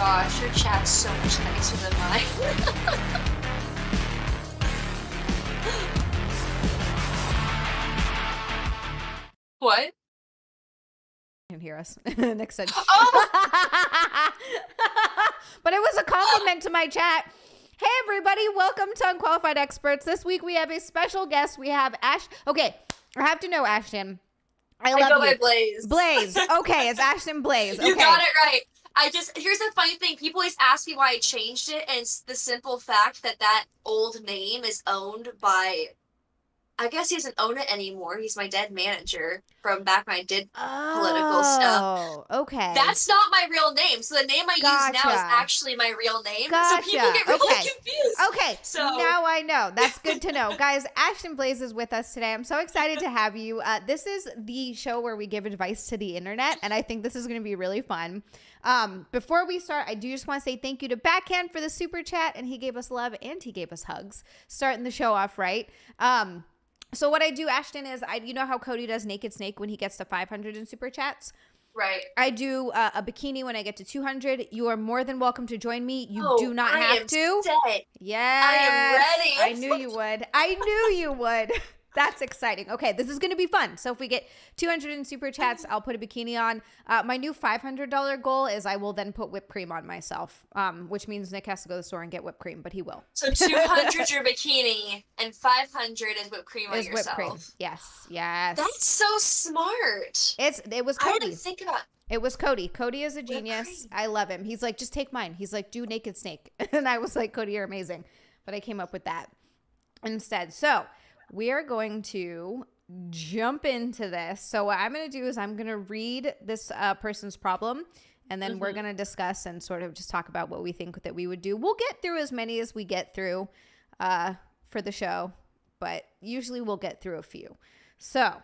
gosh, your chat's so much nicer than mine. What? Can hear us. Nick said, Oh! but it was a compliment to my chat. Hey everybody, welcome to Unqualified Experts. This week we have a special guest. We have Ash. Okay, I have to know, Ashton. I love go you. by Blaise. Blaise. Okay, it's Ashton Blaise. Okay. You got it right. Here's the funny thing. People always ask me why I changed it, and it's the simple fact that old name is owned by, I guess he doesn't own it anymore. He's my dead manager from back when I did political stuff. Oh, okay. That's not my real name. So the name I use now is actually my real name. Gotcha. So people get really confused. Okay, so now I know. That's good to know. Guys, Ashton Blaise is with us today. I'm so excited to have you. This is the show where we give advice to the internet, and I think this is going to be really fun. Before we start, I do just want to say thank you to Backhand for the super chat, and he gave us love and he gave us hugs. Starting the show off right. So what I do, Ashton, is you know how Cody does Naked Snake when he gets to 500 in super chats? Right. I do a bikini when I get to 200. You are more than welcome to join me. You do not have to. Set. Yes. I am ready. I knew you would. I knew you would. That's exciting. Okay, this is going to be fun. So if we get 200 in super chats, I'll put a bikini on. My new $500 goal is I will then put whipped cream on myself, which means Nick has to go to the store and get whipped cream, but he will. So 200 your bikini and 500 is whipped cream on yourself. Whipped cream. Yes. That's so smart. It was I Cody. didn't think about. It was Cody. Cody is a genius. I love him. He's like, just take mine. He's like, do Naked Snake. And I was like, Cody, you're amazing. But I came up with that instead. So we are going to jump into this. So what I'm going to do is I'm going to read this person's problem, and then we're going to discuss and sort of just talk about what we think that we would do. We'll get through as many as we get through for the show, but usually we'll get through a few. So,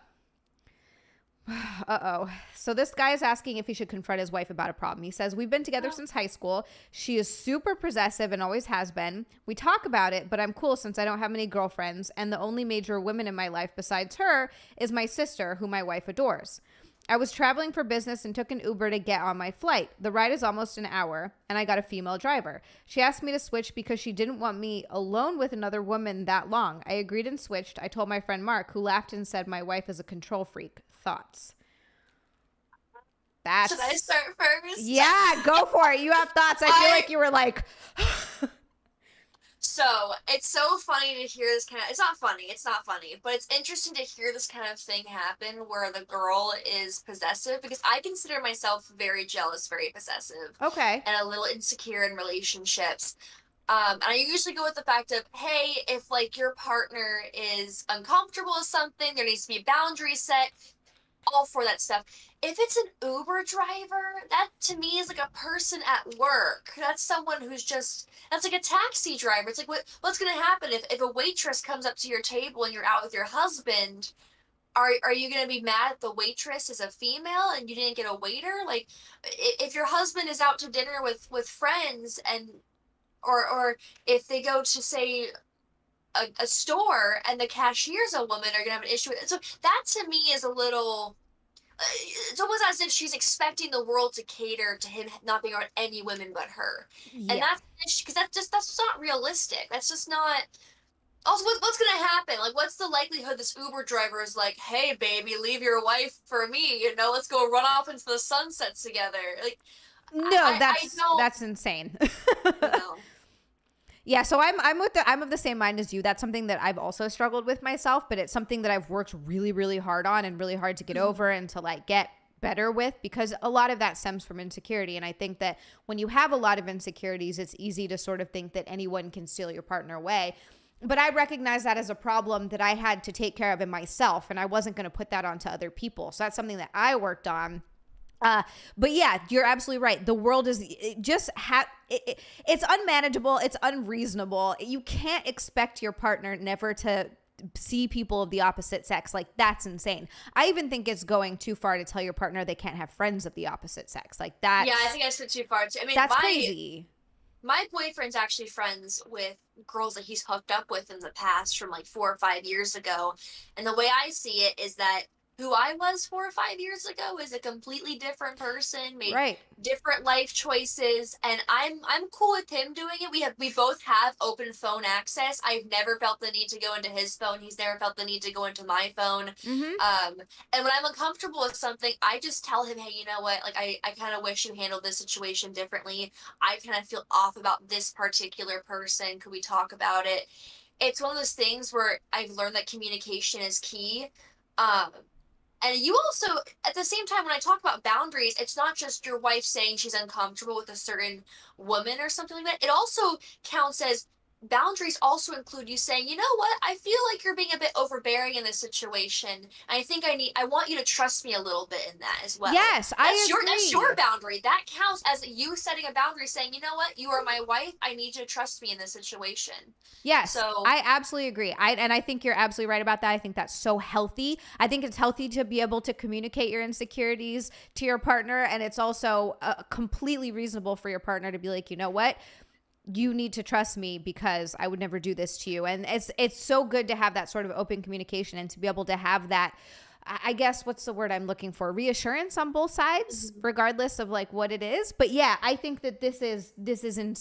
So this guy is asking if he should confront his wife about a problem. He says, we've been together since high school. She is super possessive and always has been. We talk about it, but I'm cool since I don't have many girlfriends. And the only major women in my life besides her is my sister, who my wife adores. I was traveling for business and took an Uber to get on my flight. The ride is almost an hour, and I got a female driver. She asked me to switch because she didn't want me alone with another woman that long. I agreed and switched. I told my friend Mark, who laughed and said my wife is a control freak. Thoughts? Should I start first? Yeah, go for it. You have thoughts. I feel like you were like... So, it's so funny to hear this kind of... It's not funny, but it's interesting to hear this kind of thing happen where the girl is possessive, because I consider myself very jealous, very possessive. Okay. And a little insecure in relationships. And I usually go with the fact of, hey, if, like, your partner is uncomfortable with something, there needs to be boundaries set, all for that stuff. If it's an Uber driver, that to me is like a person at work. That's someone who's just, that's like a taxi driver. It's like, what's going to happen if a waitress comes up to your table and you're out with your husband? Are you going to be mad if the waitress is a female and you didn't get a waiter? Like, if your husband is out to dinner with friends and, or if they go to, say, a store and the cashier's a woman, are going to have an issue with it. So that to me is a little, it's almost as if she's expecting the world to cater to him not being around any women but her. Yeah. And that's because that's just not realistic. That's just not. Also, what's going to happen? Like, what's the likelihood this Uber driver is like, hey, baby, leave your wife for me, let's go run off into the sunset together. Like, no, that's insane. Yeah, so I'm of the same mind as you. That's something that I've also struggled with myself, but it's something that I've worked really, really hard on and really hard to get over and to like get better with, because a lot of that stems from insecurity. And I think that when you have a lot of insecurities, it's easy to sort of think that anyone can steal your partner away. But I recognize that as a problem that I had to take care of in myself, and I wasn't going to put that onto other people. So that's something that I worked on. But yeah, you're absolutely right. The world is it's unmanageable. It's unreasonable. You can't expect your partner never to see people of the opposite sex. Like, that's insane. I even think it's going too far to tell your partner they can't have friends of the opposite sex. Like that. Yeah, I think I went too far too. I mean, that's crazy. My boyfriend's actually friends with girls that he's hooked up with in the past from like 4 or 5 years ago. And the way I see it is that who I was 4 or 5 years ago is a completely different person, made Right. different life choices, and I'm cool with him doing it. We both have open phone access. I've never felt the need to go into his phone. He's never felt the need to go into my phone. Mm-hmm. And when I'm uncomfortable with something, I just tell him, hey, you know what? Like I kind of wish you handled this situation differently. I kind of feel off about this particular person. Could we talk about it? It's one of those things where I've learned that communication is key. Um, and you also, at the same time, when I talk about boundaries, it's not just your wife saying she's uncomfortable with a certain woman or something like that. It also counts as boundaries also include you saying, you know what, I feel like you're being a bit overbearing in this situation. And I want you to trust me a little bit in that as well. Yes, I That's agree. your boundary. That counts as you setting a boundary saying, you know what, you are my wife. I need you to trust me in this situation. Yes, So, I absolutely agree. I think you're absolutely right about that. I think that's so healthy. I think it's healthy to be able to communicate your insecurities to your partner, and it's also completely reasonable for your partner to be like, you know what, you need to trust me because I would never do this to you. And it's so good to have that sort of open communication and to be able to have that, I guess, what's the word I'm looking for? Reassurance on both sides, regardless of like what it is. But yeah, I think that this is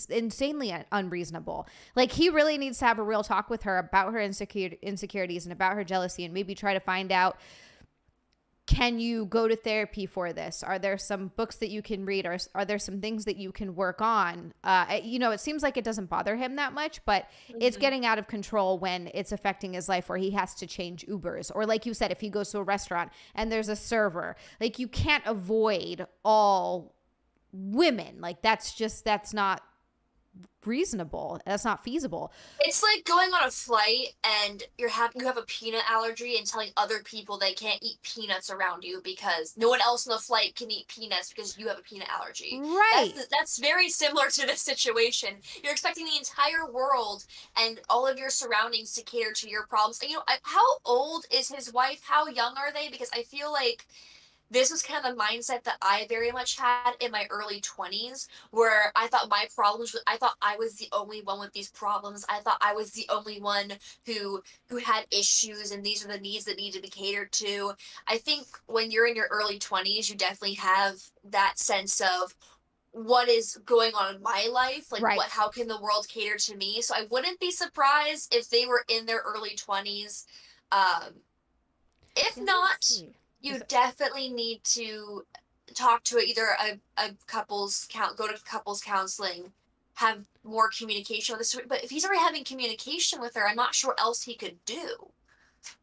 insanely unreasonable. Like, he really needs to have a real talk with her about her insecurities and about her jealousy, and maybe try to find out, can you go to therapy for this? Are there some books that you can read? Or are there some things that you can work on? It seems like it doesn't bother him that much, but it's getting out of control when it's affecting his life, where he has to change Ubers. Or like you said, if he goes to a restaurant and there's a server, like, you can't avoid all women. Like, that's not reasonable. That's not feasible. it's like going on a flight and you have a peanut allergy and telling other people they can't eat peanuts around you because no one else on the flight can eat peanuts because you have a peanut allergy. Right. That's very similar to this situation. You're expecting the entire world and all of your surroundings to cater to your problems. And, how old is his wife? How young are they? Because I feel like this was kind of the mindset that I very much had in my early 20s, where I thought I thought I was the only one with these problems. I thought I was the only one who had issues, and these are the needs that need to be catered to. I think when you're in your early 20s, you definitely have that sense of what is going on in my life, like Right. how can the world cater to me? So I wouldn't be surprised if they were in their early 20s. Um, if Yeah, let's not, see. you definitely need to talk to either a go to couples counseling, have more communication with this. But if he's already having communication with her, I'm not sure what else he could do.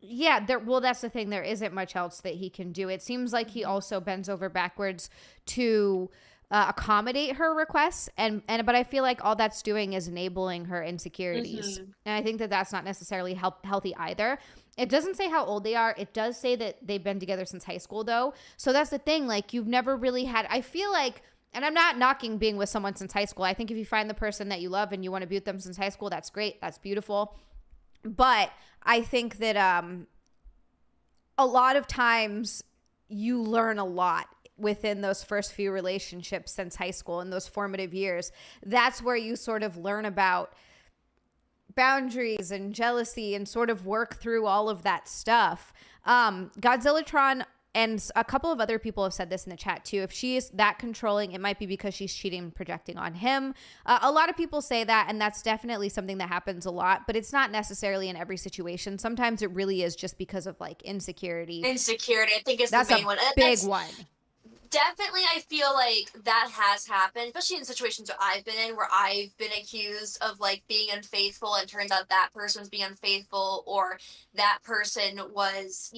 Yeah, well, that's the thing. There isn't much else that he can do. It seems like he also bends over backwards to accommodate her requests, but I feel like all that's doing is enabling her insecurities, and I think that that's not necessarily healthy either. It doesn't say how old they are. It does say that they've been together since high school, though. So that's the thing. Like, you've never really had. I feel like. And I'm not knocking being with someone since high school. I think if you find the person that you love and you want to be with them since high school, that's great. That's beautiful. But I think that a lot of times you learn a lot within those first few relationships since high school, in those formative years. That's where you sort of learn about boundaries and jealousy and sort of work through all of that stuff. Godzillatron and a couple of other people have said this in the chat too. If she is that controlling, it might be because she's cheating and projecting on him. A lot of people say that, and that's definitely something that happens a lot, but it's not necessarily in every situation. Sometimes it really is just because of like insecurity. Insecurity, I think, is That's the main a one. big one. Definitely, I feel like that has happened, especially in situations that I've been in where I've been accused of like being unfaithful, and turns out that person was being unfaithful, or that person was,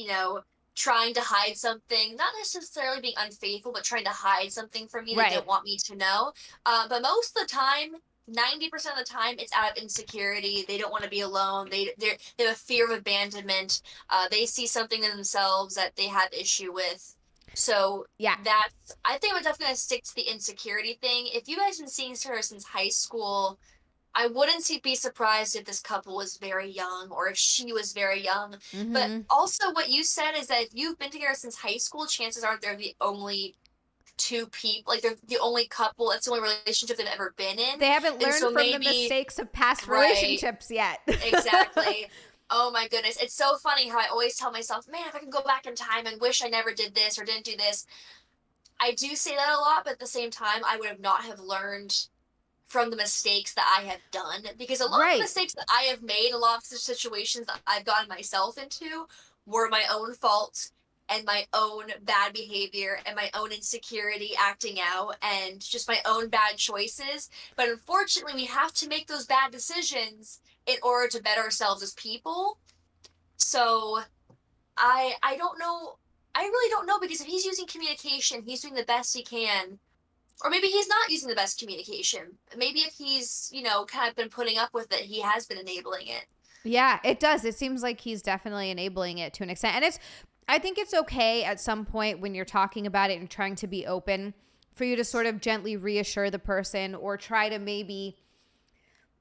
trying to hide something, not necessarily being unfaithful, but trying to hide something from me they Right. didn't want me to know. But most of the time, 90% of the time, it's out of insecurity. They don't want to be alone. They have a fear of abandonment. They see something in themselves that they have issue with. So Yeah. I think I'm definitely gonna stick to the insecurity thing. If you guys have been seeing her since high school, I wouldn't be surprised if this couple was very young, or if she was very young. But Mm-hmm. also, what you said is that if you've been together since high school, chances are they're the only two people, like they're the only couple, that's the only relationship they've ever been in. They haven't And learned so from the maybe, mistakes of past right, relationships yet. exactly. Oh my goodness. It's so funny how I always tell myself, man, if I can go back in time and wish I never did this or didn't do this. I do say that a lot, but at the same time, I would have not have learned from the mistakes that I have done, because a lot of the Right. mistakes that I have made, a lot of the situations that I've gotten myself into were my own fault and my own bad behavior and my own insecurity acting out and just my own bad choices. But unfortunately, we have to make those bad decisions in order to better ourselves as people. So I don't know. I really don't know, because if he's using communication, he's doing the best he can. Or maybe he's not using the best communication. Maybe if he's, kind of been putting up with it, he has been enabling it. Yeah, it does. It seems like he's definitely enabling it to an extent. And I think it's okay at some point when you're talking about it and trying to be open for you to sort of gently reassure the person or try to maybe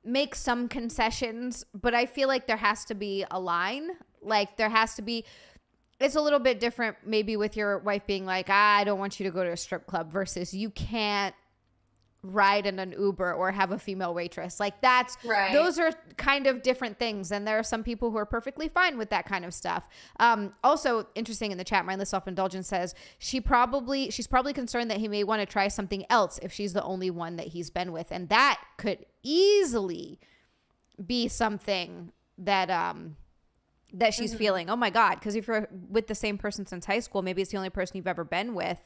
make some concessions. But I feel like there has to be a line. Like there has to be, it's a little bit different maybe with your wife being like, I don't want you to go to a strip club versus you can't ride in an Uber or have a female waitress. Like Right. those are kind of different things. And there are some people who are perfectly fine with that kind of stuff. Also interesting in the chat, Mindless Self-Indulgence says she's probably concerned that he may want to try something else if she's the only one that he's been with. And that could easily be something that she's feeling. Oh my God. Because if you're with the same person since high school, maybe it's the only person you've ever been with.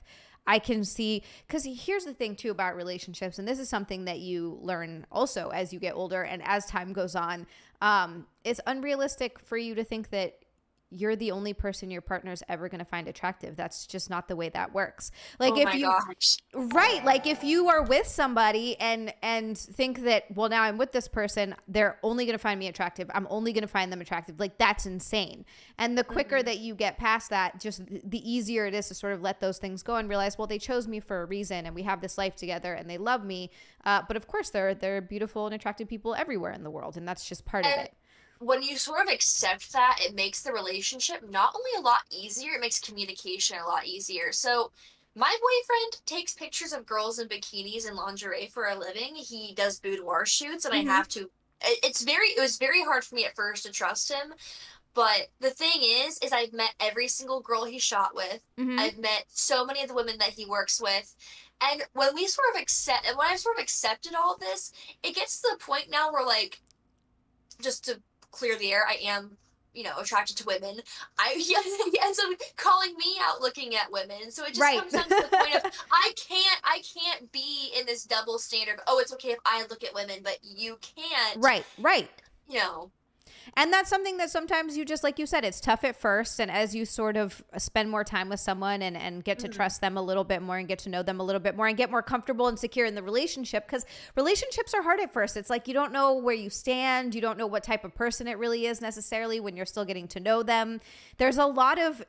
I can see, because here's the thing too about relationships, and this is something that you learn also as you get older and as time goes on. It's unrealistic for you to think that you're the only person your partner's ever going to find attractive. That's just not the way that works. Like Oh if my you gosh. right, like if you are with somebody and think that, well, now I'm with this person, they're only going to find me attractive. I'm only going to find them attractive. Like that's insane. And the quicker that you get past that, just the easier it is to sort of let those things go and realize, well, they chose me for a reason and we have this life together and they love me. But of course there are beautiful and attractive people everywhere in the world, and that's just part of it. When you sort of accept that, it makes the relationship not only a lot easier, it makes communication a lot easier. So, my boyfriend takes pictures of girls in bikinis and lingerie for a living. He does boudoir shoots, and I Mm-hmm. have to. It was very hard for me at first to trust him. But the thing is I've met every single girl he shot with. Mm-hmm. I've met so many of the women that he works with. And when I sort of accepted all of this, it gets to the point now where, like, just to clear the air, I am, attracted to women. He ends up calling me out looking at women. So it just Right. comes down to the point of I can't be in this double standard. Oh, it's okay if I look at women, but you can't. Right. You know. And that's something that sometimes you just, like you said, it's tough at first. And as you sort of spend more time with someone and get to trust them a little bit more and get to know them a little bit more and get more comfortable and secure in the relationship, because relationships are hard at first. It's like you don't know where you stand. You don't know what type of person it really is necessarily when you're still getting to know them. There's a lot of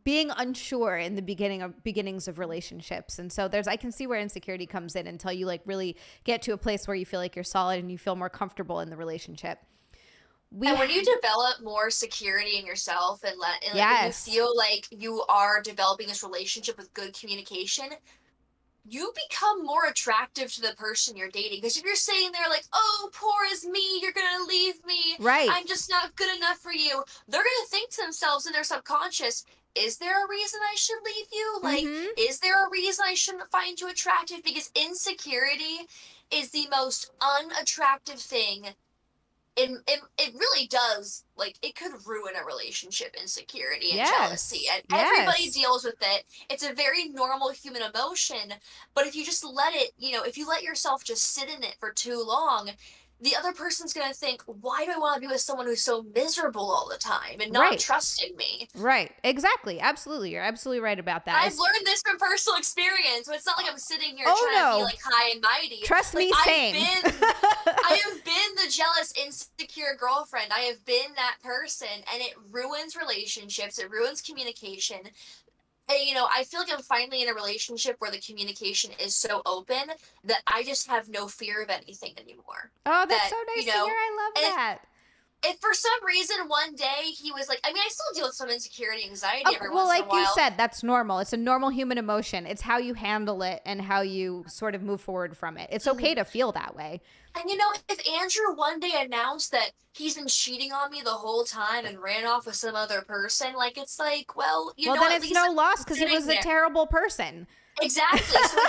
being unsure in the beginnings of relationships. And so I can see where insecurity comes in until you like really get to a place where you feel like you're solid and you feel more comfortable in the relationship. And when you develop more security in yourself and when you Yes. feel like you are developing this relationship with good communication, you become more attractive to the person you're dating. Because if you're sitting there like, oh, poor is me, you're going to leave me, Right. I'm just not good enough for you, they're going to think to themselves in their subconscious, is there a reason I should leave you? Like, is there a reason I shouldn't find you attractive? Because insecurity is the most unattractive thing. It really does, like, it could ruin a relationship, insecurity and jealousy, and everybody deals with it. It's a very normal human emotion, but if you just let it, if you let yourself just sit in it for too long, the other person's going to think, why do I want to be with someone who's so miserable all the time and not trusting me? Right. Exactly. Absolutely. You're absolutely right about that. I've learned this from personal experience. So it's not like I'm sitting here trying to be like high and mighty. Trust me, same. I have been the jealous, insecure girlfriend. I have been that person, and it ruins relationships. It ruins communication. And, I feel like I'm finally in a relationship where the communication is so open that I just have no fear of anything anymore. Oh, that's so nice to hear. I love that. if for some reason one day he was like, I mean, I still deal with some insecurity, anxiety Okay, every well, once in a like you while. said, that's normal. It's a normal human emotion. It's how you handle it and how you sort of move forward from it. It's okay Mhm. to feel that way. And you know, if Andrew one day announced that he's been cheating on me the whole time and ran off with some other person, like it's like, well, you Well, know, then at it's least no loss I'm because he sitting was a there. terrible person. Exactly.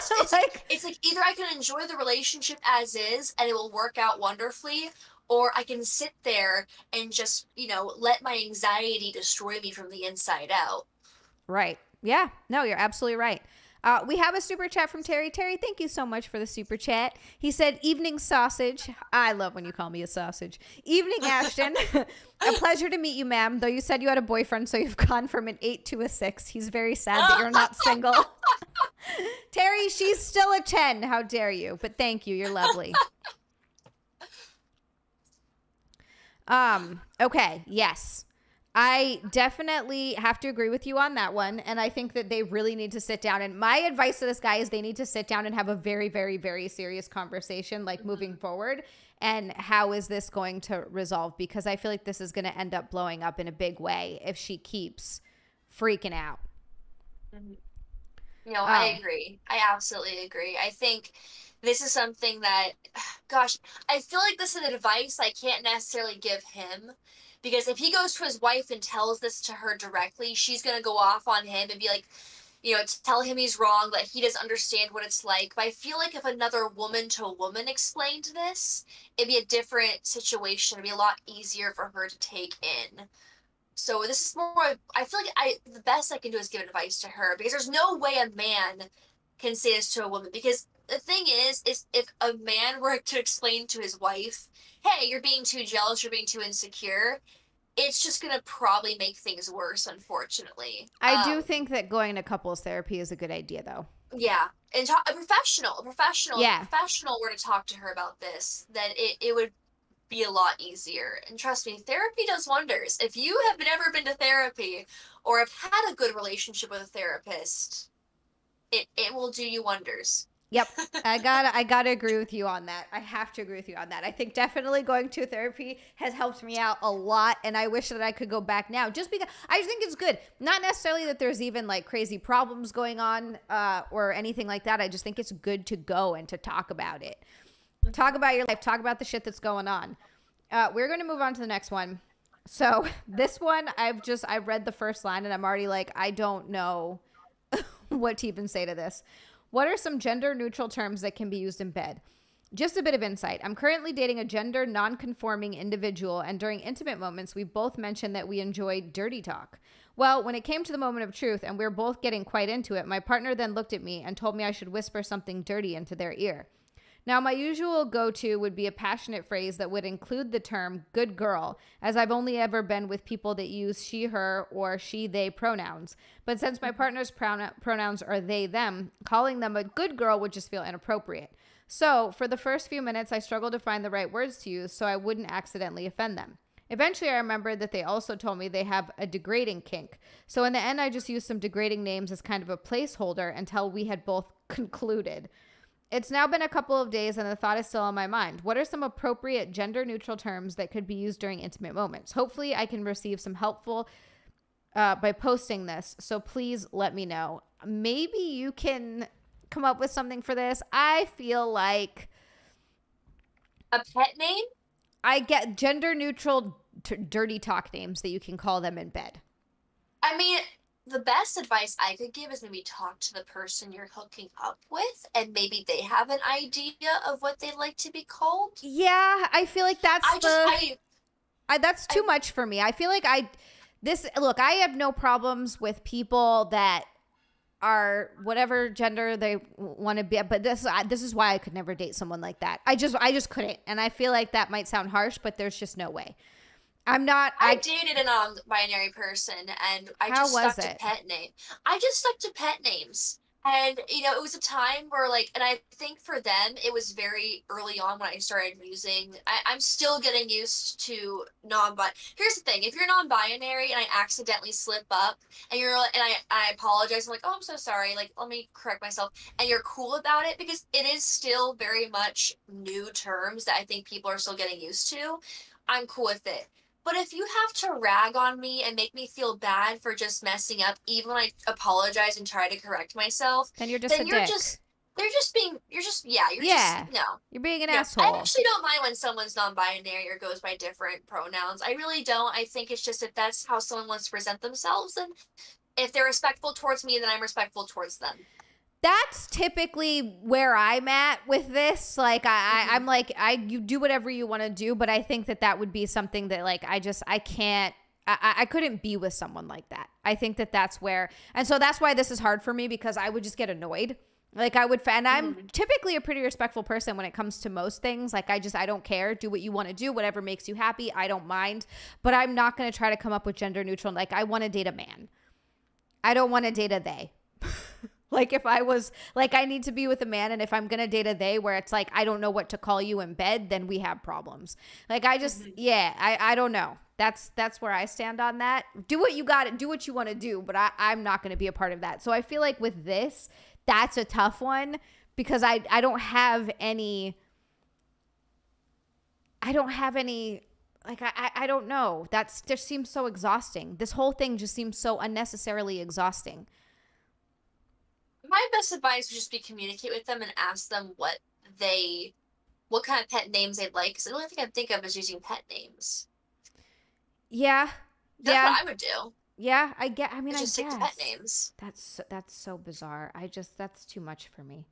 So Like, it's like either I can enjoy the relationship as is and it will work out wonderfully, or I can sit there and just, you know, let my anxiety destroy me from the inside out. right. Yeah. No, you're absolutely right. We have a super chat from Terry. Terry, thank you so much for the super chat. He said, "Evening sausage." I love when you call me a sausage. "Evening, Ashton. A pleasure to meet you, ma'am. Though you said you had a boyfriend, so you've gone from an 8 to a 6. He's very sad that you're not single." Terry, she's still a 10. How dare you? But thank you. You're lovely. Okay, yes. I definitely have to agree with you on that one. And I think that they really need to sit down. And my advice to this guy is they need to sit down and have a very, very, very serious conversation, like moving forward. And how is this going to resolve? Because I feel like this is going to end up blowing up in a big way if she keeps freaking out. Mhm. No, I Um, agree. I absolutely agree. I think this is something that, gosh, I feel like this is advice I can't necessarily give him because if he goes to his wife and tells this to her directly, she's going to go off on him and be like, you know, tell him he's wrong, that he doesn't understand what it's like. But I feel like if another woman to a woman explained this, it'd be a different situation. It'd be a lot easier for her to take in. So this is more. I feel like the best I can do is give advice to her because there's no way a man can say this to a woman. Because the thing is if a man were to explain to his wife, "Hey, you're being too jealous, you're being too insecure," it's just gonna probably make things worse, unfortunately. I do think that going to couples therapy is a good idea, though. Yeah, and talk, if a Yeah. professional were to talk to her about this, then it would be a lot easier. And trust me, therapy does wonders. If you have never been to therapy or have had a good relationship with a therapist, it will do you wonders. Yep. I gotta agree with you on that. I have to agree with you on that. I think definitely going to therapy has helped me out a lot, and I wish that I could go back now. Just because I just think it's good. Not necessarily that there's even like crazy problems going on or anything like that. I just think it's good to go and to talk about it. Talk about your life. Talk about the shit that's going on. We're going to move on to the next one. So this one, I read the first line and I'm already like, I don't know what to even say to this. What are some gender neutral terms that can be used in bed? Just a bit of insight. I'm currently dating a gender non-conforming individual, and during intimate moments, we both mentioned that we enjoy dirty talk. Well, when it came to the moment of truth and we were both getting quite into it, my partner then looked at me and told me I should whisper something dirty into their ear. Now, my usual go to would be a passionate phrase that would include the term good girl, as I've only ever been with people that use she, her, or she, they pronouns. But since my partner's pronouns are they, them, calling them a good girl would just feel inappropriate. So, for the first few minutes, I struggled to find the right words to use so I wouldn't accidentally offend them. Eventually, I remembered that they also told me they have a degrading kink. So, in the end, I just used some degrading names as kind of a placeholder until we had both concluded. It's now been a couple of days and the thought is still on my mind. What are some appropriate gender neutral terms that could be used during intimate moments? Hopefully, I can receive some helpful by posting this. So please let me know. Maybe you can come up with something for this. I feel like A pet name? I get gender neutral dirty talk names that you can call them in bed. I mean, the best advice I could give is maybe talk to the person you're hooking up with, and maybe they have an idea of what they'd like to be called. Yeah, I feel like I just, that's too I much for me. I feel like I have no problems with people that are whatever gender they want to be, but this is why I could never date someone like that. I just couldn't, and I feel like that might sound harsh, but there's just no way. I'm not. I dated a non-binary person, and I How just was stuck to it? pet name. I just stuck to pet names, and you know, it was a time where like, and I think for them, it was very early on when I started using. I'm still getting used to non-bi. Here's the thing: if you're non-binary and I accidentally slip up, and you're like, and I apologize, I'm like, oh, I'm so sorry. Like, let me correct myself, and you're cool about it because it is still very much new terms that I think people are still getting used to. I'm cool with it. But if you have to rag on me and make me feel bad for just messing up, even when I apologize and try to correct myself, Then you're just a then dick. you're just, Yeah. no. You're being an No, I asshole. actually don't mind when someone's non-binary or goes by different pronouns. I really don't. I think it's just if that's how someone wants to present themselves, then if they're respectful towards me, then I'm respectful towards them. That's typically where I'm at with this. Like Mm-hmm. I'm like you do whatever you want to do, but I think that would be something that like I can't. I couldn't be with someone like that. I think that's where, and so that's why this is hard for me because I would just get annoyed. Like I would, and I'm Mm-hmm. typically a pretty respectful person when it comes to most things. Like I don't care. Do what you want to do, whatever makes you happy. I don't mind, but I'm not going to try to come up with gender neutral. Like I want to date a man. I don't want to date a they. Like if I was like I need to be with a man, and if I'm gonna date a they where it's like I don't know what to call you in bed, then we have problems. Like I just Mm-hmm. I don't know. That's where I stand on that. Do what you got to do, what you want to do, but I'm not going to be a part of that. So I feel like with this, that's a tough one because I don't have any. I don't have any. Like I don't know. That's just seems so exhausting. This whole thing just seems so unnecessarily exhausting. My best advice would just be communicate with them and ask them what kind of pet names they'd like. Because the only thing I think of is using pet names. Yeah. That's Yeah. what I would do. Yeah, I get. I mean, Is I just stick to pet guess names. that's so bizarre. That's too much for me.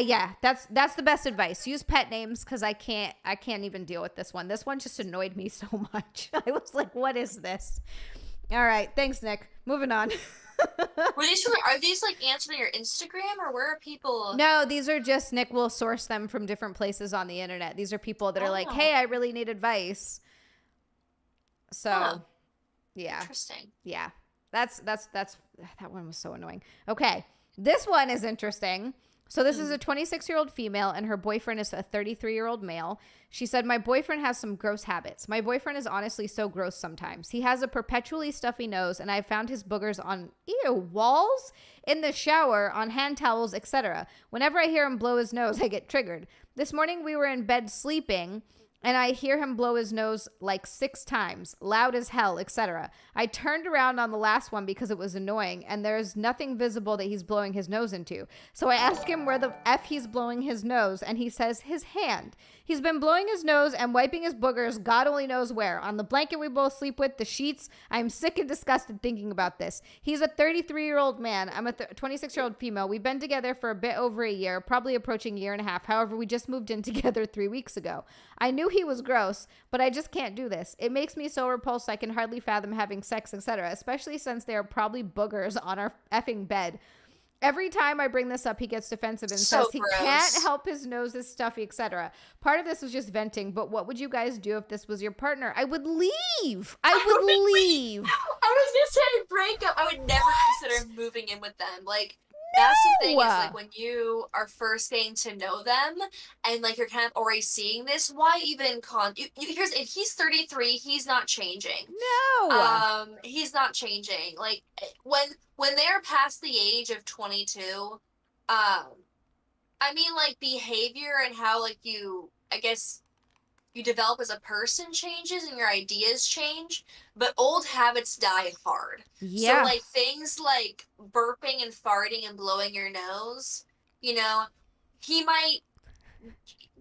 Yeah, that's the best advice. Use pet names because I can't even deal with this one. This one just annoyed me so much. I was like, what is this? All right, thanks, Nick. Moving on. Are these like answered on your Instagram or where are people? No, these are just Nick will source them from different places on the internet. These are people that are like, hey, Oh, I really need advice. huh. So yeah. Interesting. Yeah. That one was so annoying. Okay. This one is interesting. So this is a 26-year-old female and her boyfriend is a 33-year-old male. She said, my boyfriend has some gross habits. My boyfriend is honestly so gross sometimes. He has a perpetually stuffy nose and I found his boogers on walls, in the shower, on hand towels, etc. Whenever I hear him blow his nose, I get triggered. This morning we were in bed sleeping and I hear him blow his nose like 6 times, loud as hell, etc. I turned around on the last one because it was annoying, and there's nothing visible that he's blowing his nose into. So I ask him where the F he's blowing his nose, and he says his hand. He's been blowing his nose and wiping his boogers, God only knows where. On the blanket we both sleep with, the sheets. I'm sick and disgusted thinking about this. He's a 33-year-old man. I'm a 26-year-old female. We've been together for a bit over a year, probably approaching a year and a half. However, we just moved in together 3 weeks ago. I knew he was gross, but I just can't do this. It makes me so repulsed I can hardly fathom having sex, etc., especially since they are probably boogers on our effing bed. Every time I bring this up, he gets defensive and So says he gross. can't help his nose is stuffy, etc. Part of this was just venting, but what would you guys do if this was your partner? I would leave. I would leave. I was gonna say break up. I would never consider moving in with them. Like that's the thing is like when you are first getting to know them and like you're kind of already seeing this, why even here's if he's 33, he's not changing. No. He's not changing. Like when they're past the age of 22, I mean like behavior and how like I guess you develop as a person changes and your ideas change, but old habits die hard. So Yeah. like things like burping and farting and blowing your nose, you know, he might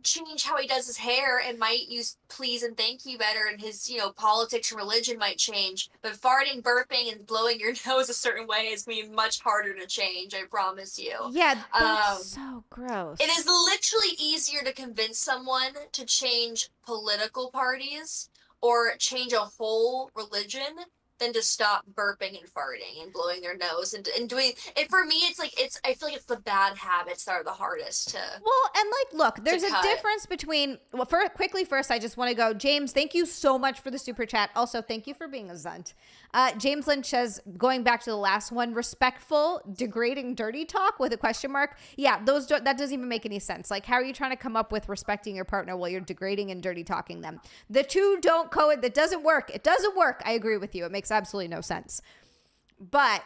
change how he does his hair and might use please and thank you better and his, politics and religion might change. But farting, burping, and blowing your nose a certain way is gonna be much harder to change, I promise you. Yeah, that's Um so gross. it is literally easier to convince someone to change political parties or change a whole religion than to stop burping and farting and blowing their nose and doing it. For me, I feel like it's the bad habits that are the hardest to. Well, and like, look, there's a cut. difference between. Well, first, I just want to go, James. Thank you so much for the super chat. Also, thank you for being a zunt. James Lynch says, going back to the last one, respectful, degrading, dirty talk with a question mark. Yeah, that doesn't even make any sense. Like, how are you trying to come up with respecting your partner while you're degrading and dirty talking them? The two don't that doesn't work. It doesn't work. I agree with you. It makes absolutely no sense. But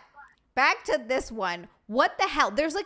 back to this one. What the hell? There's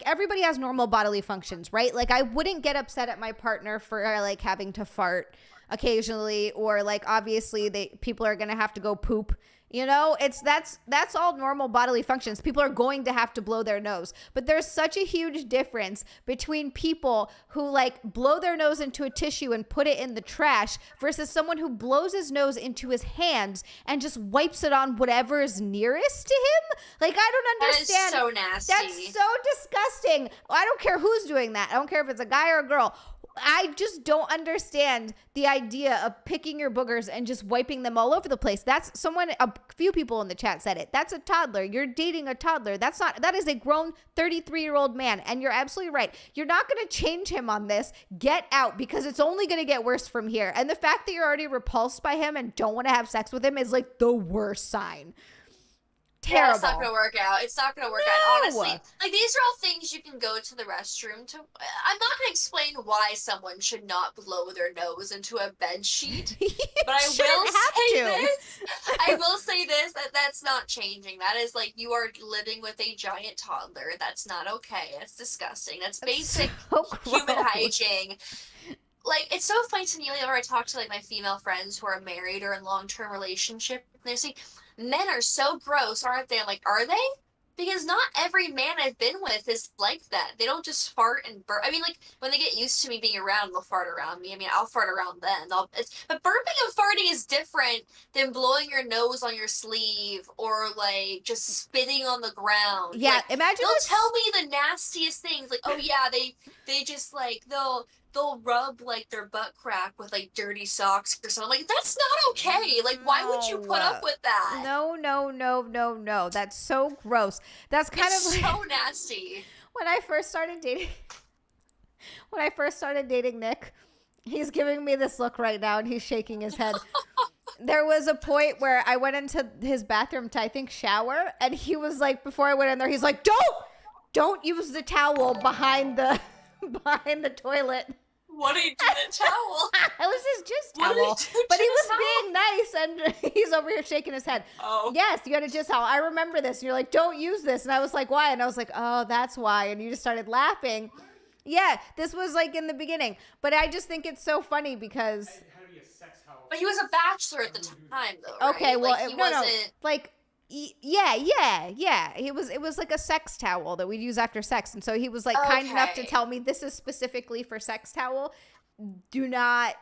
everybody has normal bodily functions, right? Like I wouldn't get upset at my partner for like having to fart occasionally, or like obviously people are going to have to go poop. You know, that's all normal bodily functions. People are going to have to blow their nose. But there's such a huge difference between people who like blow their nose into a tissue and put it in the trash versus someone who blows his nose into his hands and just wipes it on whatever is nearest to him. Like, I don't understand. That is so nasty. That's so disgusting. I don't care who's doing that. I don't care if it's a guy or a girl. I just don't understand the idea of picking your boogers and just wiping them all over the place. That's a few people in the chat said it. That's a toddler. You're dating a toddler. That is a grown 33-year-old man. And you're absolutely right. You're not going to change him on this. Get out, because it's only going to get worse from here. And the fact that you're already repulsed by him and don't want to have sex with him is like the worst sign. Terrible. Yeah, it's not gonna work out. It's not gonna work out, honestly. Like, these are all things you can go to the restroom to. I'm not gonna explain why someone should not blow their nose into a bed sheet, but I will say this, that that's not changing. That is like, you are living with a giant toddler. That's not okay. That's disgusting. That's basic human hygiene. Like, it's so funny to me whenever I talk to like my female friends who are married or in long-term relationship, and they say, men are so gross, aren't they? I'm like, are they? Because not every man I've been with is like that. They don't just fart and burp. I mean, like, when they get used to me being around, they'll fart around me. I mean, I'll fart around them. But burping and farting is different than blowing your nose on your sleeve or, like, just spitting on the ground. Yeah, like, imagine they'll tell me the nastiest things. Like, oh, yeah, they just, like, they'll rub like their butt crack with like dirty socks or something. Like, that's not okay. Like, why would you put up with that? No. That's so gross. That's kind of like, so nasty. When I first started dating Nick, he's giving me this look right now and he's shaking his head. There was a point where I went into his bathroom to, I think, shower, and he was like, before I went in there, he's like, don't use the towel behind the toilet. What did he do to the towel? It was his just towel. But he was being nice, and he's over here shaking his head. Oh. Yes, you got a just towel. I remember this. And you're like, don't use this. And I was like, why? And I was like, oh, that's why. And you just started laughing. Yeah, this was like in the beginning. But I just think it's so funny because... But he was a bachelor at the time, though, right? Okay, well, like, he wasn't... Like... Yeah. It was like a sex towel that we'd use after sex. And so he was like kind enough to tell me, this is specifically for sex towel. Do not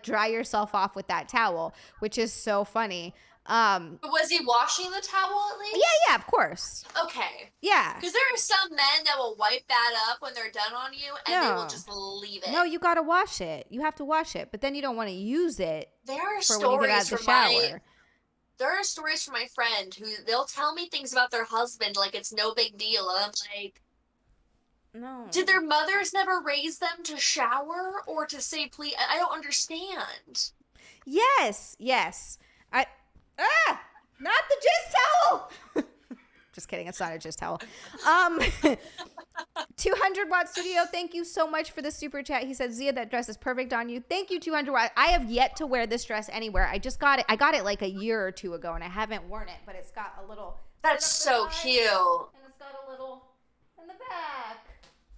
dry yourself off with that towel, which is so funny. But was he washing the towel at least? Yeah, of course. Okay. Yeah. Because there are some men that will wipe that up when they're done on you, and they will just leave it. No, you got to wash it. You have to wash it, but then you don't want to use it there are for when you get out of the shower. There are stories from my friend who they'll tell me things about their husband like it's no big deal. And I'm like, no. Did their mothers never raise them to shower or to say please? I don't understand. Yes. Not the jizz towel. Just kidding. It's not a jizz towel. 200 Watt Studio, thank you so much for the super chat. He said, Zia, that dress is perfect on you. Thank you, 200 Watt. I have yet to wear this dress anywhere. I just got it. I got it like a year or two ago, and I haven't worn it, but it's got a little... That's so cute. And it's got a little in the back.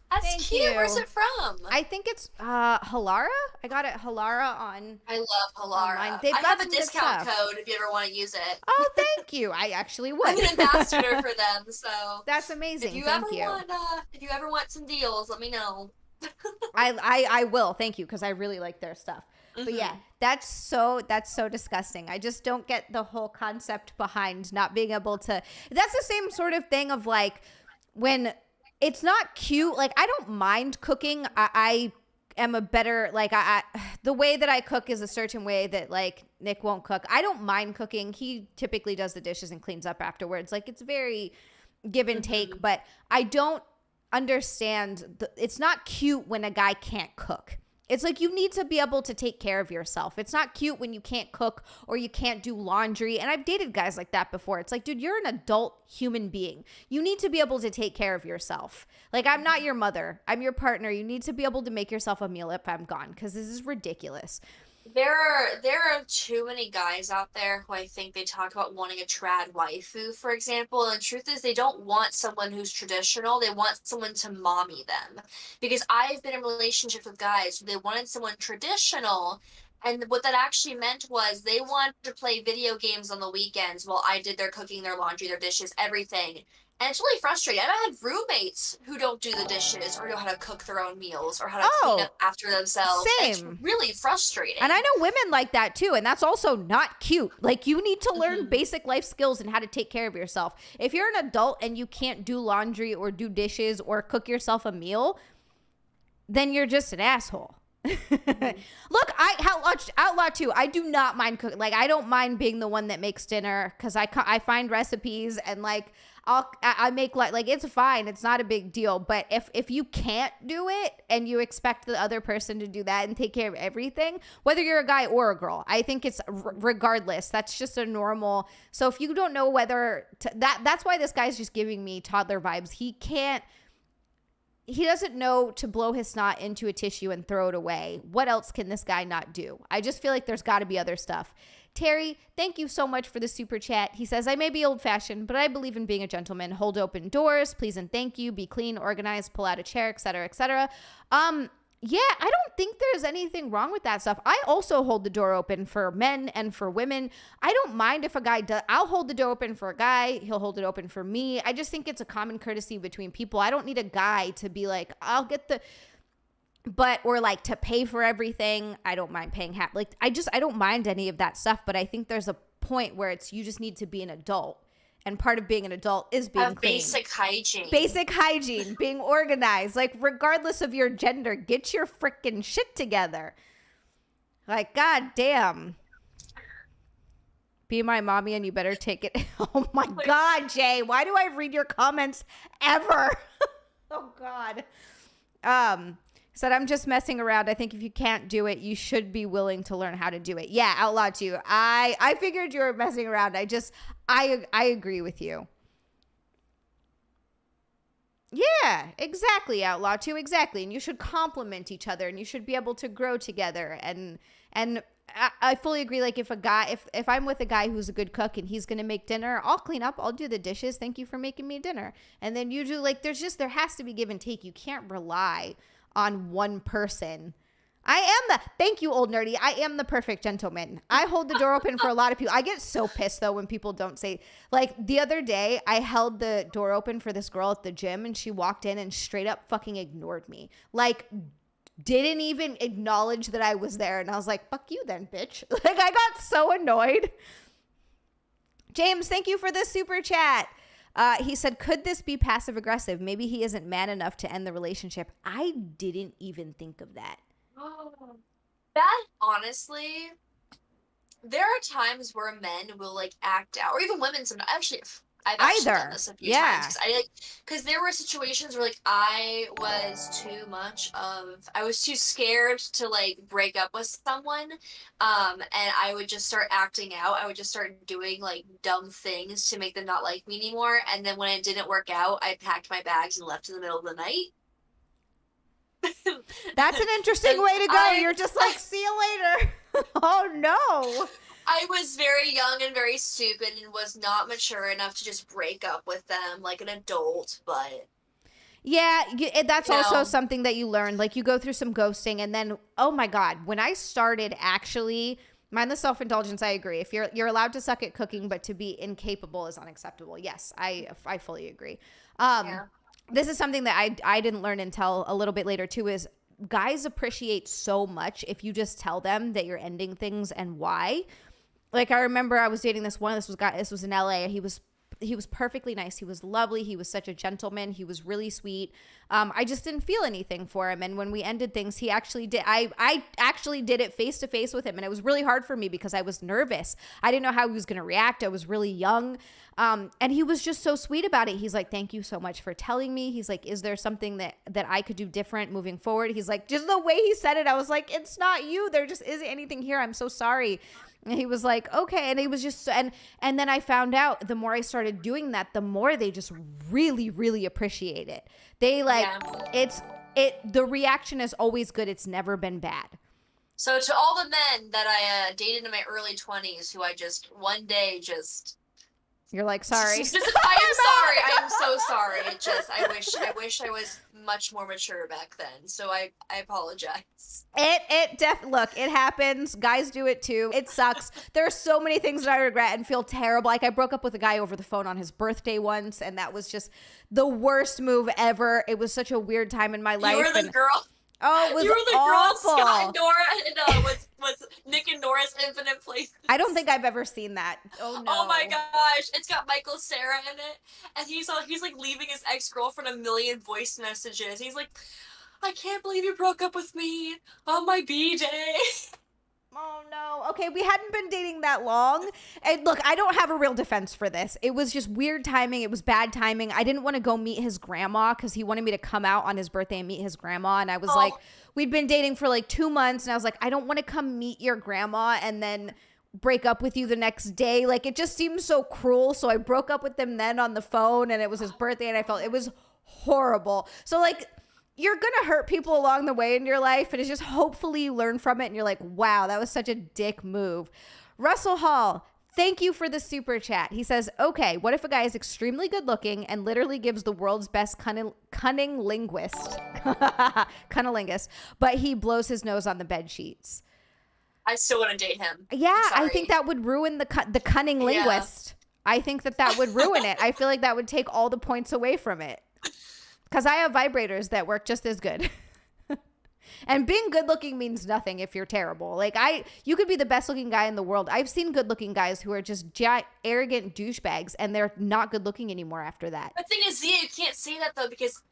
That's cute. Where's it from? I think it's Halara. I got it Halara on... I love Halara. I have a discount code if you ever want to use it. Oh, thank you. I actually would. I'm an ambassador for them, so... That's amazing. If you ever want some deals, let me know. I will. Thank you, because I really like their stuff. But yeah, that's so disgusting. I just don't get the whole concept behind not being able to... That's the same sort of thing of like when... It's not cute. Like, I don't mind cooking. I am a better, like, the way that I cook is a certain way that, like, Nick won't cook. I don't mind cooking. He typically does the dishes and cleans up afterwards. Like, it's very give and take, but I don't understand. It's not cute when a guy can't cook. It's like you need to be able to take care of yourself. It's not cute when you can't cook or you can't do laundry. And I've dated guys like that before. It's like, dude, you're an adult human being. You need to be able to take care of yourself. Like, I'm not your mother. I'm your partner. You need to be able to make yourself a meal if I'm gone, because this is ridiculous. There are too many guys out there who I think they talk about wanting a trad waifu, for example, and the truth is they don't want someone who's traditional. They want someone to mommy them. Because I've been in relationships with guys who they wanted someone traditional, and what that actually meant was they wanted to play video games on the weekends while I did their cooking, their laundry, their dishes, everything. And it's really frustrating. I've had roommates who don't do the dishes or know how to cook their own meals or how to clean up Oh, after themselves. And it's same. really frustrating. And I know women like that too, and that's also not cute. Like, you need to learn basic life skills and how to take care of yourself. If you're an adult and you can't do laundry or do dishes or cook yourself a meal, then you're just an asshole. Look, outlaw too. I do not mind cooking. Like, I don't mind being the one that makes dinner because I find recipes and like I make like it's fine. It's not a big deal. But if you can't do it and you expect the other person to do that and take care of everything, whether you're a guy or a girl, I think it's regardless. That's just a normal. So if you don't know whether that's why this guy's just giving me toddler vibes. He doesn't know to blow his snot into a tissue and throw it away. What else can this guy not do? I just feel like there's got to be other stuff. Terry, thank you so much for the super chat. He says, I may be old-fashioned, but I believe in being a gentleman. Hold open doors, please and thank you. Be clean, organized, pull out a chair, etc., etc. Yeah, I don't think there's anything wrong with that stuff. I also hold the door open for men and for women. I don't mind if a guy does. I'll hold the door open for a guy. He'll hold it open for me. I just think it's a common courtesy between people. I don't need a guy to be like, I'll get the... But, or like to pay for everything. I don't mind paying half. Like, I don't mind any of that stuff. But I think there's a point where you just need to be an adult. And part of being an adult is being clean. Basic hygiene. Basic hygiene, being organized. Like, regardless of your gender, get your freaking shit together. Like, god damn. Be my mommy and you better take it. Oh my god, Jay. Why do I read your comments ever? Oh god. Said, I'm just messing around. I think if you can't do it, you should be willing to learn how to do it. Yeah, out loud too. I figured you were messing around. I agree with you. Yeah, exactly, outlaw too, exactly. And you should complement each other and you should be able to grow together. And I fully agree. Like, if I'm with a guy who's a good cook and he's going to make dinner, I'll clean up, I'll do the dishes. Thank you for making me dinner. And then you do, like, there has to be give and take. You can't rely on one person. Thank you, old nerdy. I am the perfect gentleman. I hold the door open for a lot of people. I get so pissed though when people don't say, like, the other day I held the door open for this girl at the gym and she walked in and straight up fucking ignored me. Like, didn't even acknowledge that I was there. And I was like, fuck you then, bitch. Like, I got so annoyed. James, thank you for the super chat. He said, could this be passive aggressive? Maybe he isn't man enough to end the relationship. I didn't even think of that. That, honestly, there are times where men will, like, act out, or even women sometimes. I've actually done this a few times. Because there were situations where, like, I was too scared to, like, break up with someone, and I would just start acting out. I would just start doing, like, dumb things to make them not like me anymore, and then when it didn't work out, I packed my bags and left in the middle of the night. That's an interesting way to go. You're just like, see you later. Oh, no. I was very young and very stupid and was not mature enough to just break up with them like an adult, but... Yeah, that's also something that you learn. Like, you go through some ghosting and then, oh my God, when I started actually... Mind the self-indulgence, I agree. If you're allowed to suck at cooking, but to be incapable is unacceptable. Yes, I fully agree. This is something that I didn't learn until a little bit later too, is guys appreciate so much if you just tell them that you're ending things and why. Like, I remember I was dating this was in LA. He was perfectly nice. He was lovely. He was such a gentleman. He was really sweet. I just didn't feel anything for him. And when we ended things, he actually did. I actually did it face to face with him. And it was really hard for me because I was nervous. I didn't know how he was going to react. I was really young. And he was just so sweet about it. He's like, thank you so much for telling me. He's like, is there something that I could do different moving forward? He's like, just the way he said it, I was like, it's not you. There just isn't anything here. I'm so sorry. And he was like, okay. And he was just, and then I found out the more I started doing that, the more they just really, really appreciate it. They like, the reaction is always good. It's never been bad. So to all the men that I dated in my early 20s who I just one day just You're like, sorry. I am sorry. I am so sorry. It just I wish I was much more mature back then. So I apologize. Look, it happens. Guys do it too. It sucks. There are so many things that I regret and feel terrible. Like I broke up with a guy over the phone on his birthday once, and that was just the worst move ever. It was such a weird time in my life. You were the girl. Oh, it was you were the awful. girl, Scott, Nora, and was Nick and Nora's Infinite Places. I don't think I've ever seen that. Oh no. Oh my gosh, it's got Michael Cera in it, and he's like leaving his ex-girlfriend a million voice messages. He's like, I can't believe you broke up with me on my B-day. Oh no. Okay, we hadn't been dating that long. And look, I don't have a real defense for this. It was just weird timing. It was bad timing. I didn't want to go meet his grandma because he wanted me to come out on his birthday and meet his grandma. And I was like, we'd been dating for like 2 months. And I was like, I don't want to come meet your grandma and then break up with you the next day. Like, it just seems so cruel. So I broke up with him then on the phone, and it was his birthday, and I felt it was horrible. So like, you're going to hurt people along the way in your life, and it's just hopefully you learn from it and you're like, wow, that was such a dick move. Russell Hall, thank you for the super chat. He says, okay, what if a guy is extremely good looking and literally gives the world's best cunning linguist, cunnilingus, but he blows his nose on the bed sheets? I still want to date him. Yeah, I think that would ruin the cunning linguist. I think that would ruin it. I feel like that would take all the points away from it. Because I have vibrators that work just as good. And being good looking means nothing if you're terrible. Like you could be the best looking guy in the world. I've seen good looking guys who are just arrogant douchebags, and they're not good looking anymore after that. The thing is, Zia, you can't say that though, because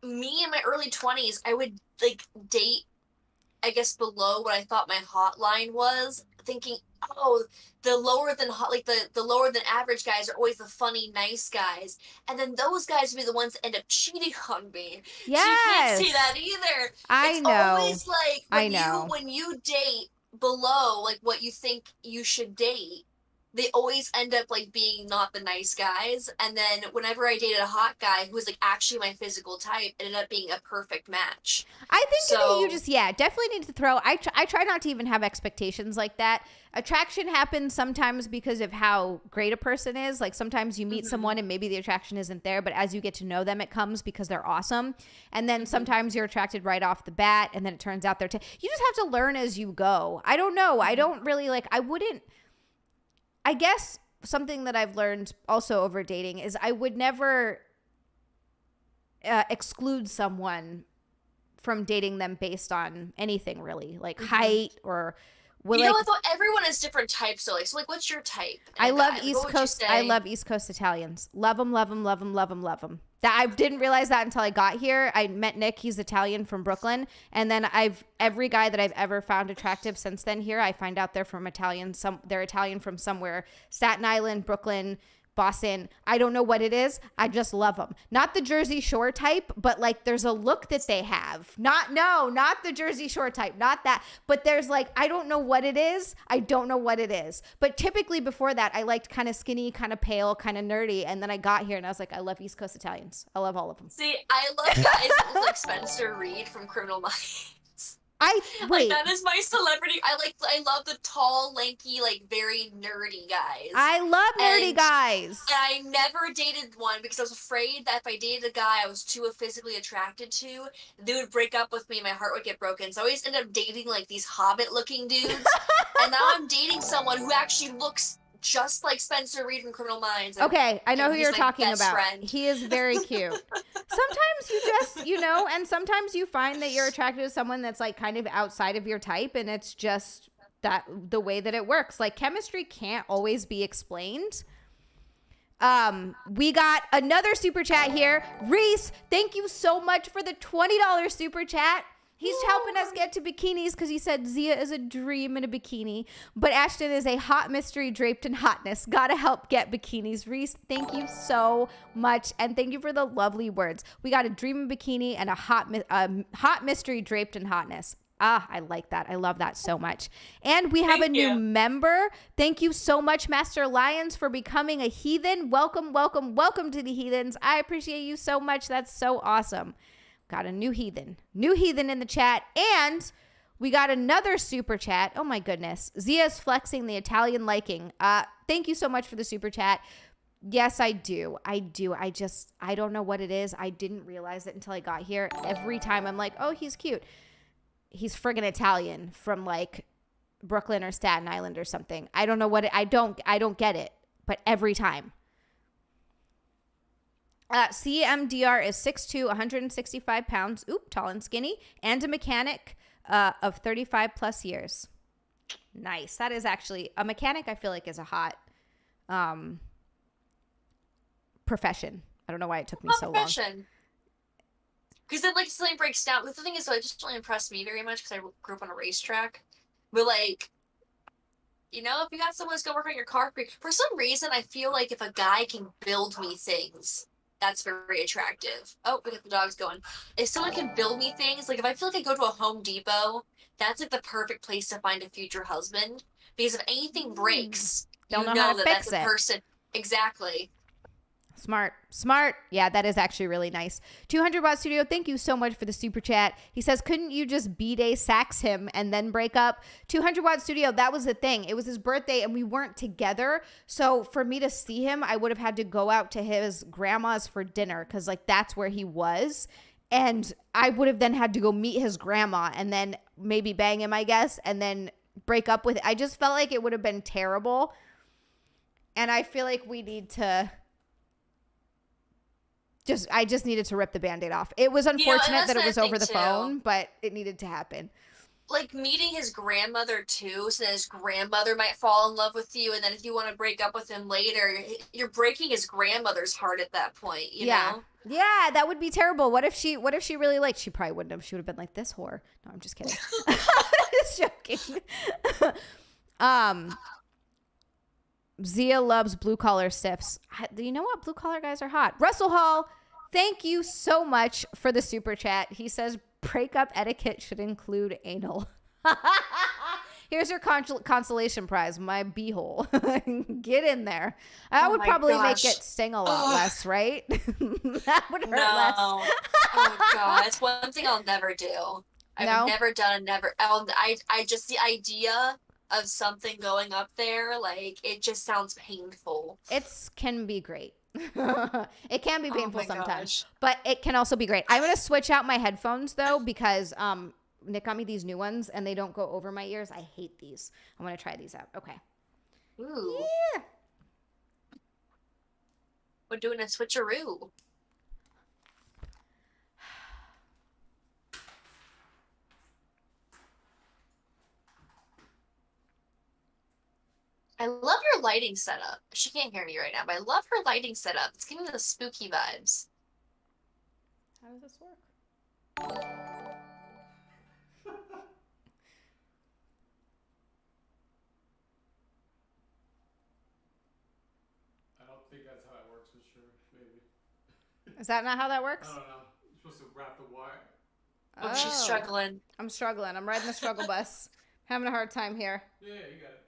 me in my early 20s, I would like date, I guess, below what I thought my hotline was, thinking, oh, the lower than the lower than average guys are always the funny, nice guys, and then those guys would be the ones that end up cheating on me. Yes. So you can't see that either. I know. Always like when you date below like what you think you should date, they always end up like being not the nice guys. And then whenever I dated a hot guy who was like actually my physical type, it ended up being a perfect match. I think you just, definitely need to throw, I try not to even have expectations like that. Attraction happens sometimes because of how great a person is. Like sometimes you meet someone and maybe the attraction isn't there, but as you get to know them, it comes because they're awesome. And then sometimes you're attracted right off the bat, and then it turns out you just have to learn as you go. I don't know. I don't really I guess something that I've learned also over dating is I would never exclude someone from dating them based on anything really, like height or. Well, you know what though? Everyone has different types. So like, what's your type? I love East Coast. I love East Coast Italians. Love them, love them, love them, love them, love them. That I didn't realize that until I got here. I met Nick. He's Italian from Brooklyn, and then every guy that I've ever found attractive since then here, I find out they're Italian from somewhere, Staten Island, Brooklyn, Boston. I don't know what it is. I just love them. Not the Jersey Shore type, but like there's a look that they have. Not the Jersey Shore type. Not that. But there's like, I don't know what it is. I don't know what it is. But typically before that, I liked kind of skinny, kind of pale, kind of nerdy. And then I got here and I was like, I love East Coast Italians. I love all of them. See, I love guys that look like Spencer Reed from Criminal Minds. Wait. Like, that is my celebrity. I love the tall, lanky, like very nerdy guys. I love nerdy guys. And I never dated one because I was afraid that if I dated a guy I was too physically attracted to, they would break up with me and my heart would get broken. So I always end up dating like these hobbit-looking dudes. And now I'm dating someone who actually looks just like Spencer Reed from Criminal Minds. Okay, I know who you're talking about. Friend. He is very cute. Sometimes you just, and sometimes you find that you're attracted to someone that's like kind of outside of your type, and it's just that the way that it works. Like chemistry can't always be explained. We got another super chat here. Reese, thank you so much for the $20 super chat. He's helping us get to bikinis because he said Zia is a dream in a bikini, but Ashton is a hot mystery draped in hotness. Gotta help get bikinis. Reese, thank you so much, and thank you for the lovely words. We got a dream in bikini and a hot mystery draped in hotness. Ah, I like that. I love that so much. And we have a new member. Thank you so much, Master Lions, for becoming a heathen. Welcome, welcome, welcome to the heathens. I appreciate you so much. That's so awesome. Got a new heathen in the chat. And We got another super chat. Oh my goodness. Zia's flexing the Italian liking. Thank you so much for the super chat. Yes, I do. I don't know what it is. I didn't realize it until I got here. Every time I'm like, oh, he's cute. He's friggin' Italian from like Brooklyn or Staten Island or something. I don't know what I don't get it, but every time. CMDR is 6'2", 165 pounds. Oop, tall and skinny. And a mechanic of 35 plus years. Nice. That is actually, a mechanic I feel like is a hot profession. I don't know why it took me so long. Because then, like, something breaks down. But the thing is, so it just really impressed me very much because I grew up on a racetrack. But, like, you know, if you got someone who's going to work on your car, for some reason, I feel like if a guy can build me things, that's very attractive. Oh, we got the dogs going. If someone can build me things, like, if I feel like I go to a Home Depot, that's, like, the perfect place to find a future husband. Because if anything breaks, Don't you know how know to that fix that's a it. person. Exactly. Smart. Yeah, that is actually really nice. 200 Watt Studio, thank you so much for the super chat. He says, couldn't you just B-Day sax him and then break up? 200 Watt Studio, that was the thing. It was his birthday and we weren't together. So for me to see him, I would have had to go out to his grandma's for dinner because like that's where he was. And I would have then had to go meet his grandma and then maybe bang him, I guess, and then break up with it. I just felt like it would have been terrible. And I feel like we need to... I just needed to rip the Band-Aid off. It was unfortunate that it was over the phone, but it needed to happen. Like, meeting his grandmother, too, so that his grandmother might fall in love with you, and then if you want to break up with him later, you're breaking his grandmother's heart at that point, you know? Yeah, that would be terrible. What if she really liked, she probably wouldn't have. She would have been like, this whore. No, I'm just kidding. Just joking. Zia loves blue-collar stiffs. You know what? Blue-collar guys are hot. Russell Hall, thank you so much for the super chat. He says breakup etiquette should include anal. Here's your consolation prize, my beehole. Get in there. I would probably make it sting a lot less, right? That would hurt less. Oh, God. It's one thing I'll never do. I've never done, I just, the idea of something going up there, like, it just sounds painful. It can be great. It can be painful sometimes, but it can also be great. I'm going to switch out my headphones, though, because Nick got me these new ones, and they don't go over my ears. I hate these. I'm going to try these out. Okay. Ooh. Yeah. We're doing a switcheroo. I love your lighting setup. She can't hear me right now, but I love her lighting setup. It's giving me the spooky vibes. How does this work? I don't think that's how it works, but sure, maybe. Is that not how that works? I don't know. You're supposed to wrap the wire. Oh, she's struggling. I'm struggling. I'm riding the struggle bus. Having a hard time here. Yeah, you got it.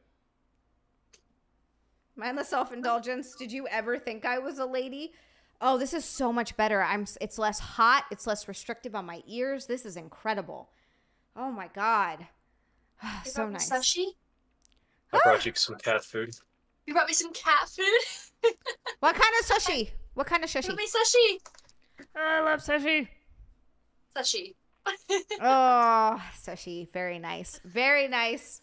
Mindless self-indulgence. Did you ever think I was a lady? Oh, this is so much better. It's less hot. It's less restrictive on my ears. This is incredible. Oh my God. So nice. Sushi? I brought you some cat food. You brought me some cat food? What kind of sushi? What kind of sushi? You brought me sushi. I love sushi. Sushi. Oh, sushi. Very nice. Very nice.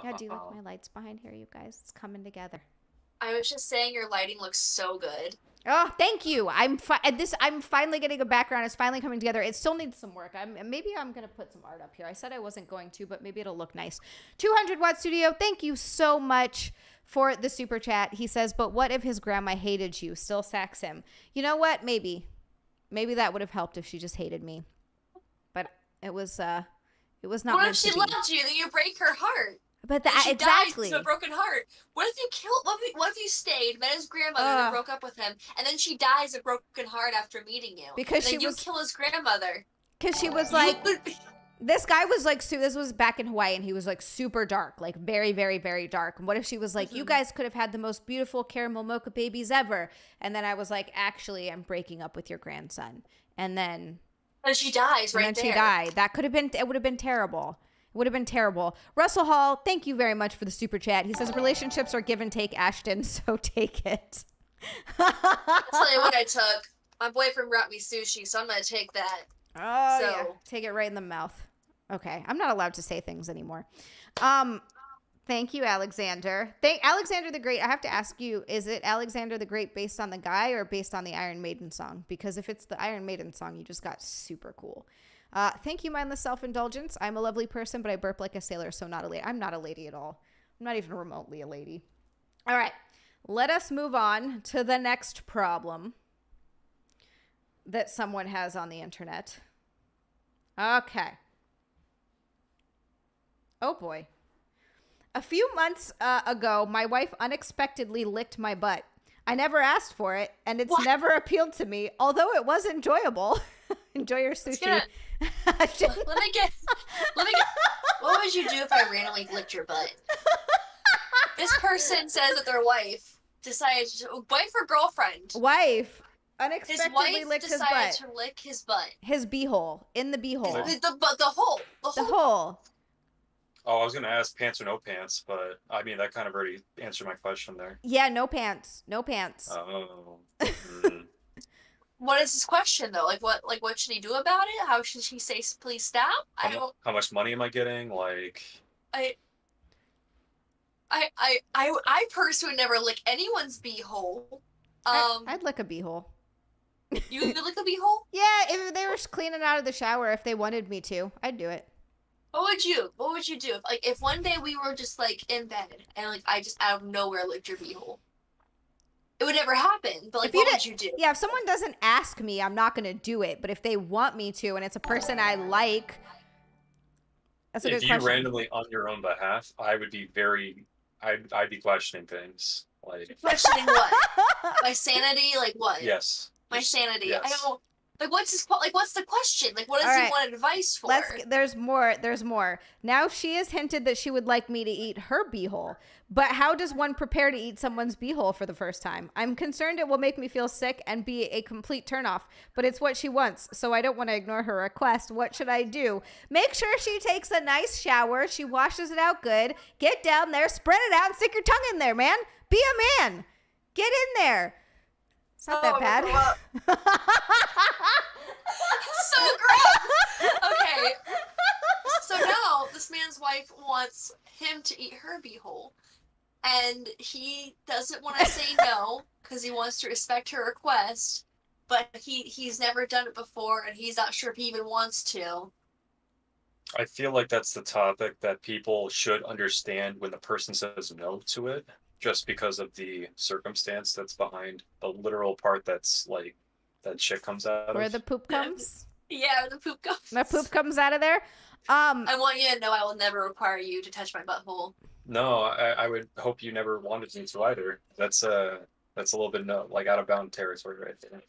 Yeah, do you like my lights behind here, you guys? It's coming together. I was just saying your lighting looks so good. Oh, thank you. I'm finally getting a background. It's finally coming together. It still needs some work. Maybe I'm going to put some art up here. I said I wasn't going to, but maybe it'll look nice. 200 Watt Studio, thank you so much for the super chat. He says, but what if his grandma hated you? Still sacks him. You know what? Maybe that would have helped if she just hated me. But it was not what meant if she to be. loved you? Then you break her heart. But she exactly. died to a broken heart. What if you killed? What if you stayed, met his grandmother, and then broke up with him, and then she dies of broken heart after meeting you? Because and then you kill his grandmother. Because she was like, this guy was like, this was back in Hawaii, and he was like super dark, like very, very, very dark. And what if she was like, you guys could have had the most beautiful caramel mocha babies ever? And then I was like, actually, I'm breaking up with your grandson. And then she dies right there. And then she died. That could have been. It would have been terrible. would have been terrible. Russell Hall, thank you very much for the super chat. He says relationships are give and take, Ashton, so take it. I'll tell you what I took. My boyfriend brought me sushi, so I'm gonna take that. Oh, So- yeah. Take it right in the mouth. Okay. I'm not allowed to say things anymore. Thank you, Alexander. Alexander the Great. I have to ask you, is it Alexander the Great based on the guy or based on the Iron Maiden song? Because if it's the Iron Maiden song, you just got super cool. Thank you, mindless self-indulgence. I'm a lovely person, but I burp like a sailor, so not a lady. I'm not a lady at all. I'm not even remotely a lady. All right. Let us move on to the next problem that someone has on the internet. Okay. Oh, boy. A few months ago, my wife unexpectedly licked my butt. I never asked for it, and it's never appealed to me, although it was enjoyable. Enjoy your sushi. Let me get. What would you do if I randomly licked your butt? This person says that their wife decided to, wife or girlfriend? Wife His unexpectedly wife licked his decided butt. to lick his butt. His beehole. In the beehole. The hole. The hole. Oh, I was gonna ask pants or no pants, but I mean that kind of already answered my question there. Yeah, no pants. No pants. Oh. mm. What is his question though? What should he do about it? How should she say please stop? How much money am I getting? Like, I personally would never lick anyone's beehole. I'd lick a beehole. You would lick a beehole? Yeah, if they were cleaning out of the shower, if they wanted me to, I'd do it. What would you do? If one day we were just in bed and I just out of nowhere licked your beehole? It would never happen, but what would you do? Yeah, if someone doesn't ask me, I'm not going to do it. But if they want me to and it's a person I like, that's a good question. If you randomly on your own behalf, I would be I'd be questioning things. Like, questioning what? My sanity? What? Yes. My sanity. Yes. I don't. What's the question? What does he want advice for? There's more. Now she has hinted that she would like me to eat her beehole. But how does one prepare to eat someone's beehole for the first time? I'm concerned it will make me feel sick and be a complete turnoff. But it's what she wants, so I don't want to ignore her request. What should I do? Make sure she takes a nice shower. She washes it out good. Get down there, spread it out, and stick your tongue in there, man. Be a man. Get in there. It's not that bad. So gross. Okay. So now this man's wife wants him to eat her beehole, and he doesn't want to say no because he wants to respect her request. But he's never done it before, and he's not sure if he even wants to. I feel like that's the topic that people should understand when the person says no to it, just because of the circumstance that's behind the literal part that's that shit comes out of. Where the poop comes? Yeah, the poop comes. The poop comes out of there? I want you to know I will never require you to touch my butthole. No, I would hope you never wanted me to either. That's a little bit out of bound territory right there.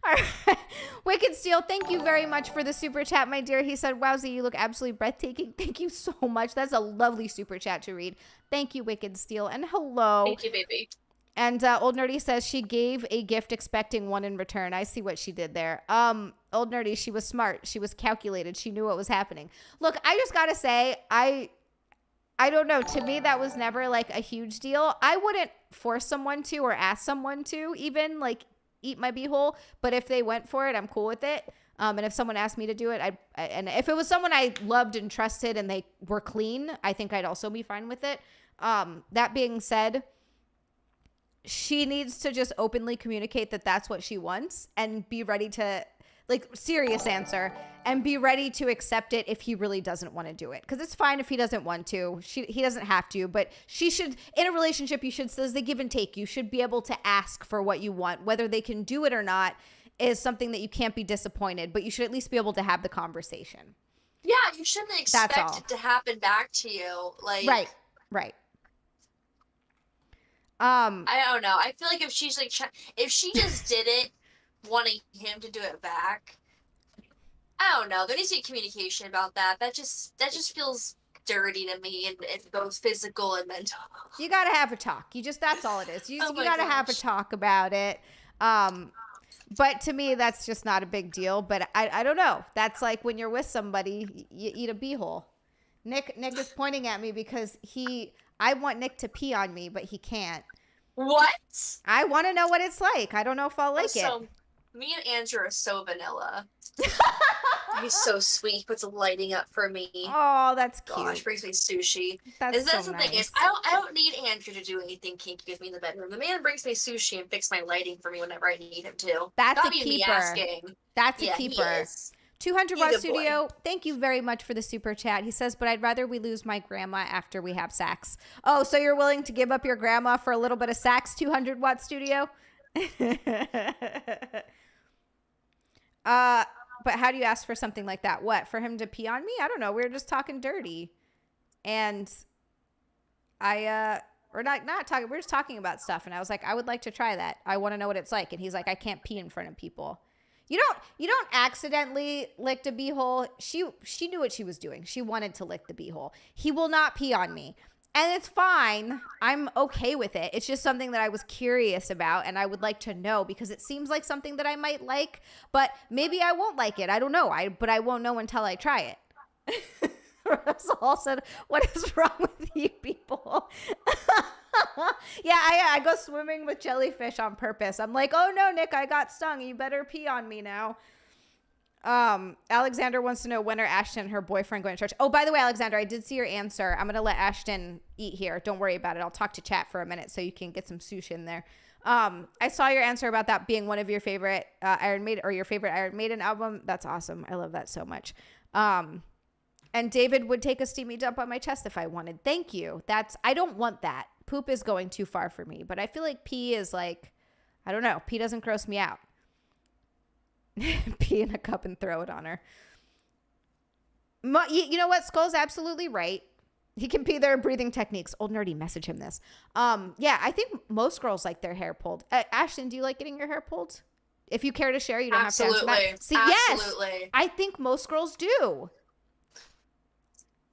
All right. Wicked Steel, thank you very much for the super chat, my dear. He said, "Wowzy, you look absolutely breathtaking." Thank you so much. That's a lovely super chat to read. Thank you, Wicked Steel, and hello. Thank you, baby. And Old Nerdy says she gave a gift expecting one in return. I see what she did there. Old Nerdy, she was smart. She was calculated. She knew what was happening. Look, I just gotta say, I don't know. To me, that was never a huge deal. I wouldn't force someone to or ask someone to even eat my beehole. But if they went for it, I'm cool with it. And if someone asked me to do it, and if it was someone I loved and trusted and they were clean, I think I'd also be fine with it. That being said, she needs to just openly communicate that that's what she wants and be ready to, serious answer, and be ready to accept it if he really doesn't want to do it. Because it's fine if he doesn't want to. He doesn't have to, but she should, in a relationship, there's the give and take. You should be able to ask for what you want. Whether they can do it or not is something that you can't be disappointed, but you should at least be able to have the conversation. Yeah, you shouldn't expect it to happen back to you. Right. I don't know. I feel like if she's if she just did it, wanting him to do it back, I don't know. There needs to be communication about that. That just feels dirty to me, and both physical and mental. You gotta have a talk. That's all it is. You gotta have a talk about it. But to me, that's just not a big deal. But I don't know. That's like when you're with somebody, you eat a beehole. Nick is pointing at me because I want Nick to pee on me, but he can't. What? I want to know what it's like. I don't know if I'll like So, me and Andrew are so vanilla. He's so sweet. He puts lighting up for me. Oh, that's cute. Gosh, brings me sushi. That's That's so the thing nice. is, I don't need Andrew to do anything kinky with me in the bedroom. The man brings me sushi and fix my lighting for me whenever I need him to. That's Not a even me keeper. asking. That's a Yeah, he keeper. is. 200 He's a Watt good Studio, thank you very much for the super chat. He says, but I'd rather we lose my grandma after we have sex. Oh, so you're willing to give up your grandma for a little bit of sex, 200 Watt Studio? But how do you ask for something like that? What, for him to pee on me? I don't know. We were just talking dirty. And we're not talking, we're just talking about stuff. And I was like, I would like to try that. I want to know what it's like. And he's like, I can't pee in front of people. You don't accidentally lick a beehole. She knew what she was doing. She wanted to lick the beehole. He will not pee on me. And it's fine. I'm okay with it. It's just something that I was curious about and I would like to know because it seems like something that I might like, but maybe I won't like it. I don't know. But I won't know until I try it. Russell said, what is wrong with you people? Yeah, I go swimming with jellyfish on purpose. I'm like, oh no, Nick, I got stung. You better pee on me now. Alexander wants to know, when are Ashton and her boyfriend going to church? Oh, by the way, Alexander, I did see your answer. I'm going to let Ashton eat here. Don't worry about it. I'll talk to chat for a minute so you can get some sushi in there. I saw your answer about that being one of your favorite Iron Maiden or your favorite Iron Maiden album. That's awesome. I love that so much. And David would take a steamy dump on my chest if I wanted. Thank you. I don't want that. Poop is going too far for me, but I feel like pee is like, I don't know. Pee doesn't gross me out. Pee in a cup and throw it on her. You know what? Skull's absolutely right. He can pee. There are breathing techniques. Old nerdy, message him this. Yeah, I think most girls like their hair pulled. Ashton, do you like getting your hair pulled? If you care to share, you don't have to answer that. See, Absolutely. yes, I think most girls do.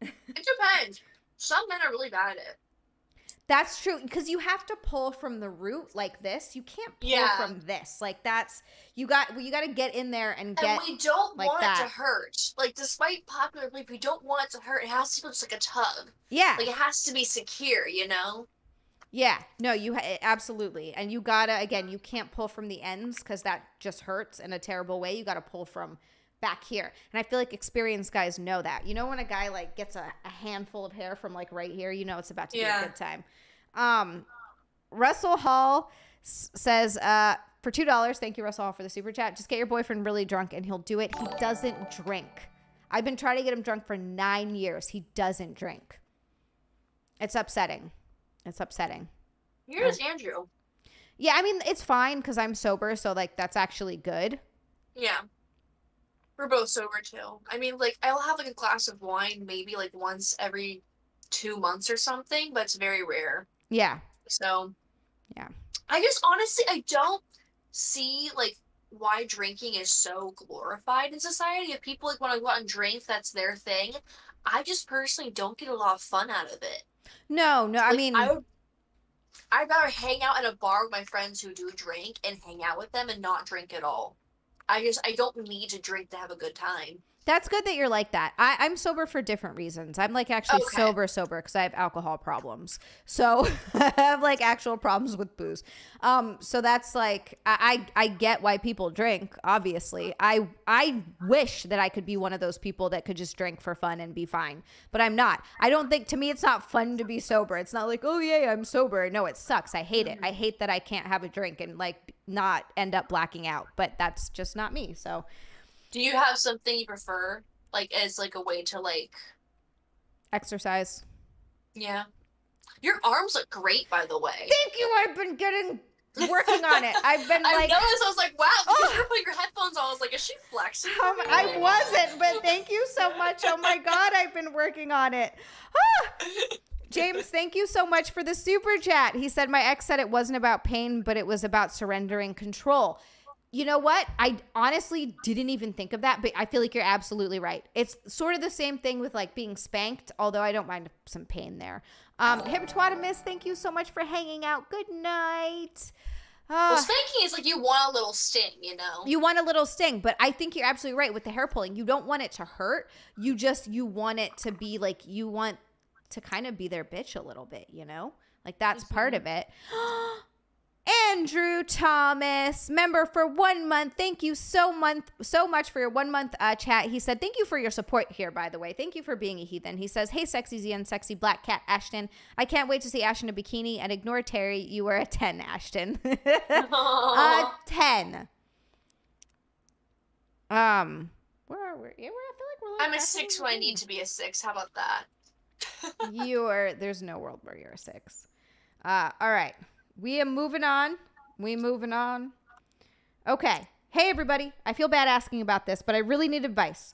It depends. Some men are really bad at it. That's true, because you have to pull from the root like this. You can't pull from this. Like that's you got to get in there and get. And we don't like want that. it to hurt. Like despite popular belief, we don't want it to hurt. It has to feel just like a tug. Yeah. Like it has to be secure, you know? Yeah. No, absolutely. And you gotta, again, you can't pull from the ends because that just hurts in a terrible way. You gotta pull from back here. And I feel like experienced guys know that. You know when a guy like gets a handful of hair from like right here, you know it's about to be a good time. Russell Hall says for $2, thank you Russell Hall for the super chat, just get your boyfriend really drunk and he'll do it. He doesn't drink. I've been trying to get him drunk for 9 years. He doesn't drink. It's upsetting. Here's Andrew. Yeah, I mean it's fine because I'm sober, so like that's actually good. Yeah. We're both sober too. I mean, like, I'll have like a glass of wine maybe like once every 2 months or something, but it's very rare. Yeah. So, yeah. I just honestly, I don't see like why drinking is so glorified in society. If people like want to go out and drink, that's their thing. I just personally don't get a lot of fun out of it. No, Like, I mean, I'd rather hang out in a bar with my friends who do drink and hang out with them and not drink at all. I don't need to drink to have a good time. that's good that you're like that. I'm sober for different reasons. I'm like actually sober because I have alcohol problems. So I have like actual problems with booze. So that's like, I get why people drink, obviously. I wish that I could be one of those people that could just drink for fun and be fine, but I'm not. I don't think, to me, it's not fun to be sober. It's not like, oh yeah, I'm sober. No, it sucks. I hate it. I hate that I can't have a drink and like not end up blacking out, but that's just not me. So Do you have something you prefer, like, as, like, a way to, like... exercise. Yeah. Your arms look great, by the way. Thank you. I've been working on it. I've been I like... noticed, I was like, wow, because you were putting your headphones on, I was like, is she flexing? I wasn't, but thank you so much. Oh my God, I've been working on it. James, thank you so much for the super chat. He said, my ex said it wasn't about pain, but it was about surrendering control. You know what? I honestly didn't even think of that, but I feel like you're absolutely right. It's sort of the same thing with like being spanked, although I don't mind some pain there. Hippopotamus, thank you so much for hanging out. Good night. Well, spanking is like you want a little sting, you know? You want a little sting, but I think you're absolutely right with the hair pulling. You don't want it to hurt. You want it to be like, you want to kind of be their bitch a little bit, you know? Like that's part of it. Andrew Thomas, member for 1 month. Thank you so much for your 1 month chat. He said, thank you for your support here, by the way. Thank you for being a heathen. He says, hey, sexy Z and sexy black cat Ashton. I can't wait to see Ashton in a bikini and ignore Terry. You were a 10, Ashton. A 10. Where are we? Yeah, I feel like we're like I'm a 6 when I need to be a 6. How about that? There's no world where you're a 6. All right. We are moving on. Okay. Hey, everybody. I feel bad asking about this, but I really need advice.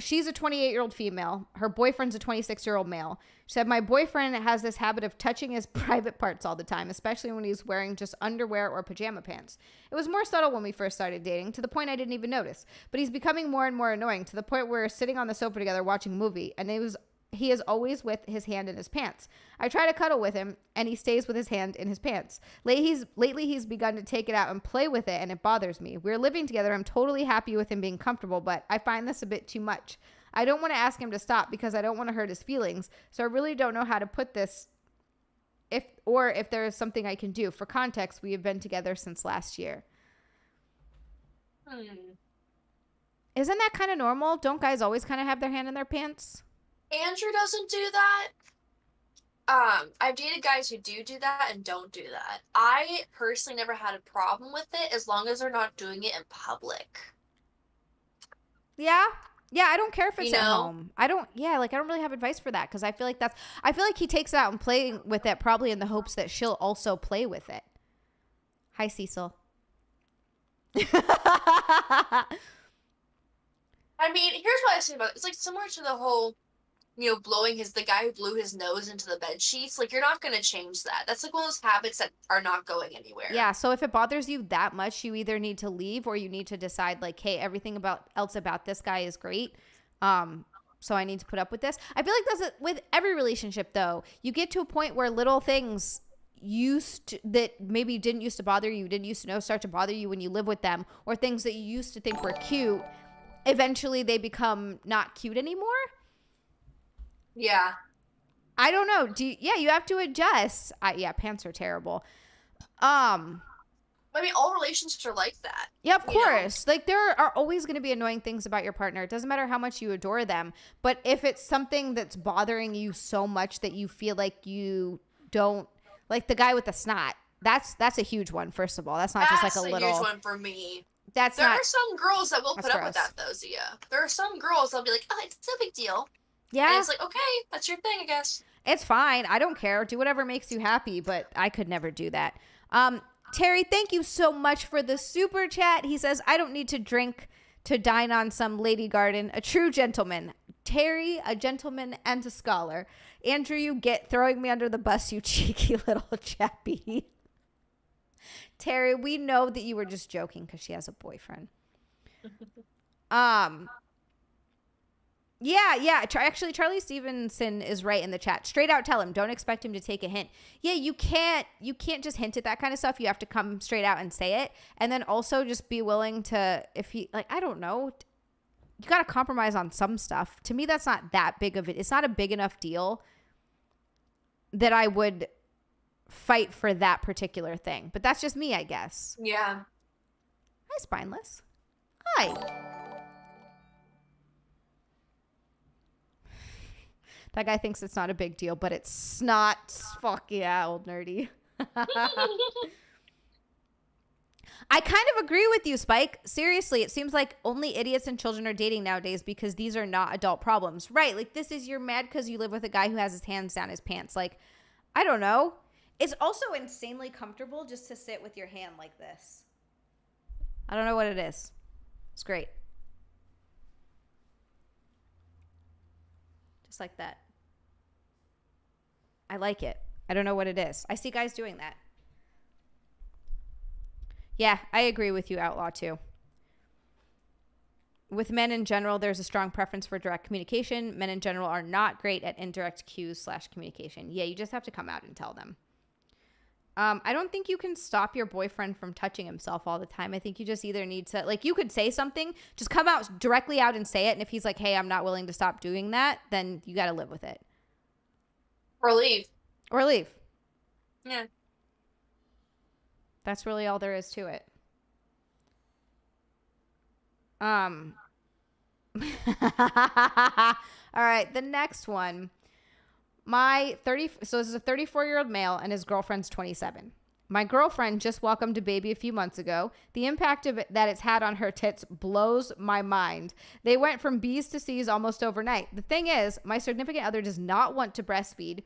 She's a 28-year-old female. Her boyfriend's a 26-year-old male. She said, my boyfriend has this habit of touching his private parts all the time, especially when he's wearing just underwear or pajama pants. It was more subtle when we first started dating, to the point I didn't even notice. But he's becoming more and more annoying, to the point where we're sitting on the sofa together watching a movie, and he is always with his hand in his pants. I try to cuddle with him, and he stays with his hand in his pants. Lately, he's begun to take it out and play with it, and it bothers me. We're living together. I'm totally happy with him being comfortable, but I find this a bit too much. I don't want to ask him to stop because I don't want to hurt his feelings, so I really don't know how to put this, if there is something I can do. For context, we have been together since last year. Isn't that kind of normal? Don't guys always kind of have their hand in their pants? Andrew doesn't do that. I've dated guys who do that and don't do that. I personally never had a problem with it as long as they're not doing it in public. Yeah, I don't care if it's at home. I don't really have advice for that, because I feel like he takes it out and playing with it probably in the hopes that she'll also play with it. Hi, Cecil. I mean, here's what I say about it. It's like similar to the whole, blowing the guy who blew his nose into the bed sheets. Like, you're not going to change that. That's like one of those habits that are not going anywhere. Yeah, so if it bothers you that much, you either need to leave or you need to decide, like, hey, everything else about this guy is great. So I need to put up with this. I feel like that's with every relationship, though. You get to a point where little things that maybe didn't used to bother you, didn't used to know, start to bother you when you live with them, or things that you used to think were cute, eventually they become not cute anymore. Yeah. I don't know. You have to adjust. Pants are terrible. I mean, all relationships are like that. Yeah, of course. Like, there are always going to be annoying things about your partner. It doesn't matter how much you adore them. But if it's something that's bothering you so much that you feel like you don't, like the guy with the snot, that's a huge one, first of all. That's not just like a little. That's a huge one for me. There are some girls that will put up gross. with that, though, Zia. There are some girls that'll be like, oh, it's no big deal. Yeah. And it's like, okay, that's your thing, I guess. It's fine. I don't care. Do whatever makes you happy, but I could never do that. Terry, thank you so much for the super chat. He says, I don't need to drink to dine on some lady garden. A true gentleman. Terry, a gentleman and a scholar. Andrew, you get throwing me under the bus, you cheeky little chappy. Terry, we know that you were just joking because she has a boyfriend. Yeah. Actually, Charlie Stevenson is right in the chat. Straight out tell him. Don't expect him to take a hint. Yeah, you can't just hint at that kind of stuff. You have to come straight out and say it. And then also just be willing to, if he, like, I don't know, you got to compromise on some stuff. To me, that's not that big of it. It's not a big enough deal that I would fight for that particular thing. But that's just me, I guess. Yeah. Hi, Spineless. Hi. That guy thinks it's not a big deal, but it's not. Fuck yeah, old nerdy. I kind of agree with you, Spike. Seriously, it seems like only idiots and children are dating nowadays because these are not adult problems. Right, like this is, you're mad because you live with a guy who has his hands down his pants. Like, I don't know. It's also insanely comfortable just to sit with your hand like this. I don't know what it is. It's great. Just like that. I like it. I don't know what it is. I see guys doing that. Yeah, I agree with you, Outlaw, too. With men in general, there's a strong preference for direct communication. Men in general are not great at indirect cues / communication. Yeah, you just have to come out and tell them. I don't think you can stop your boyfriend from touching himself all the time. I think you just either need to, like, you could say something, just come out directly out and say it. And if he's like, hey, I'm not willing to stop doing that, then you got to live with it. Or leave. Or leave. Yeah. That's really all there is to it. All right, the next one. So this is a 34-year-old male and his girlfriend's 27. My girlfriend just welcomed a baby a few months ago. The impact of it that it's had on her tits blows my mind. They went from B's to C's almost overnight. The thing is, my significant other does not want to breastfeed.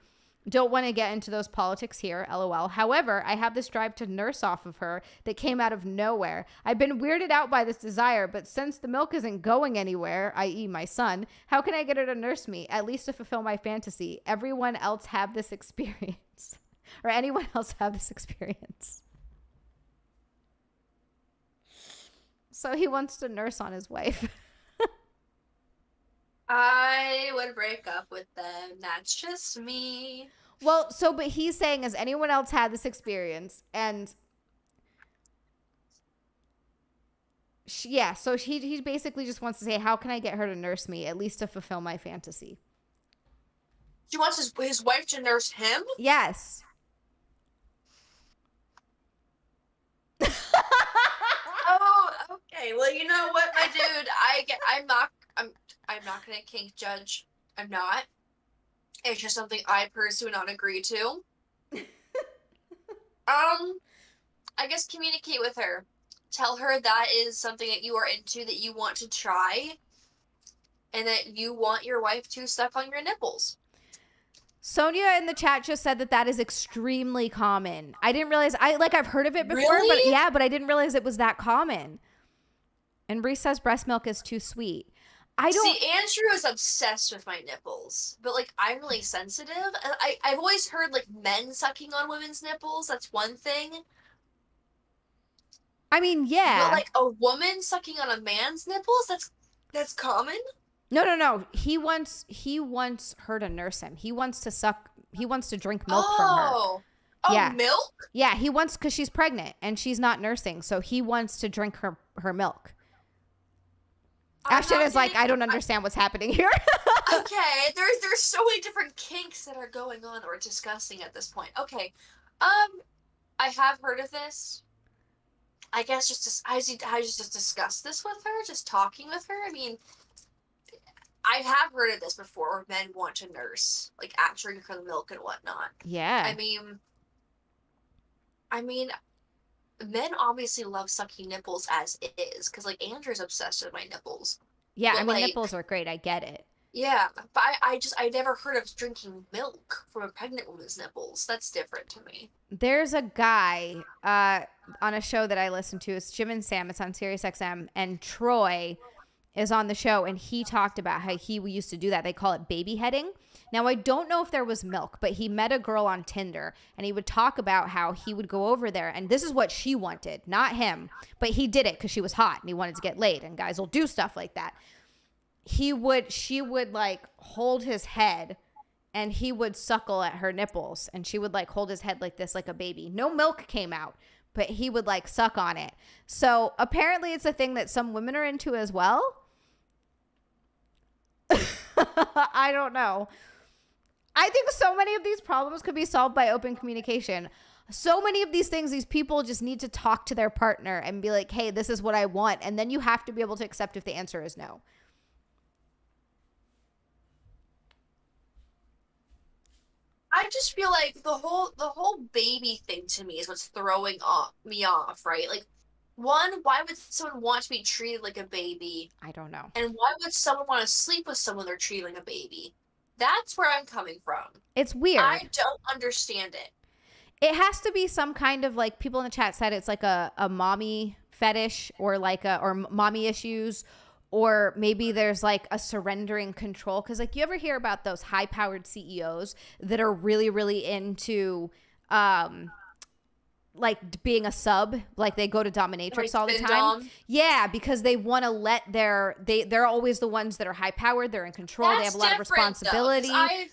Don't want to get into those politics here, LOL. However, I have this drive to nurse off of her that came out of nowhere. I've been weirded out by this desire, but since the milk isn't going anywhere, i.e. my son, how can I get her to nurse me, at least to fulfill my fantasy? Everyone else have this experience. Or anyone else have this experience. So he wants to nurse on his wife. I would break up with them. That's just me. Well, but he's saying, has anyone else had this experience? And so he basically just wants to say, how can I get her to nurse me, at least to fulfill my fantasy? He wants his wife to nurse him? Yes. Oh, okay. Well, you know what, my dude? I'm not gonna kink judge. I'm not. It's just something I personally would not agree to. I guess communicate with her. Tell her that is something that you are into, that you want to try, and that you want your wife to suck on your nipples. Sonia in the chat just said that is extremely common. I didn't realize, I've heard of it before, Really? but I didn't realize it was that common. And Reese says breast milk is too sweet. See, Andrew is obsessed with my nipples, but like I'm really sensitive. I've always heard like men sucking on women's nipples. That's one thing. I mean, yeah. But like a woman sucking on a man's nipples, that's common? No. He wants her to nurse him. He wants to drink milk from her. Oh, Yeah. Milk? Yeah, he wants, because she's pregnant and she's not nursing, so he wants to drink her milk. Ashton is like, I don't understand what's happening here. Okay, there's so many different kinks that are going on that we're discussing at this point. Okay, I have heard of this. I guess I just discuss this with her, just talking with her. I mean, I have heard of this before, where men want to nurse, like after drinking the milk and whatnot. Yeah. I mean, men obviously love sucking nipples as it is, because like Andrew's obsessed with my nipples. Yeah, But, I mean, like, nipples are great. I get it. Yeah, but I never heard of drinking milk from a pregnant woman's nipples. That's different to me. There's a guy on a show that I listen to. It's Jim and Sam. It's on Sirius XM. And Troy is on the show, and he talked about how he used to do that. They call it baby heading. Now, I don't know if there was milk, but he met a girl on Tinder, and he would talk about how he would go over there, and this is what she wanted, not him, but he did it because she was hot, and he wanted to get laid, and guys will do stuff like that. She would like hold his head, and he would suckle at her nipples, and she would like hold his head like this, like a baby. No milk came out, but he would like suck on it. So apparently it's a thing that some women are into as well. I don't know. I think so many of these problems could be solved by open communication. So many of these things, these people just need to talk to their partner and be like, hey, this is what I want. And then you have to be able to accept if the answer is no. I just feel like the whole baby thing to me is what's throwing me off, right? Like, one, why would someone want to be treated like a baby? I don't know. And why would someone want to sleep with someone they're treating like a baby? That's where I'm coming from. It's weird. I don't understand it. It has to be some kind of, like, people in the chat said it's like a mommy fetish, or like or mommy issues, or maybe there's like a surrendering control. Because like, you ever hear about those high powered CEOs that are really, really into like being a sub, like they go to dominatrix Like all the fin time. dom? Yeah, because they want to let they're always the ones that are high powered, they're in control, they have a lot of That's different, though, 'cause responsibility.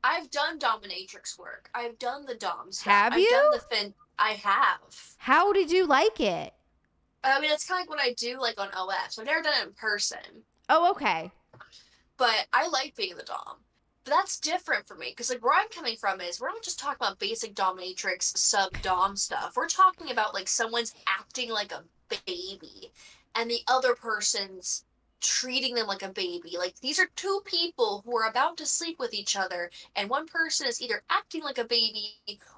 I've done dominatrix work. I've done the dom stuff. Have I've you? done the fin. I have. How did you like it? I mean, it's kind of like what I do like on OF. So I've never done it in person, Oh, okay. but I like being the dom. But that's different for me because like where I'm coming from is we're not just talking about basic dominatrix sub dom stuff. We're talking about like someone's acting like a baby, and the other person's treating them like a baby. Like these are two people who are about to sleep with each other, and one person is either acting like a baby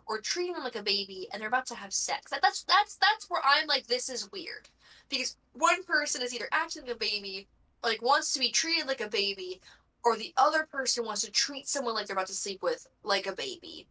or treating them like a baby, and they're about to have sex. That's where I'm like, this is weird, because one person is either acting like a baby, like wants to be treated like a baby, or the other person wants to treat someone like they're about to sleep with like a baby.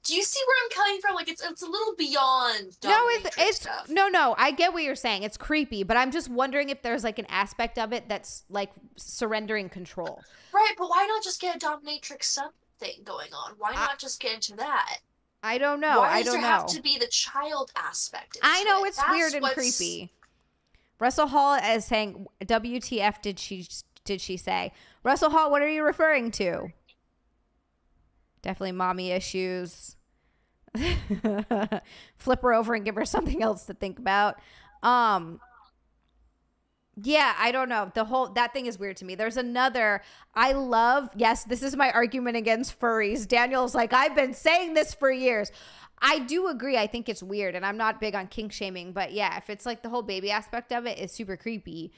Do you see where I'm coming from? Like it's a little beyond No, dominatrix stuff. no. I get what you're saying. It's creepy, but I'm just wondering if there's like an aspect of it that's like surrendering control. Right, but why not just get a dominatrix sub thing going on? Why not just get into that? I don't know. Why I does don't there know. have to be the child aspect? I know it? it's That's weird and creepy. Russell Hall is saying, "WTF did she say?" Russell Hall, what are you referring to? Definitely mommy issues. Flip her over and give her something else to think about. Yeah, I don't know. That thing is weird to me. There's another, yes, this is my argument against furries. Daniel's like, I've been saying this for years. I do agree. I think it's weird, and I'm not big on kink shaming, but yeah, if it's like the whole baby aspect of it is super creepy.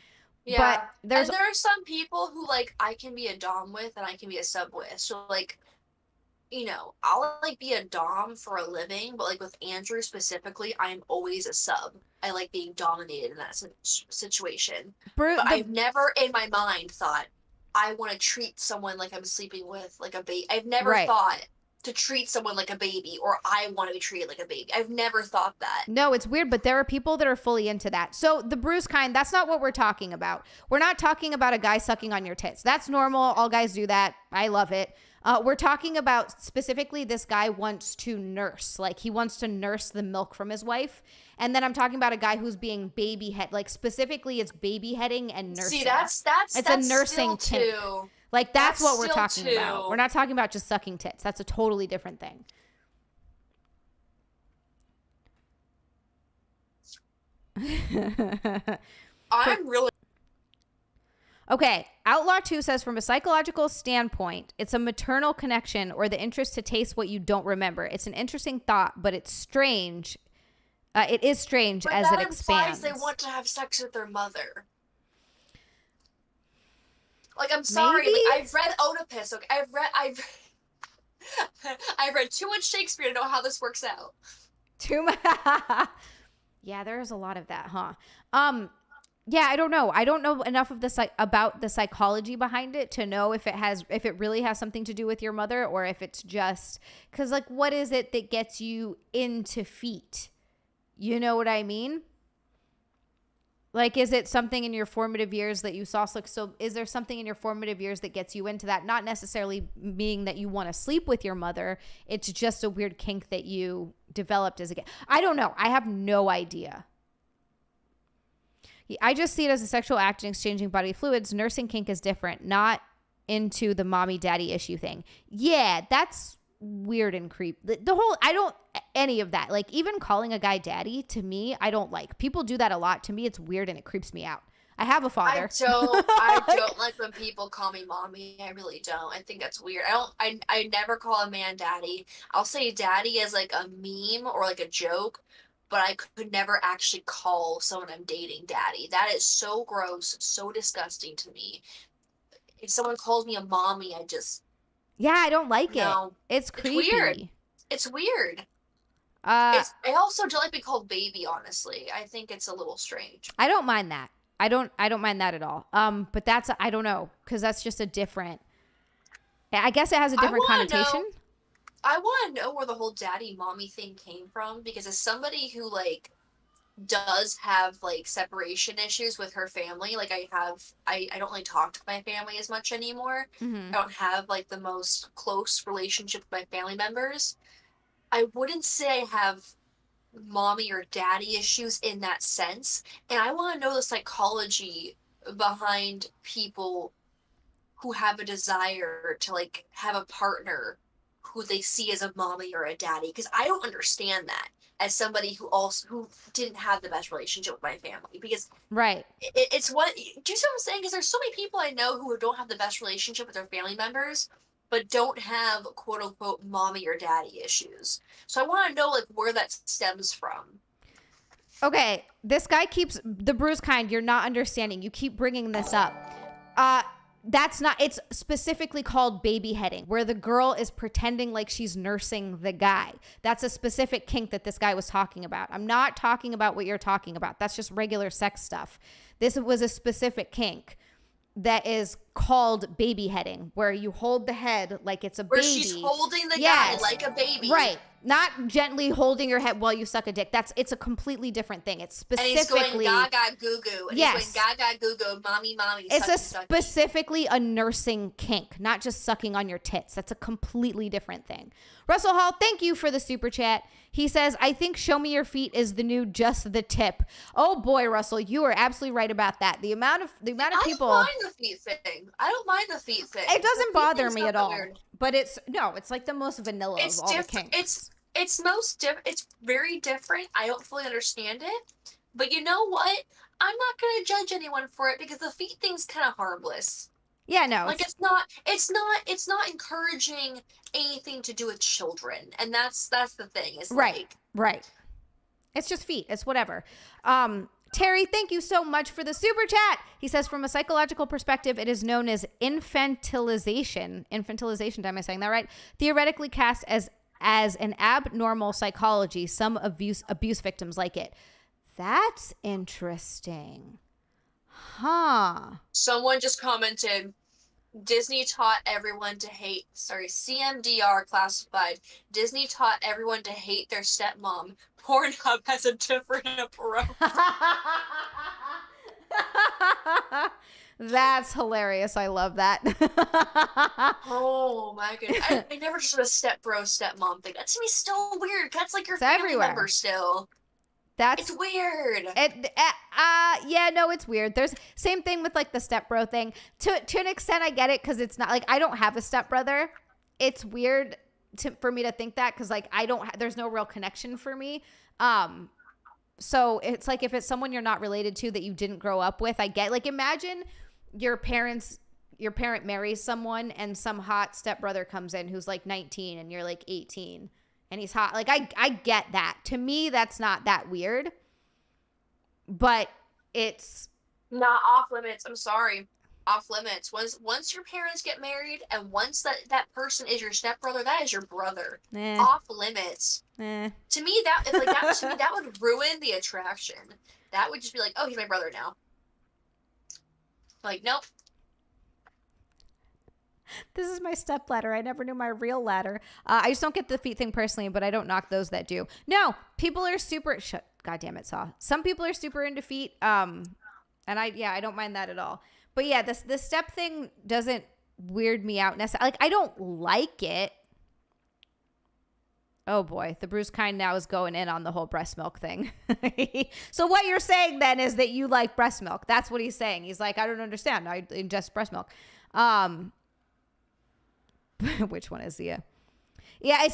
Yeah, but there are some people who like I can be a dom with and I can be a sub with. So like, I'll like be a dom for a living, but like with Andrew specifically, I'm always a sub. I like being dominated in that situation. But I've never in my mind thought I want to treat someone like I'm sleeping with like a baby. I've never thought to treat someone like a baby, or I want to be treated like a baby. I've never thought that. No, it's weird, but there are people that are fully into that. So the bruise kind, that's not what we're talking about. We're not talking about a guy sucking on your tits. That's normal. All guys do that. I love it. We're talking about specifically this guy wants to nurse. Like he wants to nurse the milk from his wife. And then I'm talking about a guy who's being baby head. Like specifically it's baby heading and nursing. See, that's a nursing kink. Like that's what we're talking about. We're not talking about just sucking tits. That's a totally different thing. I'm really Okay, Outlaw 2 says, from a psychological standpoint, it's a maternal connection or the interest to taste what you don't remember. It's an interesting thought, but it's strange. It is strange as it expands. They want to have sex with their mother. Like, I'm sorry, like, I've read Oedipus. Okay, I've read too much Shakespeare to know how this works out. Too much. Yeah, there's a lot of that, huh? Yeah, I don't know. I don't know enough of about the psychology behind it to know if it really has something to do with your mother, or if it's just because, like, what is it that gets you into feet? You know what I mean? Like, is it something in your formative years that you saw? So is there something in your formative years that gets you into that? Not necessarily being that you want to sleep with your mother. It's just a weird kink that you developed as a kid. I don't know. I have no idea. I just see it as a sexual act and exchanging body fluids. Nursing kink is different, not into the mommy daddy issue thing. Yeah, that's weird and creep. Any of that. Like, even calling a guy daddy, to me, I don't like. People do that a lot. To me, it's weird and it creeps me out. I have a father. I don't like when people call me mommy. I really don't. I think that's weird. I never call a man daddy. I'll say daddy as like a meme or like a joke, but I could never actually call someone I'm dating daddy. That is so gross, so disgusting to me. If someone calls me a mommy, I don't like it. It's creepy. It's weird. It's weird. I also don't like being called baby, honestly. I think it's a little strange. I don't mind that. I don't mind that at all. But I don't know, because that's just a different, I guess it has a different connotation. I want to know where the whole daddy mommy thing came from, because as somebody who like does have like separation issues with her family, like I don't really talk to my family as much anymore. Mm-hmm. I don't have like the most close relationship with my family members. I wouldn't say I have mommy or daddy issues in that sense, and I want to know the psychology behind people who have a desire to like have a partner who they see as a mommy or a daddy, because I don't understand that as somebody who didn't have the best relationship with my family, because Right. it's what, do you see what I'm saying? Because there's so many people I know who don't have the best relationship with their family members, but don't have quote unquote mommy or daddy issues. So I want to know like where that stems from. Okay, this guy keeps the bruise kind. You're not understanding. You keep bringing this up. That's not. It's specifically called baby heading, where the girl is pretending like she's nursing the guy. That's a specific kink that this guy was talking about. I'm not talking about what you're talking about. That's just regular sex stuff. This was a specific kink that is called baby heading, where you hold the head like it's a Where baby. she's holding the Yes. guy like a baby. Right. Not gently holding your head while you suck a dick. It's a completely different thing. It's And he's specifically going gaga goo goo. And Yes. he's going gaga goo goo, mommy, mommy. it's a sucky, sucky. specifically a nursing kink, not just sucking on your tits. That's a completely different thing. Russell Hall, thank you for the super chat. He says, I think show me your feet is the new just the tip. Oh boy, Russell, you are absolutely right about that. The amount of people. I don't mind the feet thing. I don't mind the feet thing. It doesn't The feet bother thing's me not at that all. weird. But it's like the most vanilla It's of all the different. kinks. It's very different. I don't fully understand it. But you know what? I'm not gonna judge anyone for it because the feet thing's kind of harmless. Yeah, no. Like it's not encouraging anything to do with children. And that's the thing. It's Right. Right. It's just feet. It's whatever. Terry, thank you so much for the super chat. He says, from a psychological perspective, it is known as infantilization. Infantilization, am I saying that right? Theoretically cast as an abnormal psychology. Some abuse victims like it. That's interesting. Huh. Someone just commented, Disney taught everyone to hate, CMDR classified. Disney taught everyone to hate their stepmom. Pornhub has a different approach. That's hilarious. I love that. Oh my goodness. I never just did a stepmom thing. That to me is still weird. That's like your It's family everywhere. member still. That's It's weird. yeah, no, it's weird. There's same thing with like the stepbro thing. To an extent, I get it because it's not like I don't have a stepbrother. It's weird for me to think that because like there's no real connection for me. So it's like if it's someone you're not related to that you didn't grow up with, I get like imagine your parent marries someone and some hot stepbrother comes in who's like 19 and you're like 18. And he's hot. Like, I get that. To me, that's not that weird. But it's... Not off limits. I'm sorry. Off limits. Once your parents get married and once that person is your stepbrother, that is your brother. Off limits. To me, that would ruin the attraction. That would just be like, oh, he's my brother now. Like, nope. This is my step ladder. I never knew my real ladder. I just don't get the feet thing personally, but I don't knock those that do. No, people are super... God damn it, Saw. Some people are super into feet. And I don't mind that at all. But yeah, the step thing doesn't weird me out necessarily. Like, I don't like it. Oh boy, the bruise kind now is going in on the whole breast milk thing. So what you're saying then is that you like breast milk. That's what he's saying. He's like, I don't understand. I ingest breast milk. Which one is the yeah,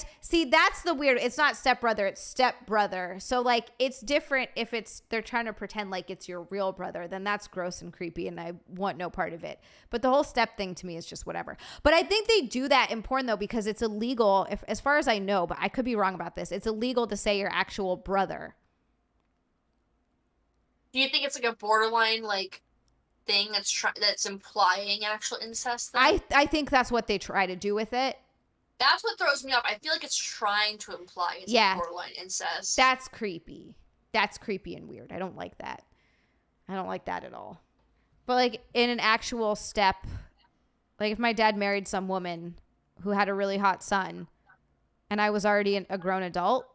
that's the weird. It's not stepbrother, it's stepbrother. So like it's different if they're trying to pretend like it's your real brother, then that's gross and creepy and I want no part of it. But the whole step thing to me is just whatever. But I think they do that in porn though because it's illegal, as far as I know, but I could be wrong about this. It's illegal to say your actual brother. Do you think it's like a borderline like thing that's implying actual incest thing? I think that's what they try to do with it. That's what throws me off. I feel like it's trying to imply it's Yeah. borderline incest. That's creepy. That's creepy and weird. I don't like that. I don't like that at all. But like in an actual step, like if my dad married some woman who had a really hot son and I was already a grown adult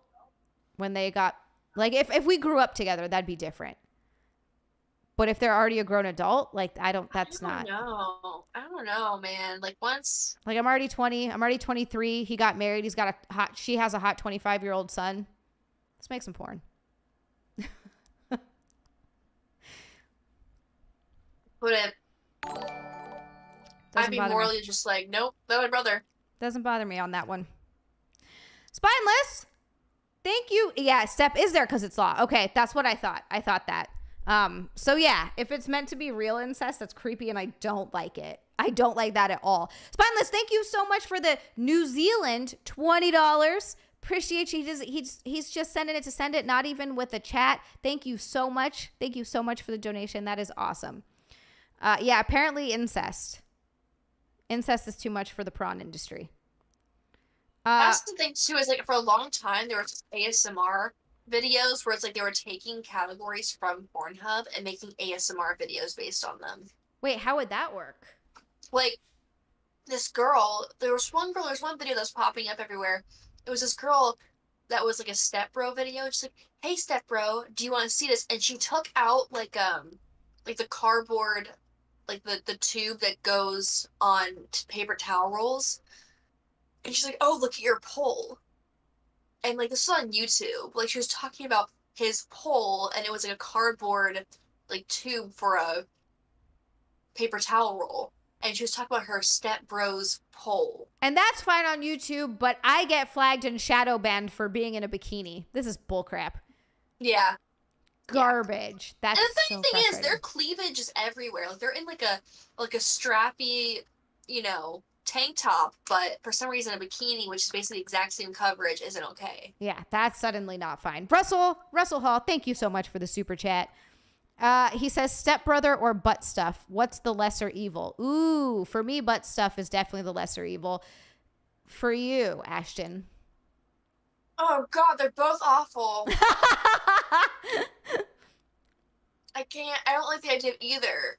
when they got, like if we grew up together, that'd be different. But if they're already a grown adult, like I don't know. I don't know, man. Like once. Like I'm already 20. I'm already 23. He got married. She has a hot 25-year-old son. Let's make some porn. But I'd be morally just like, nope, that's my brother. Doesn't bother me on that one. Spineless. Thank you. Yeah, step is there because it's law. Okay, that's what I thought. I thought that. So yeah, if it's meant to be real incest, that's creepy and I don't like it. I don't like that at all. Spineless, thank you so much for the New Zealand $20. Appreciate you. He's just sending it to send it, not even with a chat. Thank you so much. Thank you so much for the donation. That is awesome. Yeah, apparently incest. Incest is too much for the prawn industry. That's the thing too, is like for a long time there were just ASMR videos where it's like they were taking categories from Pornhub and making ASMR videos based on them. Wait, how would that work? Like this girl, there's one video that's popping up everywhere. It was this girl that was like a step bro video. She's like, "Hey step bro, do you want to see this?" And she took out like the cardboard, like the tube that goes on paper towel rolls. And she's like, "Oh, look at your pole." And like this was on YouTube. Like she was talking about his pole, and it was like a cardboard like tube for a paper towel roll. And she was talking about her step bro's pole. And that's fine on YouTube, but I get flagged and shadow banned for being in a bikini. This is bullcrap. Yeah. Garbage. That's And the so funny thing is, frustrating. their cleavage is everywhere. Like they're in like a strappy, tank top, but for some reason a bikini, which is basically the exact same coverage, isn't okay. Yeah, that's suddenly not fine. Russell Hall, thank you so much for the super chat. He says stepbrother or butt stuff. What's the lesser evil? Ooh, for me, butt stuff is definitely the lesser evil. For you, Ashton. Oh God, they're both awful. I don't like the idea of either.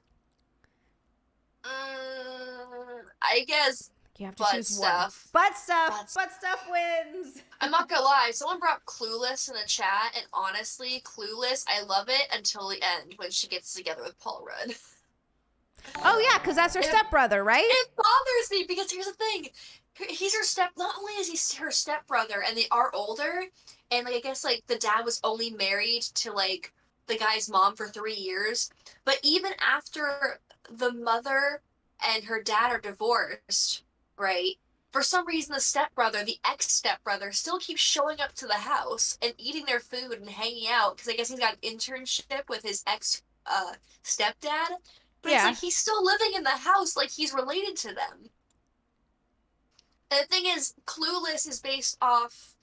I guess You have to butt choose stuff. one. Butt stuff. Butt Butt stuff wins. I'm not gonna lie, someone brought Clueless in the chat, and honestly, Clueless, I love it until the end when she gets together with Paul Rudd. Oh yeah, because that's her stepbrother, right? It bothers me because here's the thing. He's her not only is he her stepbrother and they are older, and like I guess like the dad was only married to like the guy's mom for 3 years, but even after the mother and her dad are divorced, right? For some reason the stepbrother, the ex-stepbrother, still keeps showing up to the house and eating their food and hanging out because I guess he's got an internship with his ex stepdad. But it's Yeah. like he's still living in the house like he's related to them. And the thing is, Clueless is based off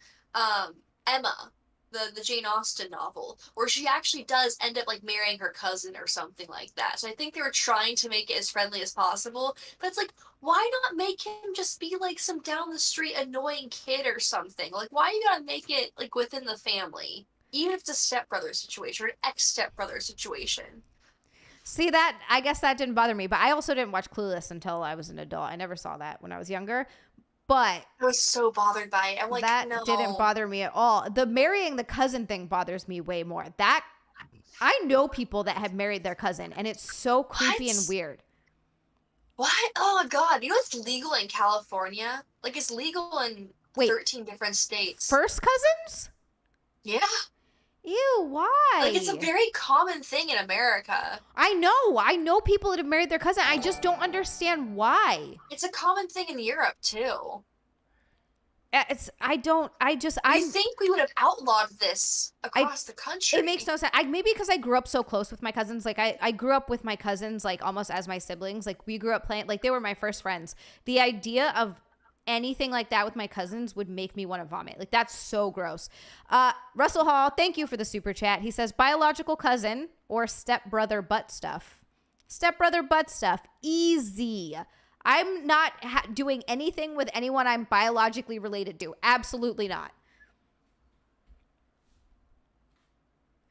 Emma, the Jane Austen novel, where she actually does end up like marrying her cousin or something like that. So I think they were trying to make it as friendly as possible. But it's like, why not make him just be like some down the street annoying kid or something? Like, why you gotta make it like within the family? Even if it's a stepbrother situation or an ex-stepbrother situation. See that? I guess that didn't bother me, but I also didn't watch Clueless until I was an adult. I never saw that when I was younger. But I was so bothered by it. I'm like, that no. didn't bother me at all. The marrying the cousin thing bothers me way more. That I know people that have married their cousin, and it's so creepy and What? weird. What? Oh my God. You know it's legal in California? Like it's legal in Wait. 13 different states. First cousins? Yeah. Ew, why? Like it's a very common thing in America. I know people that have married their cousin. I just don't understand why. It's a common thing in Europe too. You I think we would have outlawed this across the country? It makes no sense. Maybe because I grew up so close with my cousins. Like I grew up with my cousins like almost as my siblings. Like we grew up playing, like they were my first friends. The idea of anything like that with my cousins would make me want to vomit. Like that's so gross. Russell Hall, thank you for the super chat. He says biological cousin or stepbrother butt stuff. Stepbrother butt stuff. Easy. I'm not doing anything with anyone I'm biologically related to. Absolutely not.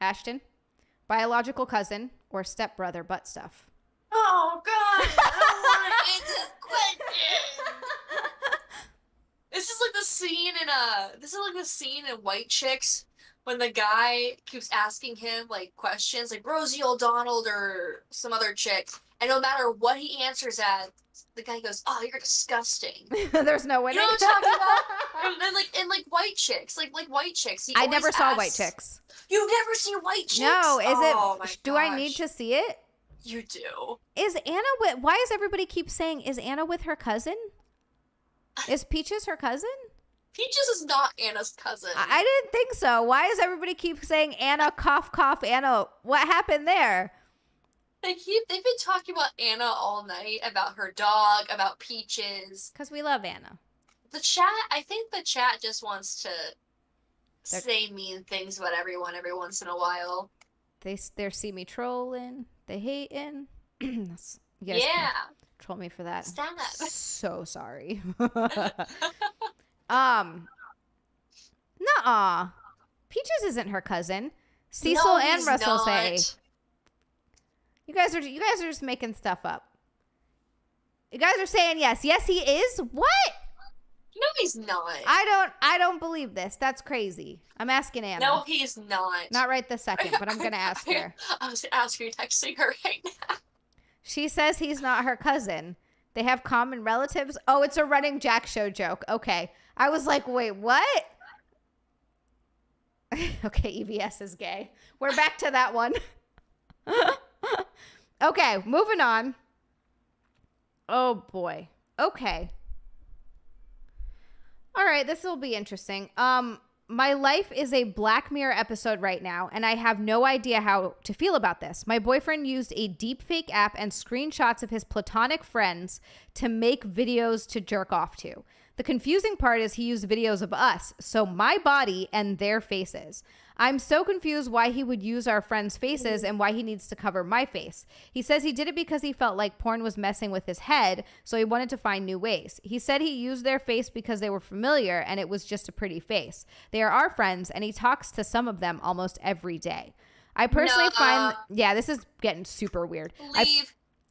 Ashton, biological cousin or stepbrother butt stuff. Oh God! I don't want to answer this question. This is like the scene in White Chicks when the guy keeps asking him like questions like Rosie O'Donnell or some other chick, and no matter what he answers at, the guy goes, "Oh, you're disgusting." There's no winning. You know what I'm talking about? And then like White Chicks, like White Chicks. I never saw White Chicks. You've never seen White Chicks? No, is Oh, my it? Do I need gosh. to see it? You do. Is Anna with? Why does everybody keep saying is Anna with her cousin? Is Peaches her cousin? Peaches is not Anna's cousin. I didn't think so. Why does everybody keep saying Anna, cough, cough, Anna? What happened there? They've been talking about Anna all night, about her dog, about Peaches. Because we love Anna. I think the chat just wants to say mean things about everyone every once in a while. They see me trolling. They hating. You guys Yeah. troll me for that. Stand up. So sorry. Nuh-uh. Peaches isn't her cousin. Cecil No, and he's Russell not. say. You guys are just making stuff up. You guys are saying yes. Yes, he is. What? No, he's not. I don't believe this. That's crazy. I'm asking Anna. No, he's not. Not right this second, but I'm gonna ask her. I was asking you, texting her right now. She says he's not her cousin. They have common relatives. Oh, it's a running Jack show joke. Okay. I was like, wait, what? Okay, EVS is gay. We're back to that one. Okay, moving on. Oh boy. Okay. All right, this will be interesting. My life is a Black Mirror episode right now, and I have no idea how to feel about this. My boyfriend used a deepfake app and screenshots of his platonic friends to make videos to jerk off to. The confusing part is he used videos of us, so my body and their faces. I'm so confused why he would use our friends' faces and why he needs to cover my face. He says he did it because he felt like porn was messing with his head, so he wanted to find new ways. He said he used their face because they were familiar and it was just a pretty face. They are our friends, and he talks to some of them almost every day. I personally find... Yeah, this is getting super weird.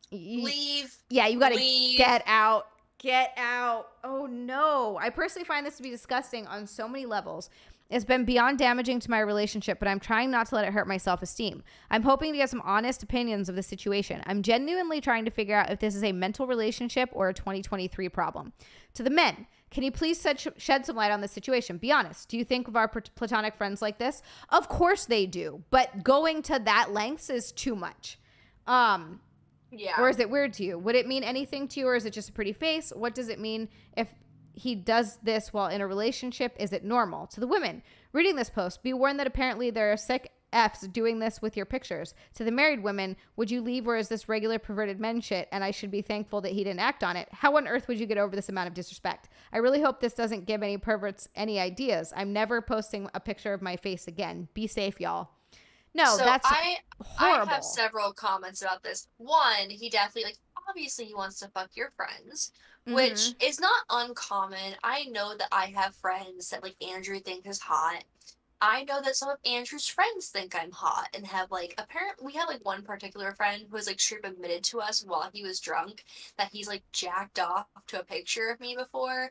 Leave. Yeah, you gotta leave. get out. Get out. Oh no. I personally find this to be disgusting on so many levels. It's been beyond damaging to my relationship, but I'm trying not to let it hurt my self-esteem. I'm hoping to get some honest opinions of the situation. I'm genuinely trying to figure out if this is a mental relationship or a 2023 problem. To the men, can you please shed some light on this situation? Be honest. Do you think of our platonic friends like this? Of course they do, but going to that lengths is too much. Yeah. Or is it weird to you? Would it mean anything to you, or is it just a pretty face? What does it mean if he does this while in a relationship? Is it normal? To the women reading this post, be warned that apparently there are sick Fs doing this with your pictures. To the married women, would you leave, or is this regular perverted men shit and I should be thankful that he didn't act on it? How on earth would you get over this amount of disrespect? I really hope this doesn't give any perverts any ideas. I'm never posting a picture of my face again. Be safe, y'all. No, so that's I horrible. have several comments about this. One, he definitely, obviously he wants to fuck your friends, which is not uncommon. I know that I have friends that, Andrew thinks is hot. I know that some of Andrew's friends think I'm hot and have, apparently, we have, one particular friend who has, straight admitted to us while he was drunk that he's, jacked off to a picture of me before.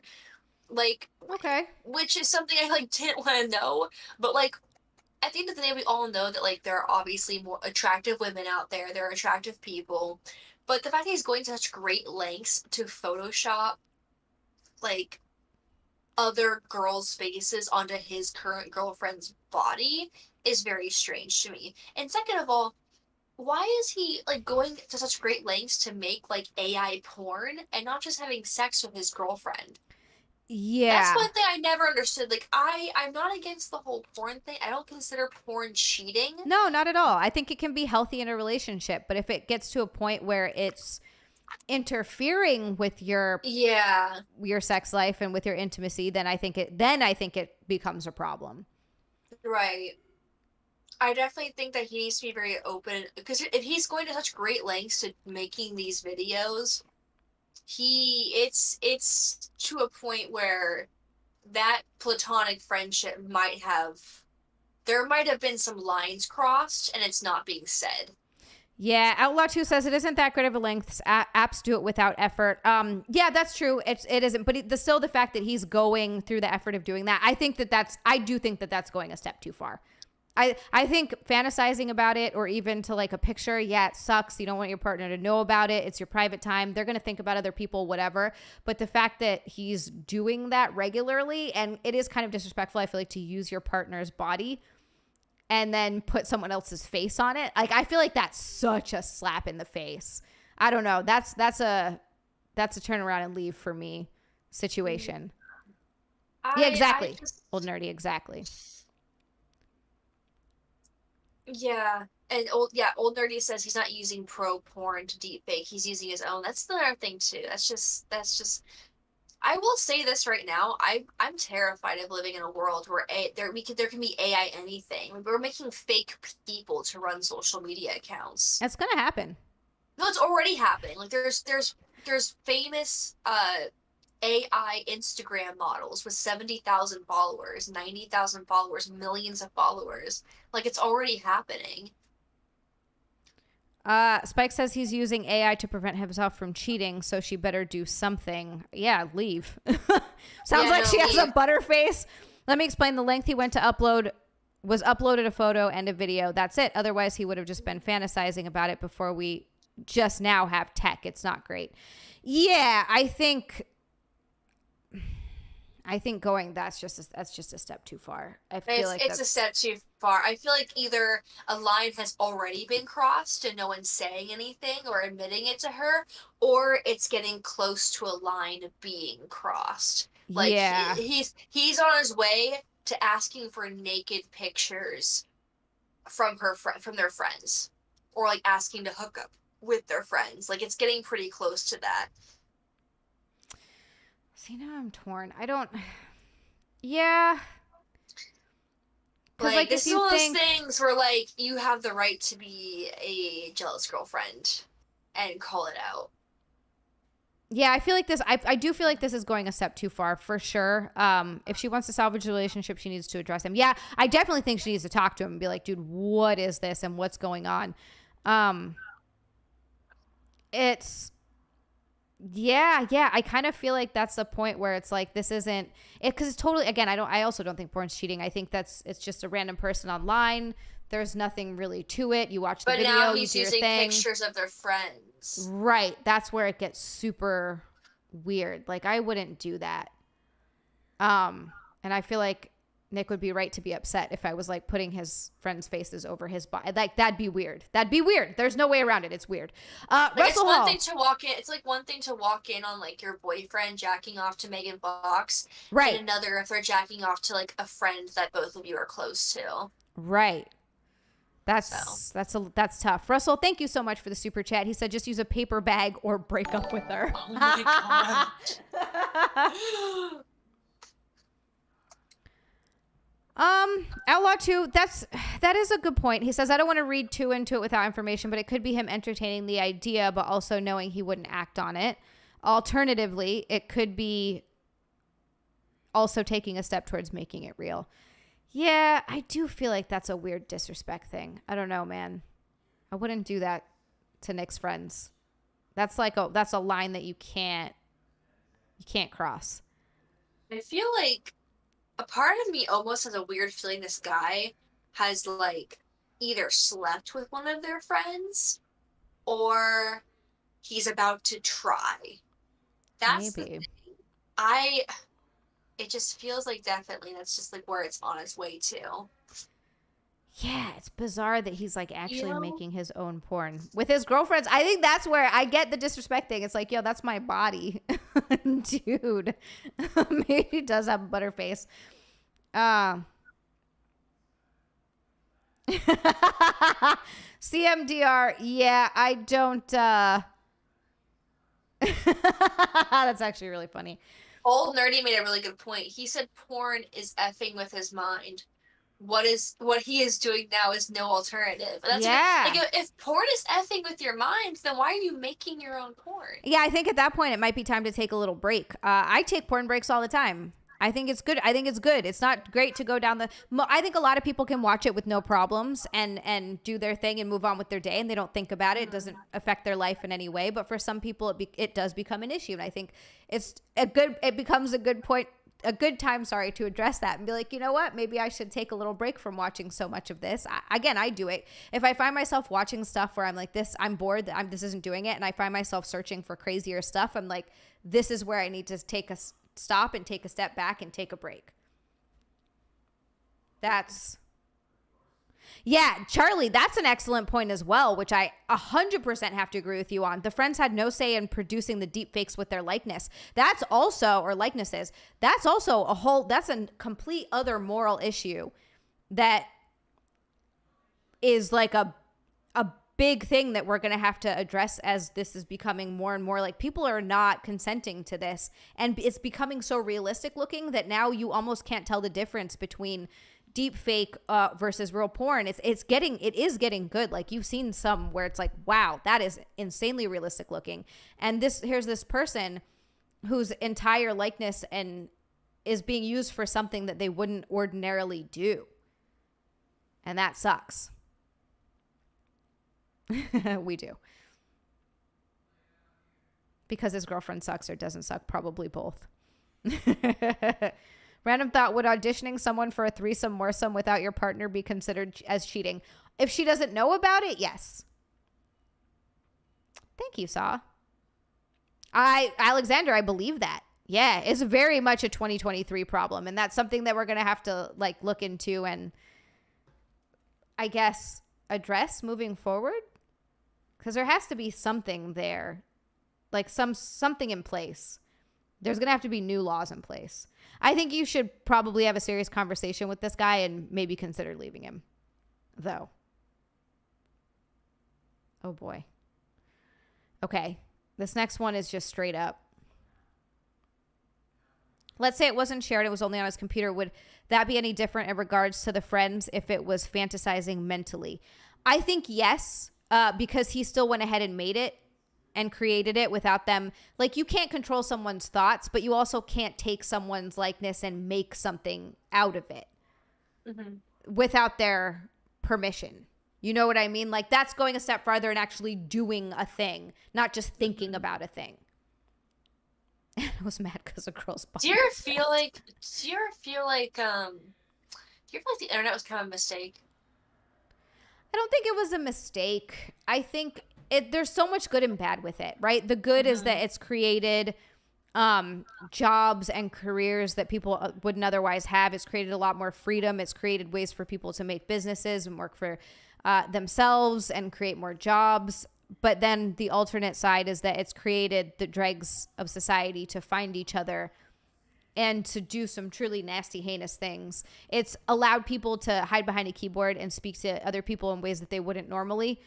Okay. Which is something I, didn't want to know. But, at the end of the day, we all know that, there are obviously more attractive women out there. There are attractive people. But the fact that he's going to such great lengths to Photoshop, other girls' faces onto his current girlfriend's body is very strange to me. And second of all, why is he, going to such great lengths to make, AI porn and not just having sex with his girlfriend? Yeah. That's one thing I never understood. I'm not against the whole porn thing. I don't consider porn cheating. No, not at all. I think it can be healthy in a relationship, but if it gets to a point where it's interfering with your sex life and with your intimacy, then I think it becomes a problem. Right. I definitely think that he needs to be very open, because if he's going to such great lengths to making these videos, it's to a point where that platonic friendship there might have been some lines crossed and it's not being said. Yeah, Outlaw 2 says it isn't that great of a length. Apps do it without effort. Yeah, that's true. It isn't, but still the fact that he's going through the effort of doing that, I do think that that's going a step too far. I think fantasizing about it, or even to a picture, yeah, it sucks. You don't want your partner to know about it. It's your private time. They're going to think about other people, whatever. But the fact that he's doing that regularly, and it is kind of disrespectful, I feel like, to use your partner's body and then put someone else's face on it. I feel like that's such a slap in the face. I don't know. That's a turn around and leave for me situation. Yeah, I exactly. just, Old nerdy, exactly. yeah. And old nerdy says he's not using pro porn to deepfake. He's using his own. That's the other thing too. That's just I will say this right now. I'm terrified of living in a world where there can be AI anything. We're making fake people to run social media accounts. That's gonna happen. No, it's already happening. Like there's famous AI Instagram models with 70,000 followers, 90,000 followers, millions of followers. Like it's already happening. Spike says he's using AI to prevent himself from cheating, so she better do something. Yeah, leave. Sounds like she has a butterface. Let me explain. The length he went to uploaded a photo and a video. That's it. Otherwise, he would have just been fantasizing about it before we just now have tech. It's not great. Yeah, I think going that's just a step too far. I feel like it's a step too far. I feel like either a line has already been crossed and no one's saying anything or admitting it to her, or it's getting close to a line being crossed. Like yeah. he's on his way to asking for naked pictures from their friends, or like asking to hook up with their friends. Like it's getting pretty close to that. See, now I'm torn. I don't. Yeah. Like this is one of those things where like you have the right to be a jealous girlfriend and call it out. Yeah, I feel like this. I do feel like this is going a step too far for sure. If she wants to salvage the relationship, she needs to address him. Yeah, I definitely think she needs to talk to him and be like, dude, what is this and what's going on? It's. Yeah. I kind of feel like that's the point where it's like this isn't it because it's totally again. I also don't think porn's cheating. I think it's just a random person online. There's nothing really to it. You watch the video, but now you he's do your using thing. pictures of their friends. Right. That's where it gets super weird. Like I wouldn't do that. And I feel like Nick would be right to be upset if I was like putting his friends' faces over his body. Like that'd be weird. There's no way around it. It's weird. Like Russell it's Hall. one thing to walk in. It's like one thing to walk in on like your boyfriend jacking off to Megan Fox, Right. and another if they're jacking off to like a friend that both of you are close to. Right. That's tough. Russell, thank you so much for the super chat. He said just use a paper bag or break up with her. Oh my god. Outlaw 2, that is a good point. He says, I don't want to read too into it without information, but it could be him entertaining the idea, but also knowing he wouldn't act on it. Alternatively, it could be also taking a step towards making it real. Yeah, I do feel like that's a weird disrespect thing. I don't know, man. I wouldn't do that to Nick's friends. That's a line that you can't cross. I feel like a part of me almost has a weird feeling this guy has like either slept with one of their friends or he's about to try. That's Maybe. the thing. It just feels like definitely that's just like where it's on its way to. Yeah, it's bizarre that he's like actually making his own porn with his girlfriends. I think that's where I get the disrespect thing. It's like, yo, that's my body. Dude. Maybe he does have a butterface. CMDR, yeah, I don't that's actually really funny. Old Nerdy made a really good point. He said porn is effing with his mind. What he is doing now is no alternative. And that's like if porn is effing with your mind, then why are you making your own porn? Yeah, I think at that point it might be time to take a little break. I take porn breaks all the time. I think it's good. It's not great to go down I think a lot of people can watch it with no problems and do their thing and move on with their day, and they don't think about it. It doesn't affect their life in any way. But for some people, it does become an issue, and I think it becomes a good time to address that and be like, you know what, maybe I should take a little break from watching so much of this. I do it if I find myself watching stuff where I'm like I'm bored, this isn't doing it, and I find myself searching for crazier stuff. I'm like, this is where I need to take a stop and take a step back and take a break. Yeah, Charlie, that's an excellent point as well, which I 100% have to agree with you on. The friends had no say in producing the deep fakes with their likeness. That's also, or likenesses, that's also that's a complete other moral issue that is like a big thing that we're going to have to address as this is becoming more and more like people are not consenting to this. And it's becoming so realistic looking that now you almost can't tell the difference between deep fake versus real porn. It is getting good. Like you've seen some where it's like, wow, that is insanely realistic looking. And here's this person whose entire likeness and is being used for something that they wouldn't ordinarily do. And that sucks. We do. Because his girlfriend sucks or doesn't suck, probably both. Random thought, would auditioning someone for a threesome moresome without your partner be considered as cheating? If she doesn't know about it, yes. Thank you, Saw. Alexander, I believe that. Yeah, it's very much a 2023 problem. And that's something that we're going to have to like look into and I guess address moving forward. Because there has to be something there. Like something in place. There's going to have to be new laws in place. I think you should probably have a serious conversation with this guy and maybe consider leaving him. Though. Oh boy. Okay. This next one is just straight up. Let's say it wasn't shared. It was only on his computer. Would that be any different in regards to the friends if it was fantasizing mentally? I think yes, because he still went ahead and made it and created it without them. Like you can't control someone's thoughts, but you also can't take someone's likeness and make something out of it without their permission. You know what I mean? Like that's going a step farther and actually doing a thing, not just thinking about a thing. I was mad because a girl's body. Do you ever feel like the internet was kind of a mistake? I don't think it was a mistake. I think there's so much good and bad with it, right? The good is that it's created jobs and careers that people wouldn't otherwise have. It's created a lot more freedom. It's created ways for people to make businesses and work for themselves and create more jobs. But then the alternate side is that it's created the dregs of society to find each other and to do some truly nasty, heinous things. It's allowed people to hide behind a keyboard and speak to other people in ways that they wouldn't normally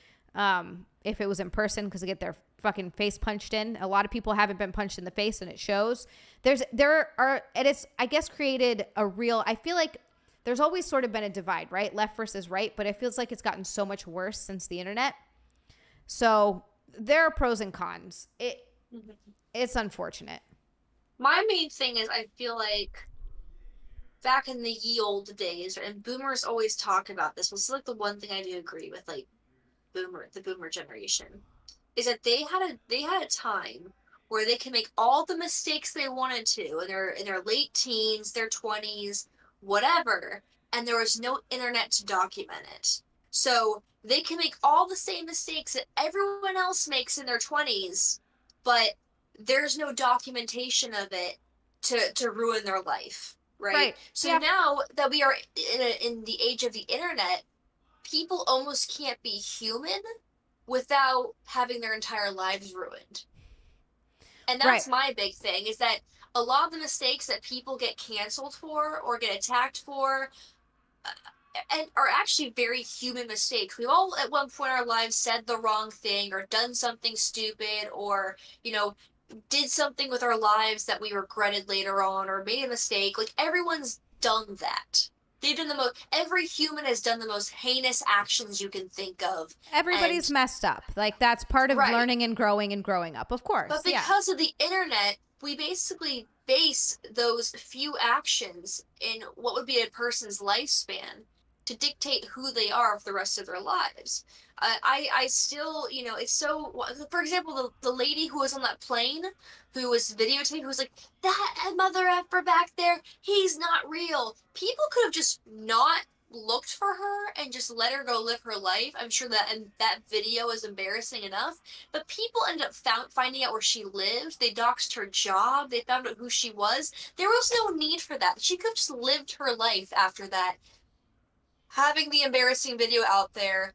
if it was in person, because they get their fucking face punched in. A lot of people haven't been punched in the face, and it shows. And it's, I guess, created a real, I feel like there's always sort of been a divide, right? Left versus right, but it feels like it's gotten so much worse since the internet. So there are pros and cons. It's unfortunate. My main thing is I feel like back in the ye old days, and boomers always talk about this. This is like the one thing I do agree with, like the boomer generation, is that they had a time where they can make all the mistakes they wanted to in their late teens, their 20s, whatever, and there was no internet to document it. So they can make all the same mistakes that everyone else makes in their 20s, but there's no documentation of it to ruin their life, right? So yeah. now that we are in the age of the internet, people almost can't be human without having their entire lives ruined. And that's my big thing, is that a lot of the mistakes that people get canceled for or get attacked for and are actually very human mistakes. We've all at one point in our lives said the wrong thing or done something stupid or, did something with our lives that we regretted later on or made a mistake. Like, everyone's done that. They've done every human has done the most heinous actions you can think of. Everybody's messed up. Like, that's part of learning and growing up, of course. But because of the internet, we basically base those few actions in what would be a person's lifespan to dictate who they are for the rest of their lives. I still, it's so, for example, the lady who was on that plane, who was videotaped, who was like, that mother effer back there, he's not real. People could have just not looked for her and just let her go live her life. I'm sure that video is embarrassing enough, but people ended up finding out where she lived. They doxed her job. They found out who she was. There was no need for that. She could have just lived her life after that having the embarrassing video out there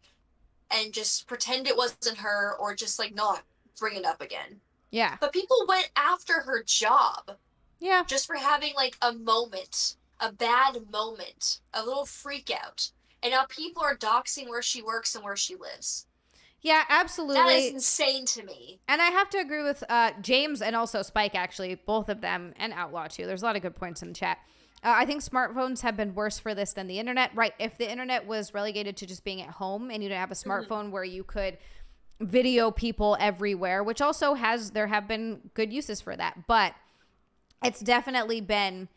and just pretend it wasn't her or just like not bring it up again. Yeah. But people went after her job Yeah. just for having like a moment, a bad moment, a little freak out. And now people are doxing where she works and where she lives. Yeah, That absolutely. is insane to me. And I have to agree with James and also Spike, actually, both of them, and Outlaw, too. There's a lot of good points in the chat. I think smartphones have been worse for this than the internet, right? If the internet was relegated to just being at home and you didn't have a smartphone where you could video people everywhere, which also there have been good uses for that. But it's definitely been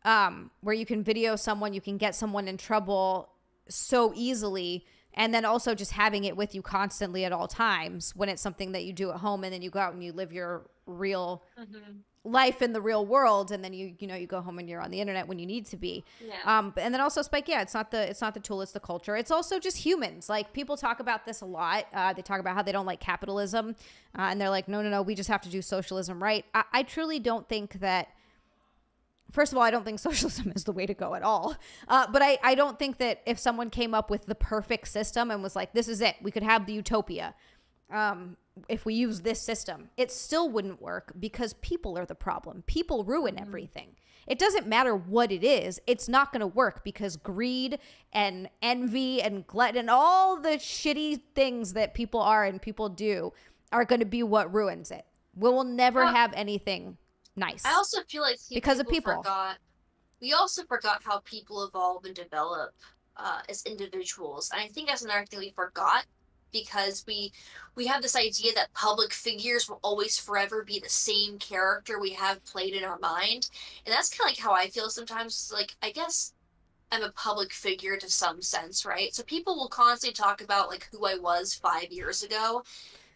where you can video someone, you can get someone in trouble so easily, and then also just having it with you constantly at all times when it's something that you do at home, and then you go out and you live your real life in the real world, and then you go home and you're on the internet when you need to be. Yeah. And then also, Spike, yeah, it's not the tool, it's the culture. It's also just humans. Like, people talk about this a lot. They talk about how they don't like capitalism, and they're like, no, we just have to do socialism right. I truly don't think that. First of all, I don't think socialism is the way to go at all. But I don't think that if someone came up with the perfect system and was like, this is it, we could have the utopia if we use this system, it still wouldn't work because people are the problem. People ruin everything. It doesn't matter what it is. It's not going to work because greed and envy and glut and all the shitty things that people are and people do are going to be what ruins it. We will never have anything nice. I also feel like because of people. We also forgot how people evolve and develop as individuals. And I think that's another thing we forgot because we have this idea that public figures will always forever be the same character we have played in our mind. And that's kind of like how I feel sometimes. Like, I guess I'm a public figure to some sense, right? So people will constantly talk about like who I was 5 years ago.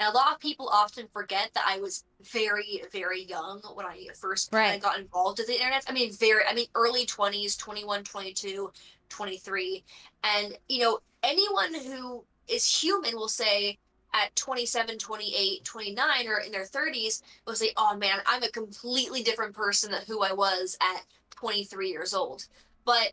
And a lot of people often forget that I was very, very young when I first kind of got involved with the internet. I mean, early 20s, 21, 22, 23. And, anyone who is human will say at 27, 28, 29, or in their 30s, will say, oh man, I'm a completely different person than who I was at 23 years old. But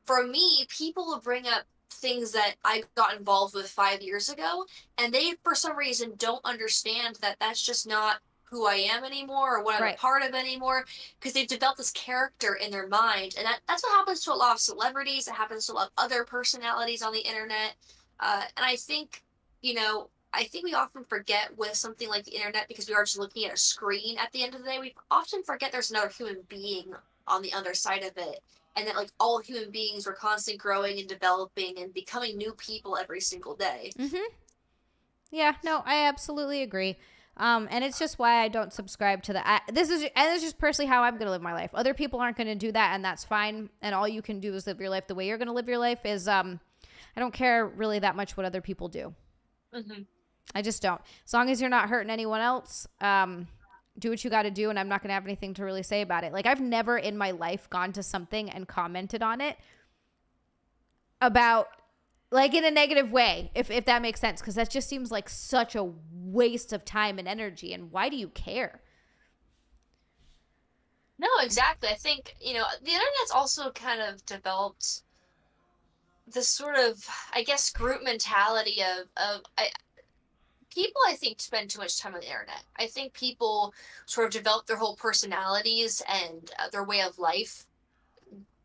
for me, people will bring up things that I got involved with 5 years ago, and they, for some reason, don't understand that that's just not who I am anymore or what I'm a part of anymore, because they've developed this character in their mind. And that's what happens to a lot of celebrities. It happens to a lot of other personalities on the internet. And I think, I think we often forget with something like the internet, because we are just looking at a screen at the end of the day, we often forget there's another human being on the other side of it. And that, like, all human beings were constantly growing and developing and becoming new people every single day. Yeah, no, I absolutely agree. And it's just why I don't subscribe to this is just personally how I'm going to live my life. Other people aren't going to do that, and that's fine. And all you can do is live your life the way you're going to live your life. I don't care really that much what other people do. I just don't. As long as you're not hurting anyone else, do what you got to do, and I'm not going to have anything to really say about it. Like, I've never in my life gone to something and commented on it about, like, in a negative way, if that makes sense, because that just seems like such a waste of time and energy, and why do you care? No, exactly. I think, the internet's also kind of developed this sort of, I guess, group mentality of people, I think, spend too much time on the internet. I think people sort of develop their whole personalities and their way of life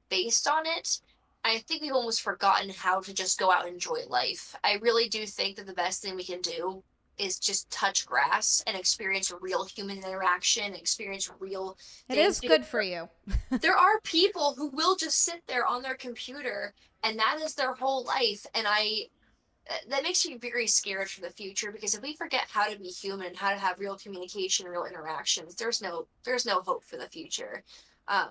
based on it. I think we've almost forgotten how to just go out and enjoy life. I really do think that the best thing we can do is just touch grass and experience real human interaction, experience real things. It is good for you. There are people who will just sit there on their computer and that is their whole life. And that makes me very scared for the future, because if we forget how to be human and how to have real communication, real interactions, there's no hope for the future. I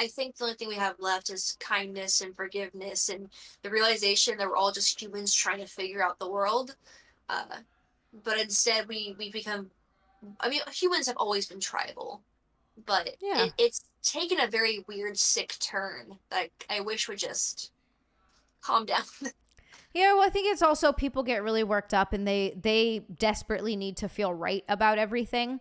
think the only thing we have left is kindness and forgiveness and the realization that we're all just humans trying to figure out the world. But instead we become, humans have always been tribal, but it's taken a very weird, sick turn that I wish would just calm down. Yeah, well, I think it's also people get really worked up and they desperately need to feel right about everything.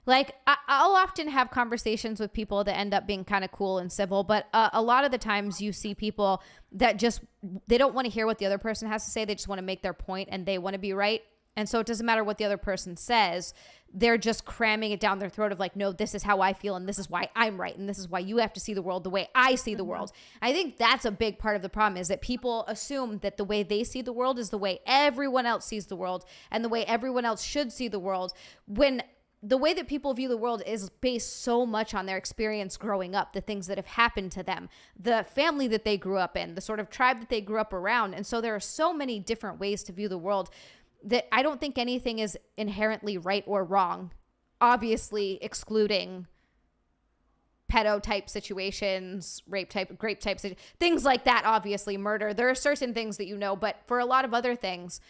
Like, I'll often have conversations with people that end up being kind of cool and civil, but a lot of the times you see people that just, they don't want to hear what the other person has to say. They just want to make their point and they want to be right. And so it doesn't matter what the other person says. They're just cramming it down their throat of like, no, this is how I feel and this is why I'm right and this is why you have to see the world the way I see the world. I think that's a big part of the problem, is that people assume that the way they see the world is the way everyone else sees the world and the way everyone else should see the world, when the way that people view the world is based so much on their experience growing up, the things that have happened to them, the family that they grew up in, the sort of tribe that they grew up around. And so there are so many different ways to view the world that I don't think anything is inherently right or wrong, obviously excluding pedo type situations, rape type, things like that, obviously murder. There are certain things that, you know, but for a lot of other things,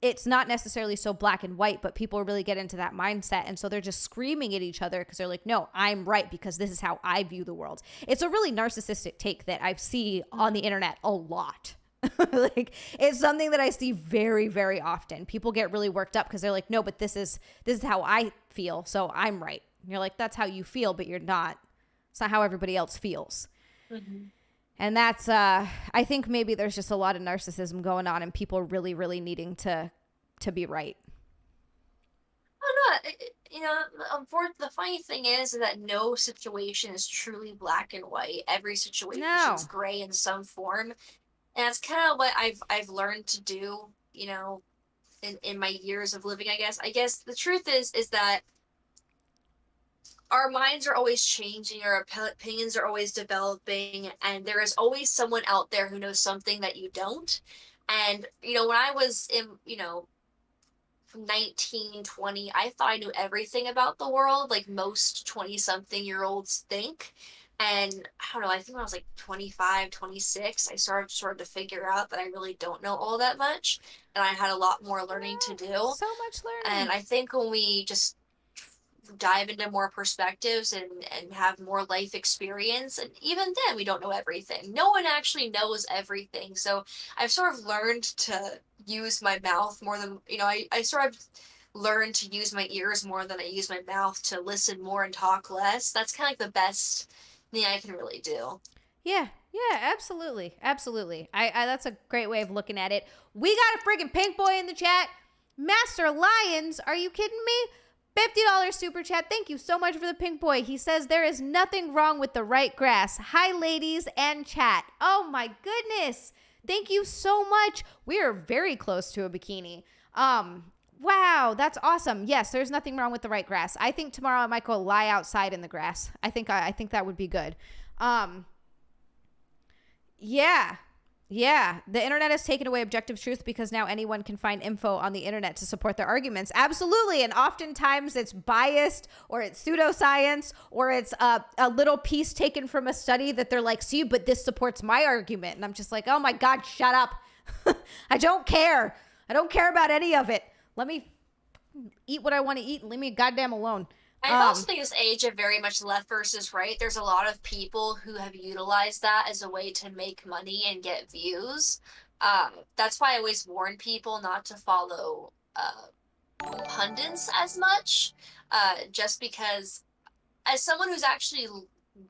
it's not necessarily so black and white, but people really get into that mindset. And so they're just screaming at each other because they're like, no, I'm right because this is how I view the world. It's a really narcissistic take that I see on the internet a lot. Like, it's something that I see very, very often. People get really worked up because they're like, no, but this is how I feel, so I'm right. And you're like, that's how you feel, but you're not. It's not how everybody else feels. Mm-hmm. And that's, I think maybe there's just a lot of narcissism going on and people really, really needing to be right. Oh, no, you know, the funny thing is that no situation is truly black and white. Every situation is gray in some form. And that's kind of what I've learned to do, you know, in my years of living, I guess. I guess the truth is that our minds are always changing, our opinions are always developing, and there is always someone out there who knows something that you don't. And, you know, when I was in, you know, 19, 20, I thought I knew everything about the world, like most 20-something-year-olds think. And I don't know, I think when I was like 25, 26, I started to figure out that I really don't know all that much. And I had a lot more learning to do. So much learning. And I think when we just dive into more perspectives and have more life experience, and even then we don't know everything. No one actually knows everything. So I've sort of learned to use my mouth more than, you know, I sort of learned to use my ears more than I use my mouth, to listen more and talk less. That's kind of like the best thing I can really do. Yeah, absolutely. I that's a great way of looking at it. We got a freaking pink boy in the chat. Master Lions, are you kidding me? $50 super chat. Thank you so much for the pink boy. He says there is nothing wrong with the right grass. Hi, ladies and chat. Oh my goodness. Thank you so much. We are very close to a bikini. Wow, that's awesome. Yes, there's nothing wrong with the right grass. I think tomorrow I might go lie outside in the grass. I think that would be good. Yeah, the internet has taken away objective truth because now anyone can find info on the internet to support their arguments. Absolutely. And oftentimes it's biased, or it's pseudoscience, or it's a little piece taken from a study that they're like, see, but this supports my argument. And I'm just like, oh my God, shut up. I don't care. I don't care about any of it. Let me eat what I want to eat and leave me goddamn alone. I also think this age of very much left versus right, there's a lot of people who have utilized that as a way to make money and get views. That's why I always warn people not to follow pundits as much, just because as someone who's actually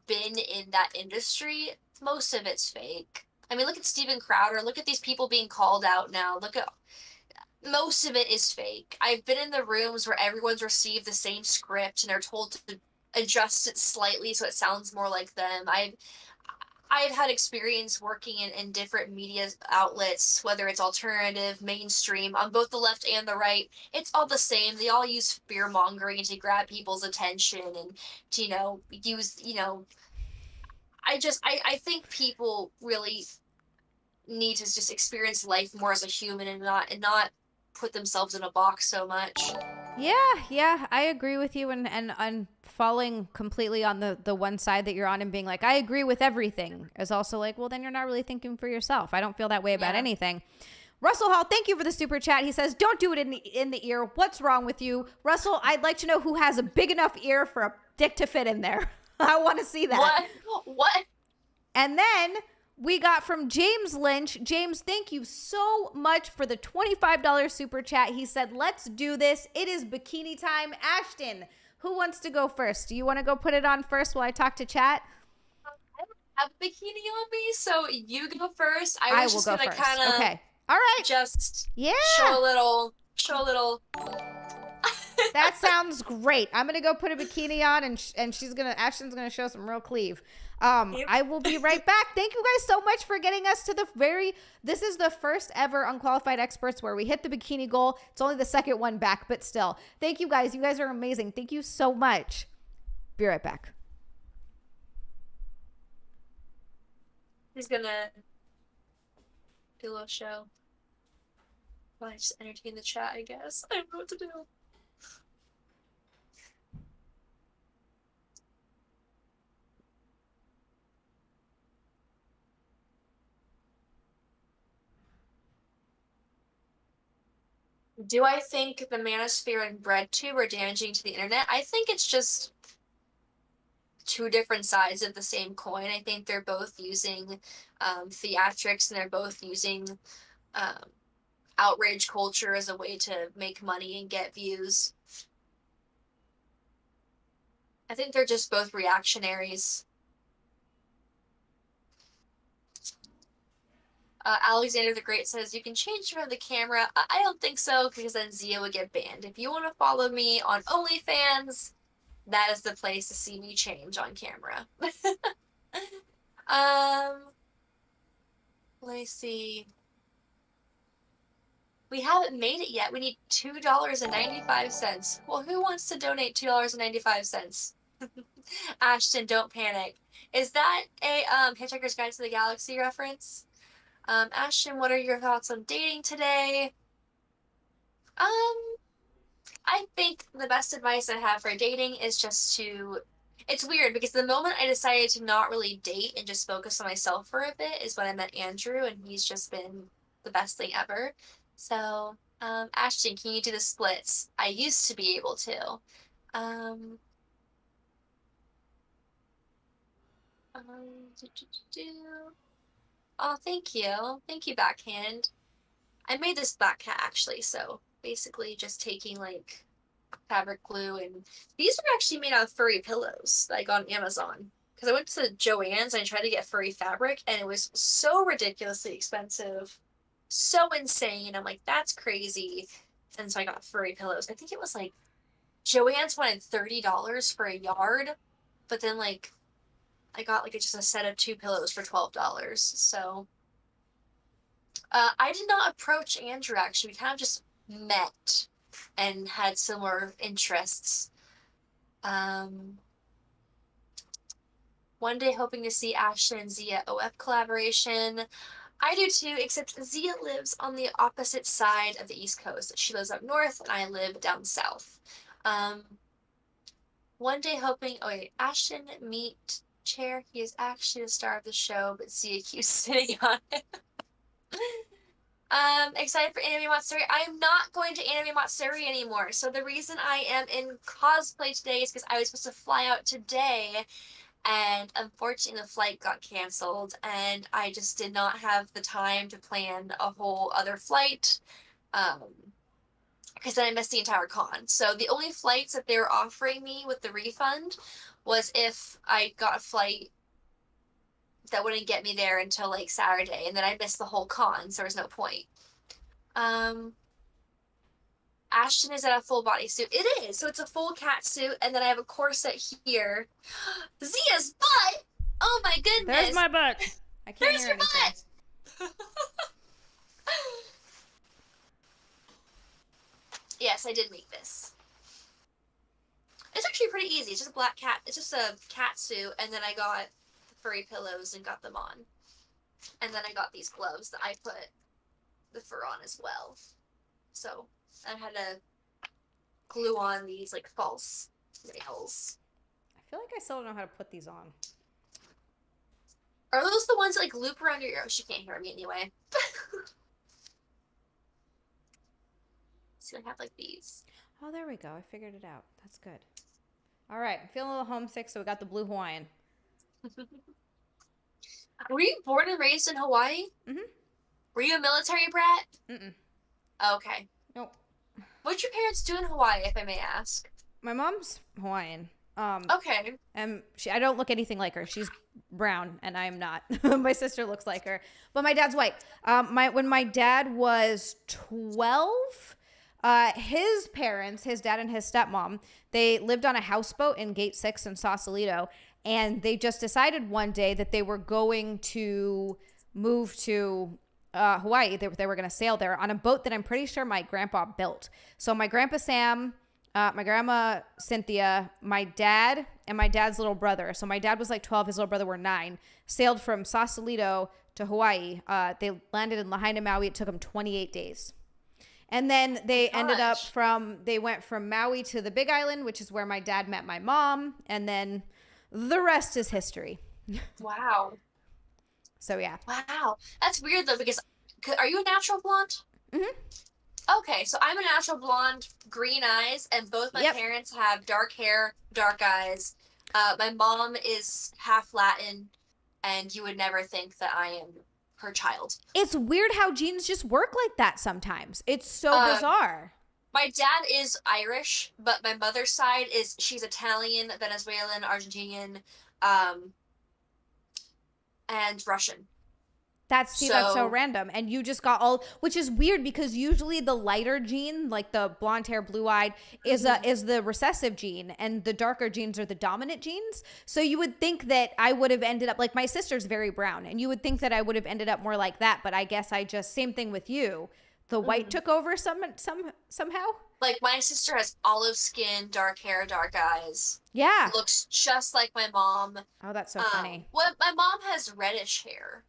been in that industry, most of it's fake. I mean, look at Steven Crowder. Look at these people being called out now. Most of it is fake. I've been in the rooms where everyone's received the same script and they're told to adjust it slightly so it sounds more like them. I've had experience working in different media outlets, whether it's alternative, mainstream, on both the left and the right. It's all the same. They all use fear mongering to grab people's attention and to, you know, use, you know, I think people really need to just experience life more as a human and not put themselves in a box so much. Yeah, I agree with you, and falling completely on the one side that you're on and being like, I agree with everything, is also like, well, then you're not really thinking for yourself. I don't feel that way about anything. Russell Hall, thank you for the super chat. He says, don't do it in the ear. What's wrong with you? Russell, I'd like to know who has a big enough ear for a dick to fit in there. I want to see that. What? And then we got from James Lynch. James, thank you so much for the $25 super chat. He said, let's do this. It is bikini time. Ashton, who wants to go first? Do you want to go put it on first while I talk to chat? I don't have a bikini on me, so you go first. I was will just go gonna first. kind of Okay. All right. just Yeah. show a little. That sounds great. I'm gonna go put a bikini on, and Ashton's gonna show some real cleave. Yep. I will be right back. Thank you guys so much for getting us to this is the first ever Unqualified Experts where we hit the bikini goal. It's only the second one back, but still. Thank you guys. You guys are amazing. Thank you so much. Be right back. He's gonna do a little show. Well, I just entertain the chat, I guess. I don't know what to do. Do I think the manosphere and BreadTube are damaging to the internet? I think it's just two different sides of the same coin. I think they're both using theatrics, and they're both using outrage culture as a way to make money and get views. I think they're just both reactionaries. Alexander the Great says, you can change from the camera. I don't think so, because then Xia would get banned. If you want to follow me on OnlyFans, that is the place to see me change on camera. Let me see. We haven't made it yet. We need $2.95. Well, who wants to donate $2.95? Ashton, don't panic. Is that a Hitchhiker's Guide to the Galaxy reference? Ashton, what are your thoughts on dating today? I think the best advice I have for dating is just to... It's weird because the moment I decided to not really date and just focus on myself for a bit is when I met Andrew, and he's just been the best thing ever. So, Ashton, can you do the splits? I used to be able to. Oh, thank you. Thank you, Backhand. I made this black cat, actually, so basically just taking, like, fabric glue, and these are actually made out of furry pillows, like, on Amazon. Because I went to Joann's and I tried to get furry fabric, and it was so ridiculously expensive. So insane. I'm like, that's crazy. And so I got furry pillows. I think it was, like, Joann's wanted $30 for a yard, but then, like, I got like just a set of 2 pillows for $12. So I did not approach Andrew, actually. We kind of just met and had similar interests. One day hoping to see Ashton and Xia OF collaboration. I do too, except Xia lives on the opposite side of the East Coast. She lives up north and I live down south. One day hoping, oh wait, Ashton meet chair. He is actually the star of the show, but Xia keeps sitting on it. Excited for Anime Matsuri. I am not going to Anime Matsuri anymore. So the reason I am in cosplay today is because I was supposed to fly out today, and unfortunately the flight got canceled, and I just did not have the time to plan a whole other flight. Because then I missed the entire con. So the only flights that they were offering me with the refund was if I got a flight that wouldn't get me there until like Saturday, and then I missed the whole con, so there was no point. Ashton is in a full body suit. It is. So it's a full cat suit, and then I have a corset here. Xia's butt! Oh my goodness! There's my butt. I can't There's hear your anything. butt! Yes, I did make this. It's actually pretty easy. It's just a black cat. It's just a cat suit, and then I got the furry pillows and got them on. And then I got these gloves that I put the fur on as well. So I had to glue on these like false nails. I feel like I still don't know how to put these on. Are those the ones that like loop around your ear? Oh, she can't hear me anyway. So I have like these. Oh, there we go. I figured it out. That's good. All right. I'm feeling a little homesick, so we got the blue Hawaiian. Were you born and raised in Hawaii? Mhm. Were you a military brat? Mm-mm. Okay. Nope. What'd your parents do in Hawaii, if I may ask? My mom's Hawaiian. Okay. And I don't look anything like her. She's brown, and I am not. My sister looks like her, but my dad's white. When my dad was 12, his parents, his dad and his stepmom, they lived on a houseboat in Gate 6 in Sausalito, and they just decided one day that they were going to move to Hawaii. They were going to sail there on a boat that I'm pretty sure my grandpa built. So my grandpa Sam, my grandma Cynthia, my dad, and my dad's little brother. So my dad was like 12, his little brother were 9. Sailed from Sausalito to Hawaii. They landed in Lahaina, Maui. It took them 28 days. And then they they went from Maui to the Big Island, which is where my dad met my mom. And then the rest is history. Wow. So yeah. Wow. That's weird though, because are you a natural blonde? Mm-hmm. Okay, so I'm a natural blonde, green eyes, and both my Yep. parents have dark hair, dark eyes. My mom is half Latin, and you would never think that I am her child. It's weird how genes just work like that sometimes. It's so bizarre. My dad is Irish, but my mother's side she's Italian, Venezuelan, Argentinian, and Russian. That's so random. And you just got all, which is weird because usually the lighter gene, like the blonde hair, blue eyed, is the recessive gene, and the darker genes are the dominant genes. So you would think that I would have ended up, like my sister's very brown, and you would think that I would have ended up more like that. But I guess same thing with you. The white took over somehow. Like my sister has olive skin, dark hair, dark eyes. Yeah. Looks just like my mom. Oh, that's so funny. Well, my mom has reddish hair.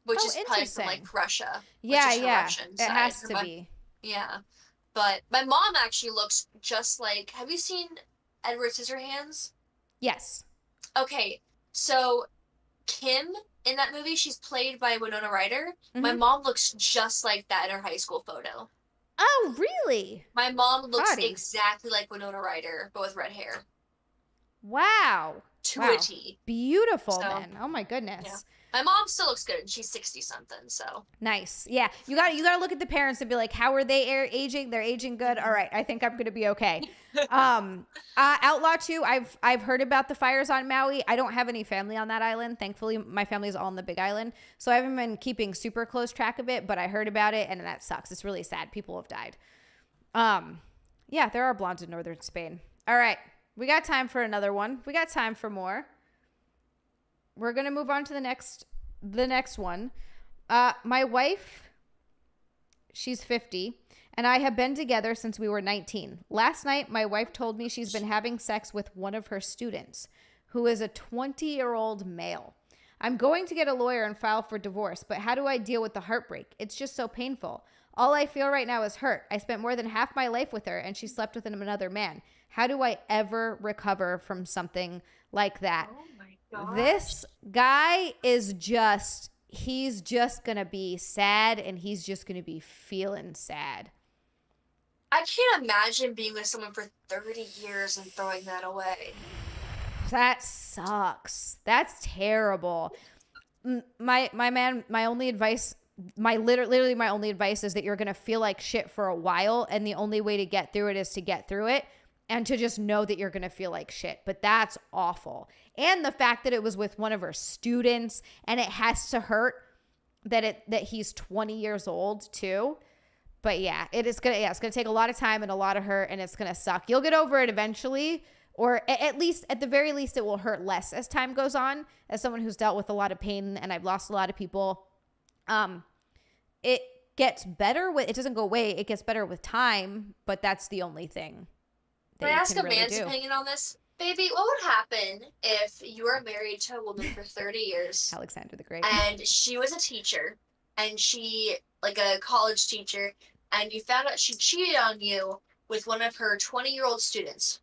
Which is probably from like Russia. Yeah, Russian it has to be. Yeah. But my mom actually looks just like, have you seen Edward Scissorhands? Yes. Okay. So Kim in that movie, she's played by Winona Ryder. Mm-hmm. My mom looks just like that in her high school photo. Oh, really? My mom looks exactly like Winona Ryder, but with red hair. Wow. To a T. Beautiful then. Oh my goodness. Yeah. My mom still looks good, and she's 60 something. So nice. Yeah, you got to look at the parents and be like, how are they aging? They're aging good. All right, I think I'm gonna be okay. Outlaw 2. I've heard about the fires on Maui. I don't have any family on that island. Thankfully, my family's all on the Big Island, so I haven't been keeping super close track of it. But I heard about it, and that sucks. It's really sad. People have died. Yeah, there are blondes in northern Spain. All right, we got time for another one. We got time for more. We're going to move on to the next one. My wife, she's 50, and I have been together since we were 19. Last night, my wife told me she's been having sex with one of her students, who is a 20-year-old male. I'm going to get a lawyer and file for divorce, but how do I deal with the heartbreak? It's just so painful. All I feel right now is hurt. I spent more than half my life with her, and she slept with another man. How do I ever recover from something like that? Oh my gosh. This guy is he's just going to be sad, and he's just going to be feeling sad. I can't imagine being with someone for 30 years and throwing that away. That sucks. That's terrible. My only advice, literally my only advice is that you're going to feel like shit for a while, and the only way to get through it is to get through it. And to just know that you're going to feel like shit. But that's awful. And the fact that it was with one of her students, and it has to hurt that he's 20 years old too. But yeah, it's going to take a lot of time and a lot of hurt, and it's going to suck. You'll get over it eventually, or at the very least, it will hurt less as time goes on. As someone who's dealt with a lot of pain, and I've lost a lot of people, it gets better it doesn't go away. It gets better with time, but that's the only thing. Can I ask a man's opinion on this? Baby, what would happen if you were married to a woman for 30 years? Alexander the Great. And she was a teacher, and she, like a college teacher, and you found out she cheated on you with one of her 20-year-old students.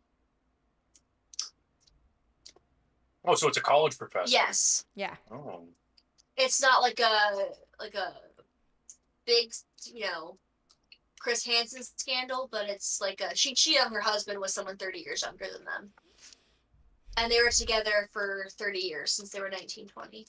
Oh, so it's a college professor. Yes. Yeah. Oh. It's not like a big, Chris Hansen scandal, but it's like she cheated on her husband with someone 30 years younger than them. And they were together for 30 years since they were 19, 20.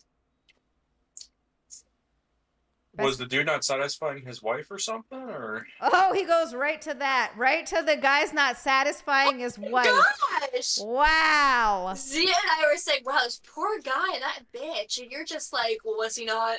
Was the dude not satisfying his wife or something? Or Oh, he goes right to that. Right to the guy's not satisfying his wife. Gosh! Wow. Zia and I were saying, wow, this poor guy, that bitch. And you're just like, well, was he not?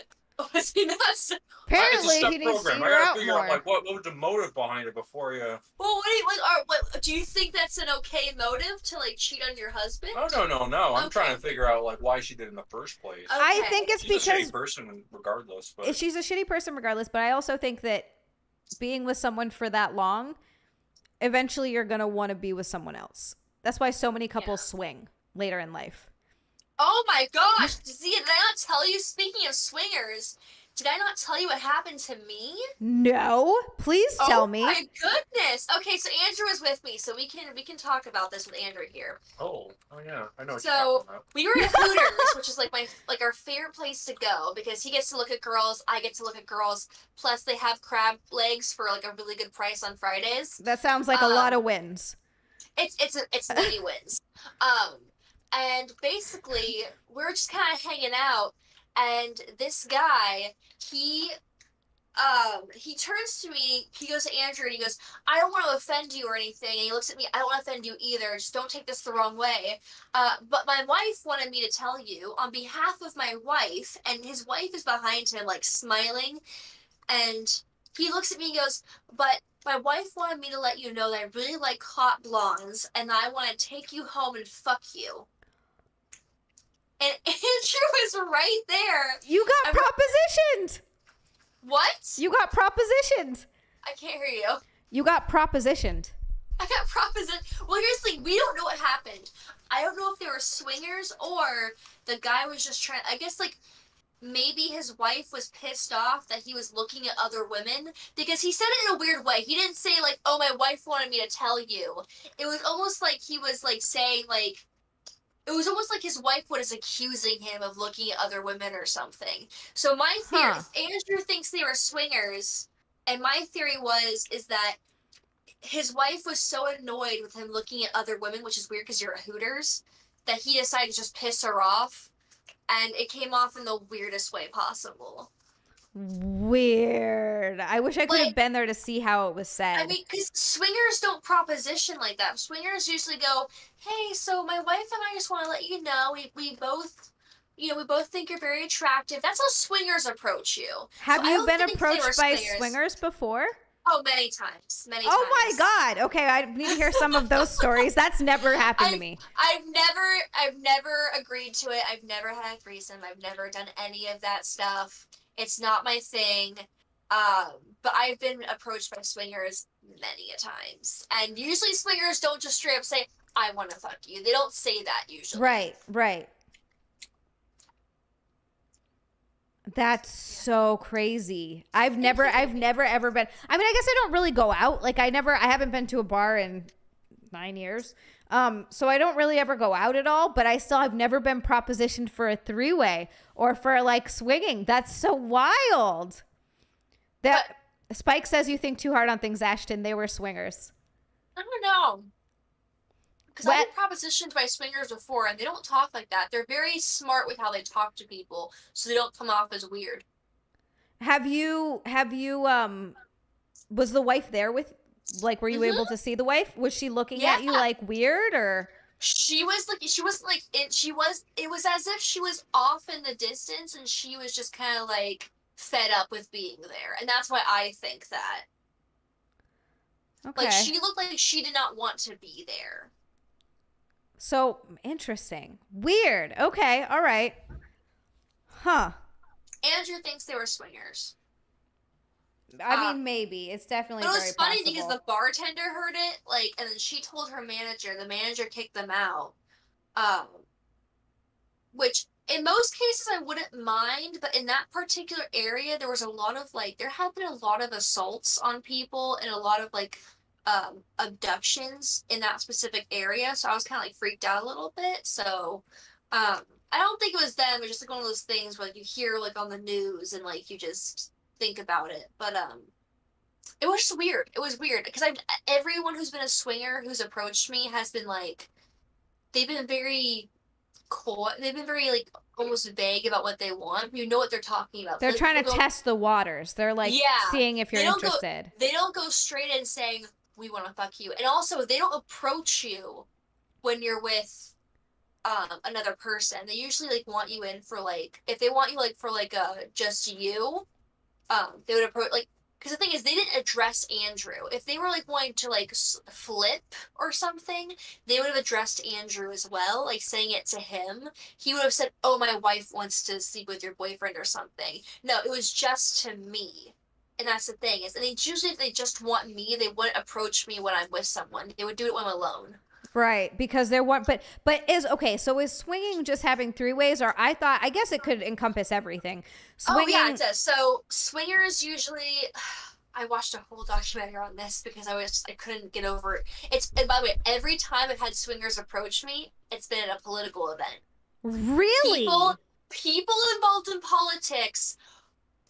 Was he not? it's a Apparently, step he needs to program. eat I her gotta out figure out more. like what was the motive behind it before you. Well, what do you like? What do you think that's an okay motive to like cheat on your husband? Oh no! I'm Okay. trying to figure out like why she did it in the first place. I Okay. think it's She's a shitty because person regardless. But she's a shitty person regardless, but I also think that being with someone for that long, eventually you're going to want to be with someone else. That's why so many couples swing later in life. Oh my gosh, Zia, did I not tell you? Speaking of swingers, did I not tell you what happened to me? No, please tell me. Oh my goodness. Okay, so Andrew was with me, so we can talk about this with Andrew here. oh yeah, I know. What So you're talking about. we were at Hooters, which is like our favorite place to go because he gets to look at girls, I get to look at girls. Plus, they have crab legs for like a really good price on Fridays. That sounds like a lot of wins. It's many wins. And basically we're just kind of hanging out, and this guy he turns to me, he goes to Andrew and he goes, I don't want to offend you or anything, and he looks at me, I don't want to offend you either, just don't take this the wrong way, but my wife wanted me to tell you on behalf of my wife, and his wife is behind him like smiling, and he looks at me and goes, but my wife wanted me to let you know that I really like hot blondes, and I want to take you home and fuck you. And Andrew was right there. You got propositioned. What? You got propositioned. I can't hear you. You got propositioned. I got propositioned. Well, here's the thing. We don't know what happened. I don't know if they were swingers or the guy was just trying. I guess, like, maybe his wife was pissed off that he was looking at other women, because he said it in a weird way. He didn't say, like, oh, my wife wanted me to tell you. It was almost like he was, like, saying, like, it was almost like his wife was accusing him of looking at other women or something. So my theory, Andrew thinks they were swingers, and my theory is that his wife was so annoyed with him looking at other women, which is weird because you're at Hooters, that he decided to just piss her off, and it came off in the weirdest way possible. Weird. I wish I could have been there to see how it was said. I mean, because swingers don't proposition like that. Swingers usually go, hey, so my wife and I just want to let you know, we both, we both think you're very attractive. That's how swingers approach you. Have So you been approached by swingers before? Oh, many times. Many times. Oh my God. Okay, I need to hear some of those stories. That's never happened to me. I've never agreed to it. I've never had a threesome. I've never done any of that stuff. It's not my thing. But I've been approached by swingers many a times. And usually swingers don't just straight up say, I want to fuck you. They don't say that usually. Right. That's so crazy. I've never ever been. I mean, I guess I don't really go out. Like I haven't been to a bar in 9 years. So I don't really ever go out at all, but I've never been propositioned for a three-way or for like swinging. That's so wild. Spike says you think too hard on things, Ashton. They were swingers. I don't know. Because I've been propositioned by swingers before, and they don't talk like that. They're very smart with how they talk to people, so they don't come off as weird. Have you was the wife there with, like, were you able to see the wife? Was she looking at you like weird, or? It was as if she was off in the distance, and she was just kind of like fed up with being there. And that's why I think that. Okay. Like, she looked like she did not want to be there. So, interesting. Weird. Okay. All right. Huh. Andrew thinks they were swingers. I mean, maybe. It's definitely very possible. But it was funny because the bartender heard it, like, and then she told her manager. The manager kicked them out. Which, in most cases, I wouldn't mind, but in that particular area, there was a lot of, like, there had been a lot of assaults on people and a lot of, like, abductions in that specific area, so I was kind of like freaked out a little bit. So I don't think it was them. It was just like one of those things where, like, you hear like on the news and like you just think about it. But it was just weird. It was weird because everyone who's been a swinger who's approached me has been like, they've been very coy. They've been very like almost vague about what they want. You know what they're talking about. They're Like, trying to they'll go- test the waters. They're like Yeah. seeing if you're They don't go- interested. They don't go straight in saying we want to fuck you, and also they don't approach you when you're with another person. They usually like want you in for like if they want you like for like just you, they would approach like because the thing is they didn't address Andrew. If they were like wanting to like flip or something, they would have addressed Andrew as well, like saying it to him. He would have said, "Oh, my wife wants to sleep with your boyfriend" or something. No, it was just to me. And that's the thing is, and they usually if they just want me, they wouldn't approach me when I'm with someone. They would do it when I'm alone. Right, because there weren't, but is okay. So is swinging just having three ways, or I guess it could encompass everything. Swinging, Oh yeah, it does. So swingers usually. I watched a whole documentary on this because I couldn't get over it. And by the way, every time I've had swingers approach me, it's been at a political event. really? People involved in politics.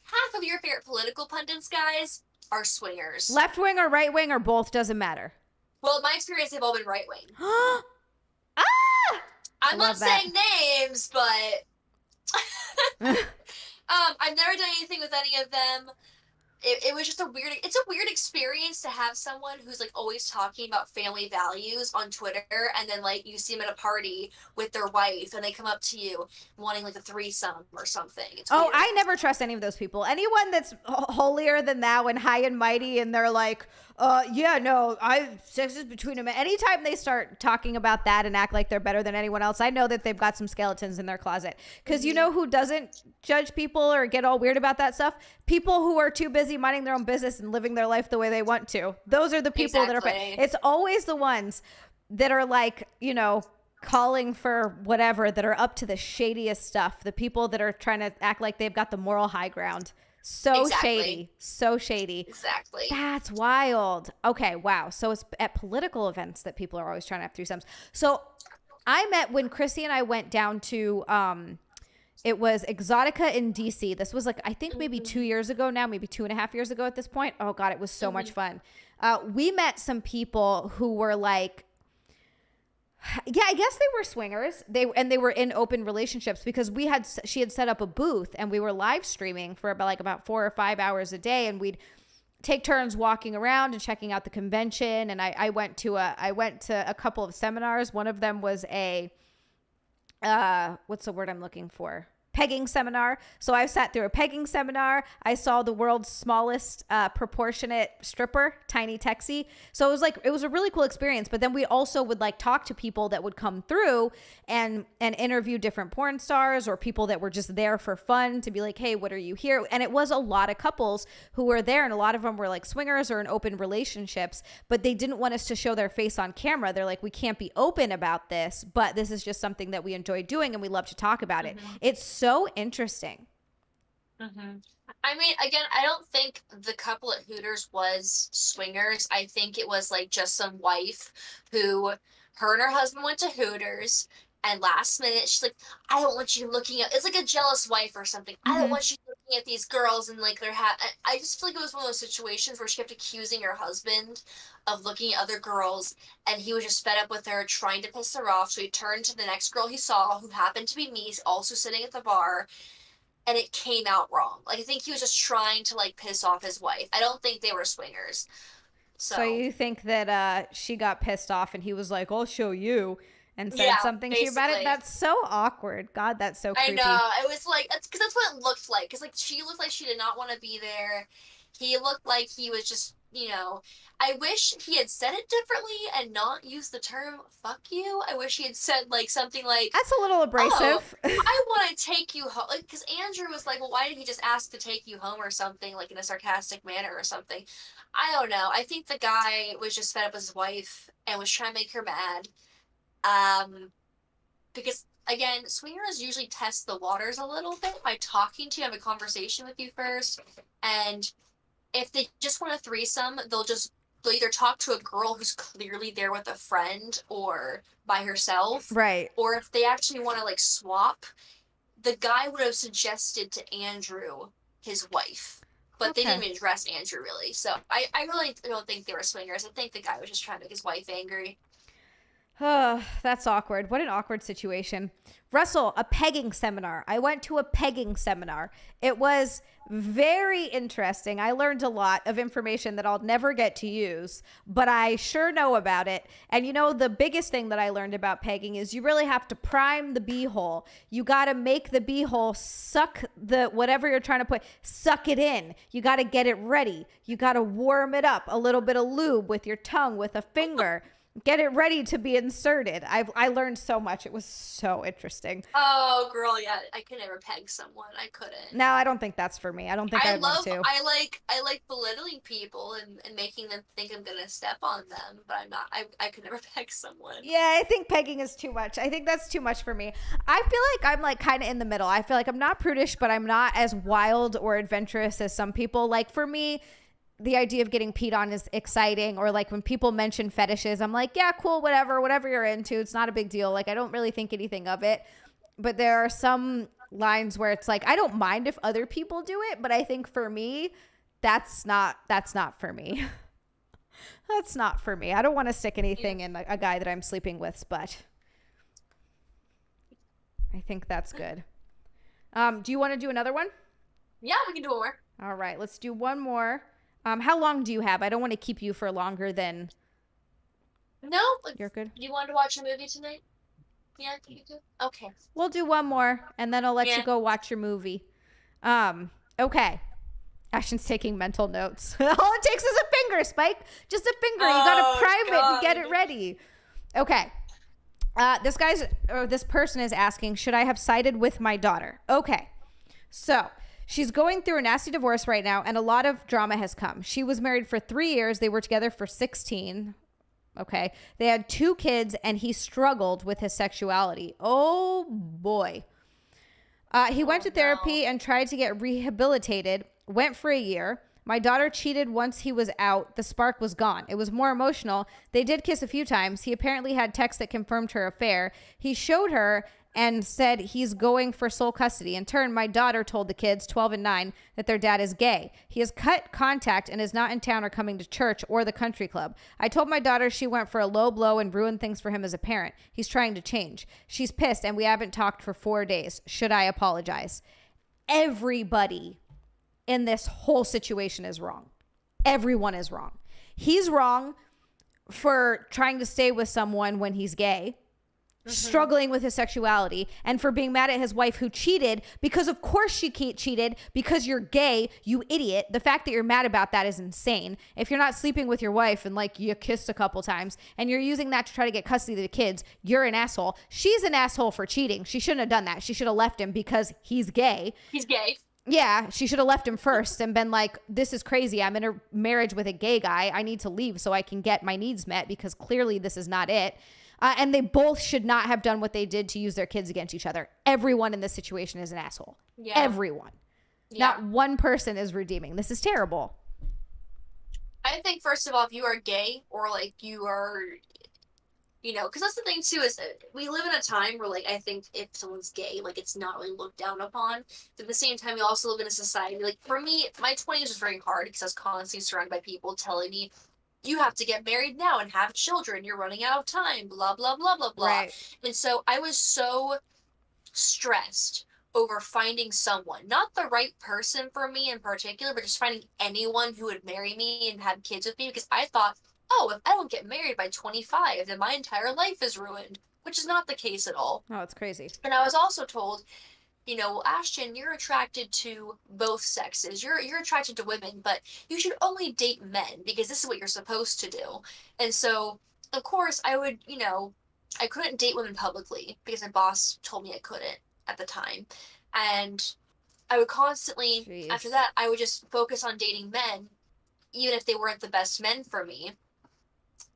Half of your favorite political pundits, guys, are swingers. Left wing or right wing or both doesn't matter. Well, in my experience, they've all been right wing. Ah! I'm not love that. saying names, but I've never done anything with any of them. It was just it's a weird experience to have someone who's like always talking about family values on Twitter, and then like you see them at a party with their wife and they come up to you wanting like a threesome or something. It's Oh, weird. I never trust any of those people. Anyone that's holier than thou and high and mighty, and they're like, yeah, no, sex is between them. Anytime they start talking about that and act like they're better than anyone else, I know that they've got some skeletons in their closet. Because you know who doesn't judge people or get all weird about that stuff? People who are too busy minding their own business and living their life the way they want to. Those are the people that are. Exactly. It's always the ones that are like, calling for whatever, that are up to the shadiest stuff. The people that are trying to act like they've got the moral high ground. So Exactly. shady. So shady. Exactly. That's wild. Okay, wow. So it's at political events that people are always trying to have threesomes. So I met when Chrissy and I went down to it was Exotica in DC. This was like, I think maybe 2 years ago now, maybe 2.5 years ago at this point. Oh God, it was so much fun. We met some people who were like, yeah, I guess they were swingers. They were in open relationships because she had set up a booth and we were live streaming for about 4 or 5 hours a day, and we'd take turns walking around and checking out the convention. And I went to a couple of seminars. One of them was a what's the word I'm looking for? Pegging seminar. So I sat through a pegging seminar. I saw the world's smallest proportionate stripper, Tiny Texie. So it was a really cool experience. But then we also would like talk to people that would come through and interview different porn stars or people that were just there for fun to be like, hey, what are you here? And it was a lot of couples who were there, and a lot of them were like swingers or in open relationships, but they didn't want us to show their face on camera. They're like, we can't be open about this, but this is just something that we enjoy doing and we love to talk about it. It's so interesting. I mean, again, I don't think the couple at Hooters was swingers. I think it was like just some wife who, her and her husband went to Hooters, and last minute she's like, I don't want you looking at, it's like a jealous wife or something. I don't want you looking at these girls and like I just feel like it was one of those situations where she kept accusing her husband of looking at other girls, and he was just fed up with her, trying to piss her off. So he turned to the next girl he saw, who happened to be me, also sitting at the bar, and it came out wrong. Like, I think he was just trying to like piss off his wife. I don't think they were swingers. So you think that she got pissed off and he was like, I'll show you, and said something to you about it? basically. That's so awkward. God, that's so I creepy. know. It was like, because that's what it looked like. Because like she looked like she did not want to be there. He looked like he was just, I wish he had said it differently and not used the term "fuck you." I wish he had said like something like, That's a little abrasive. I want to take you home. Like, because Andrew was like, well, why didn't he just ask to take you home or something, like in a sarcastic manner or something? I don't know. I think the guy was just fed up with his wife and was trying to make her mad. Because again, swingers usually test the waters a little bit by talking to you, have a conversation with you first, and if they just want a threesome, they'll either talk to a girl who's clearly there with a friend or by herself, Right. or if they actually want to like swap, the guy would have suggested to Andrew his wife, but they didn't even address Andrew really. So I really don't think they were swingers. I think the guy was just trying to make his wife angry. That's awkward. What an awkward situation. Russell, a pegging seminar. I went to a pegging seminar. It was very interesting. I learned a lot of information that I'll never get to use, but I sure know about it. And you know, the biggest thing that I learned about pegging is you really have to prime the beehole. You got to make the beehole suck the whatever you're trying to put, suck it in. You got to get it ready. You got to warm it up. A little bit of lube with your tongue, with a finger. Get it ready to be inserted. I learned so much. It was so interesting. Oh, girl, yeah, I could never peg someone. I couldn't. No, I don't think that's for me. I don't think I'd want to. I like belittling people and making them think I'm gonna step on them, but I'm not. I could never peg someone. Yeah, I think pegging is too much. I think that's too much for me. I feel like I'm like kind of in the middle. I feel like I'm not prudish, but I'm not as wild or adventurous as some people. Like for me, the idea of getting peed on is exciting, or like when people mention fetishes, I'm like, yeah, cool, whatever you're into. It's not a big deal. Like I don't really think anything of it, but there are some lines where it's like, I don't mind if other people do it, but I think for me, that's not for me. That's not for me. I don't want to stick anything in a guy that I'm sleeping with, but I think that's good. Do you want to do another one? Yeah, we can do one more. All right, let's do one more. How long do you have? I don't want to keep you for longer than... No, You're good. You wanted to watch a movie tonight? Yeah, you do. Okay. We'll do one more, and then I'll let you go watch your movie. Okay. Ashton's taking mental notes. All it takes is a finger, Spike. Just a finger. You gotta prime it and get it ready. Okay. This person is asking, should I have sided with my daughter? Okay. So... she's going through a nasty divorce right now, and a lot of drama has come. She was married for 3 years. They were together for 16. Okay. They had 2 kids, and he struggled with his sexuality. Oh, boy. He went to therapy and tried to get rehabilitated, went for a year. My daughter cheated once he was out. The spark was gone. It was more emotional. They did kiss a few times. He apparently had texts that confirmed her affair. He showed her and said he's going for sole custody. In turn, my daughter told the kids, 12 and 9, that their dad is gay. He has cut contact and is not in town or coming to church or the country club. I told my daughter she went for a low blow and ruined things for him as a parent. He's trying to change. She's pissed, and we haven't talked for 4 days. Should I apologize? Everybody in this whole situation is wrong. Everyone is wrong. He's wrong for trying to stay with someone when he's gay. Struggling with his sexuality, and for being mad at his wife who cheated, because of course she cheated because you're gay, you idiot. The fact that you're mad about that is insane. If you're not sleeping with your wife and like you kissed a couple times and you're using that to try to get custody of the kids, you're an asshole. She's an asshole for cheating. She shouldn't have done that. She should have left him because he's gay. He's gay. Yeah, she should have left him first and been like, this is crazy. I'm in a marriage with a gay guy. I need to leave so I can get my needs met because clearly this is not it. And they both should not have done what they did to use their kids against each other. Everyone in this situation is an asshole. Yeah. Everyone. Yeah. Not one person is redeeming. This is terrible. I think, first of all, if you are gay or, like, you are, you know, because that's the thing, too, is we live in a time where, like, I think if someone's gay, like, it's not really looked down upon. But at the same time, we also live in a society, like, for me, my 20s was very hard because I was constantly surrounded by people telling me, you have to get married now and have children. You're running out of time, blah, blah, blah, blah, blah. Right. And so I was so stressed over finding someone, not the right person for me in particular, but just finding anyone who would marry me and have kids with me, because I thought, oh, if I don't get married by 25, then my entire life is ruined, which is not the case at all. Oh, it's crazy. And I was also told, you know, Ashton, you're attracted to both sexes. You're attracted to women, but you should only date men because this is what you're supposed to do. And so, of course, I would, you know, I couldn't date women publicly because my boss told me I couldn't at the time. And I would constantly, after that, I would just focus on dating men, even if they weren't the best men for me,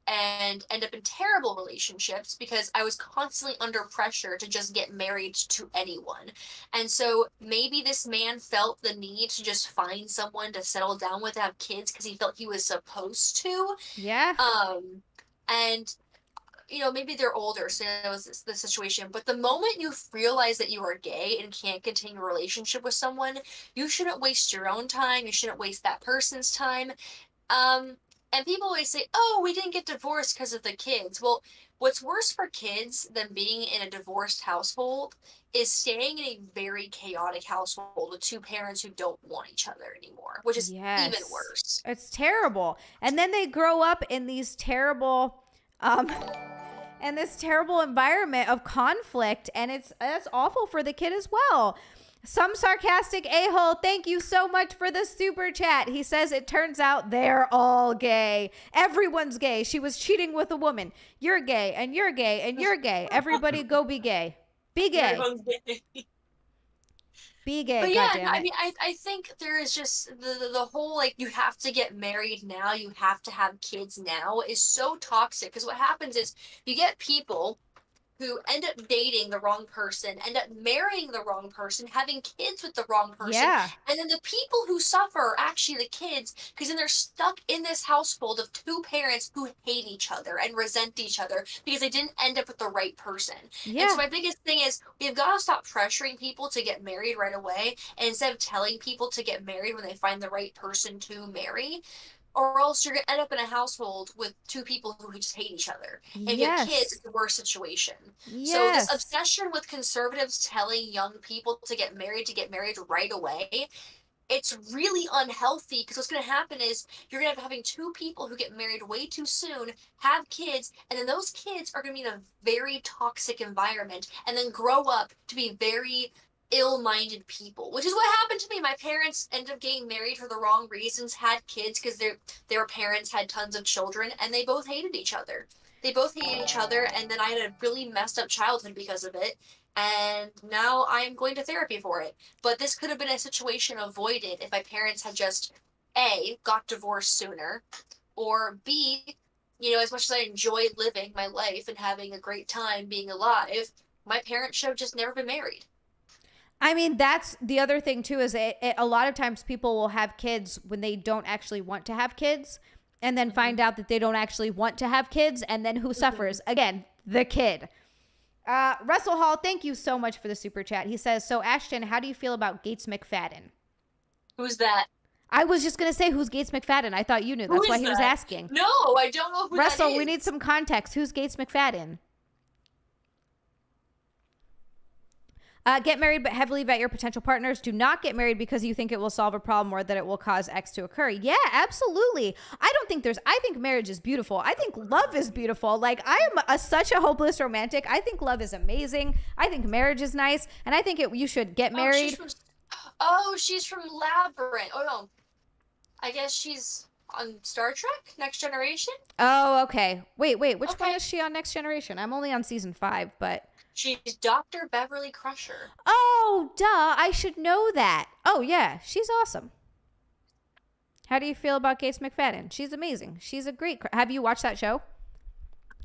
and end up in terrible relationships because I was constantly under pressure to just get married to anyone. And so maybe this man felt the need to just find someone to settle down with and have kids because he felt he was supposed to. Yeah. And, you know, maybe they're older, so that was the situation. But the moment you realize that you are gay and can't continue a relationship with someone, you shouldn't waste your own time. You shouldn't waste that person's time. And people always say, oh, we didn't get divorced because of the kids. Well, what's worse for kids than being in a divorced household is staying in a very chaotic household with two parents who don't want each other anymore, which is even Yes. worse. It's terrible. And then they grow up in these terrible and this terrible environment of conflict, and that's awful for the kid as well. Some sarcastic a-hole, thank you so much for the super chat. He says it turns out they're all gay. Everyone's gay. She was cheating with a woman. You're gay, and you're gay, and you're gay. Everybody go be gay. Be gay. Be gay, But yeah, goddammit. I mean, I think there is just the whole, like, you have to get married now, you have to have kids now is so toxic. Because what happens is you get people who end up dating the wrong person, end up marrying the wrong person, having kids with the wrong person. Yeah. And then the people who suffer are actually the kids, because then they're stuck in this household of two parents who hate each other and resent each other because they didn't end up with the right person. Yeah. And so my biggest thing is we've got to stop pressuring people to get married right away. And instead of telling people to get married when they find the right person to marry, or else you're going to end up in a household with two people who just hate each other. And if you have kids, it's the worst situation. Yes. So this obsession with conservatives telling young people to get married right away, it's really unhealthy, because what's going to happen is you're going to have having two people who get married way too soon, have kids, and then those kids are going to be in a very toxic environment and then grow up to be very ill-minded people, which is what happened to me. My parents ended up getting married for the wrong reasons, had kids because their parents had tons of children, and they both hated each other. And then I had a really messed up childhood because of it, and now I'm going to therapy for it. But this could have been a situation avoided if my parents had just A, got divorced sooner, or B, as much as I enjoy living my life and having a great time being alive, my parents should have just never been married. I mean, that's the other thing too, is a lot of times people will have kids when they don't actually want to have kids, and then find out that they don't actually want to have kids, and then who suffers? Again, the kid. Russell Hall, thank you so much for the super chat. He says, so Ashton, how do you feel about Gates McFadden? Who's that? I was just going to say, who's Gates McFadden? I thought you knew. That's why he was asking. No, I don't know who Russell, that is. we need some context. Who's Gates McFadden? Get married, but heavily vet your potential partners. Do not get married because you think it will solve a problem or that it will cause X to occur. Yeah, absolutely. I think marriage is beautiful. I think love is beautiful. Like, I am such a hopeless romantic. I think love is amazing. I think marriage is nice. And I think you should get married. She's from Labyrinth. Oh, no. I guess she's on Star Trek Next Generation? Oh, okay. Wait. Which one is she on Next Generation? I'm only on season 5, but... She's Dr. Beverly Crusher. Oh, duh. I should know that. Oh, yeah. She's awesome. How do you feel about Gates McFadden? She's amazing. She's a great... Have you watched that show?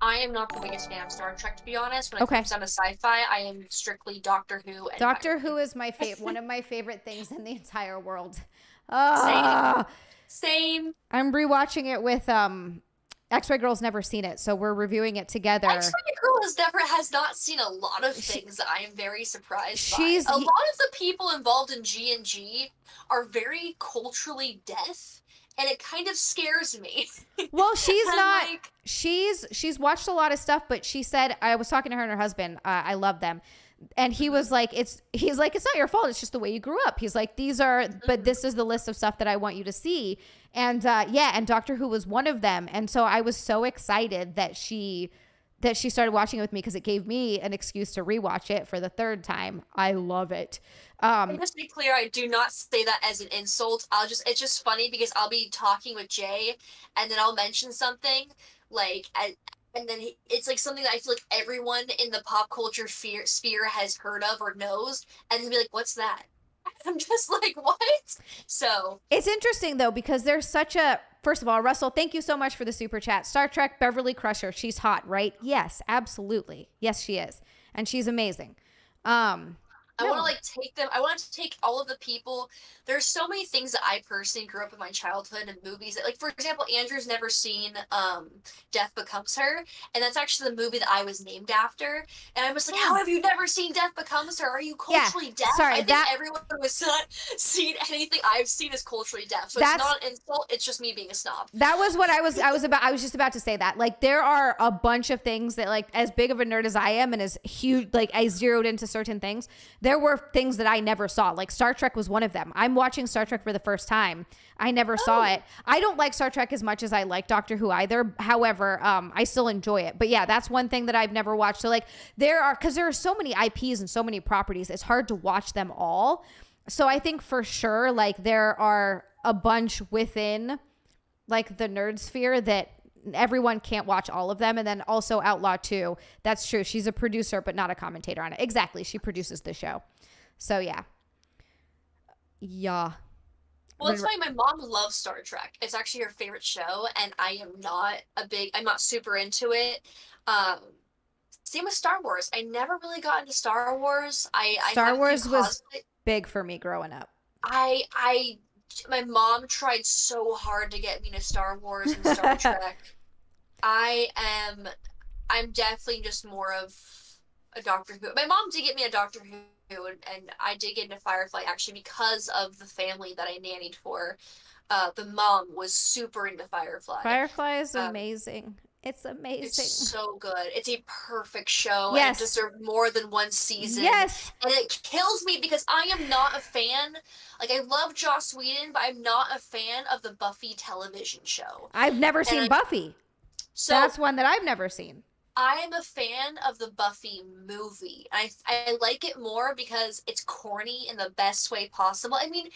I am not the biggest fan of Star Trek, to be honest. When it comes down to sci-fi, I am strictly Doctor Who. And Doctor Who is my one of my favorite things in the entire world. Same. I'm rewatching it with... X-Ray Girl's never seen it, so we're reviewing it together. X-Ray Girl has not seen a lot of things that I am very surprised by. A lot of the people involved in G&G are very culturally deaf, and it kind of scares me. Well, she's not. Like, she's watched a lot of stuff, but she said, I was talking to her and her husband. I love them. And he was like, it's not your fault. It's just the way you grew up. He's like, but this is the list of stuff that I want you to see. And and Doctor Who was one of them. And so I was so excited that she started watching it with me, because it gave me an excuse to rewatch it for the third time. I love it. And just to be clear, I do not say that as an insult. It's just funny because I'll be talking with Jay, and then I'll mention something like, and then it's like something that I feel like everyone in the pop culture sphere has heard of or knows, and they'll be like, "What's that?" I'm just like, "What?" So it's interesting though, because there's such a. First of all, Russell, thank you so much for the super chat. Star Trek Beverly Crusher, she's hot, right? Yes, absolutely. Yes, she is, and she's amazing. I want to No. like take them. I want to take all of the people. There's so many things that I personally grew up in my childhood and movies that, like, for example, Andrew's never seen Death Becomes Her, and that's actually the movie that I was named after. And I was like, how have you never seen Death Becomes Her? Are you culturally deaf? sorry, I think everyone who has not seen anything I've seen is culturally deaf. So it's not an insult. It's just me being a snob. That was what I was just about to say that. Like, there are a bunch of things that, like, as big of a nerd as I am and as huge, like, I zeroed into certain things, there were things that I never saw. Like, Star Trek was one of them. I'm watching Star Trek for the first time. I never saw it. I don't like Star Trek as much as I like Doctor Who either. However, I still enjoy it. But yeah, that's one thing that I've never watched. So, like, because there are so many IPs and so many properties, it's hard to watch them all. So I think for sure, like, there are a bunch within, like, the nerd sphere that everyone can't watch all of them. And then also Outlaw 2. That's true. She's a producer, but not a commentator on it. Exactly. She produces the show. So yeah. Yeah. Well, it's funny. My mom loves Star Trek. It's actually her favorite show, and I'm not super into it. Same with Star Wars. I never really got into Star Wars. Star Wars was big for me growing up. My mom tried so hard to get me into Star Wars and Star Trek. I'm definitely just more of a Doctor Who. My mom did get me a Doctor Who, and I did get into Firefly actually because of the family that I nannied for. The mom was super into Firefly. Firefly is amazing. It's amazing. It's so good. It's a perfect show. Yes. And it deserved more than one season. Yes. And it kills me because I am not a fan. Like, I love Joss Whedon, but I'm not a fan of the Buffy television show. I've never seen Buffy. So that's one that I've never seen. I am a fan of the Buffy movie. I like it more because it's corny in the best way possible. I mean,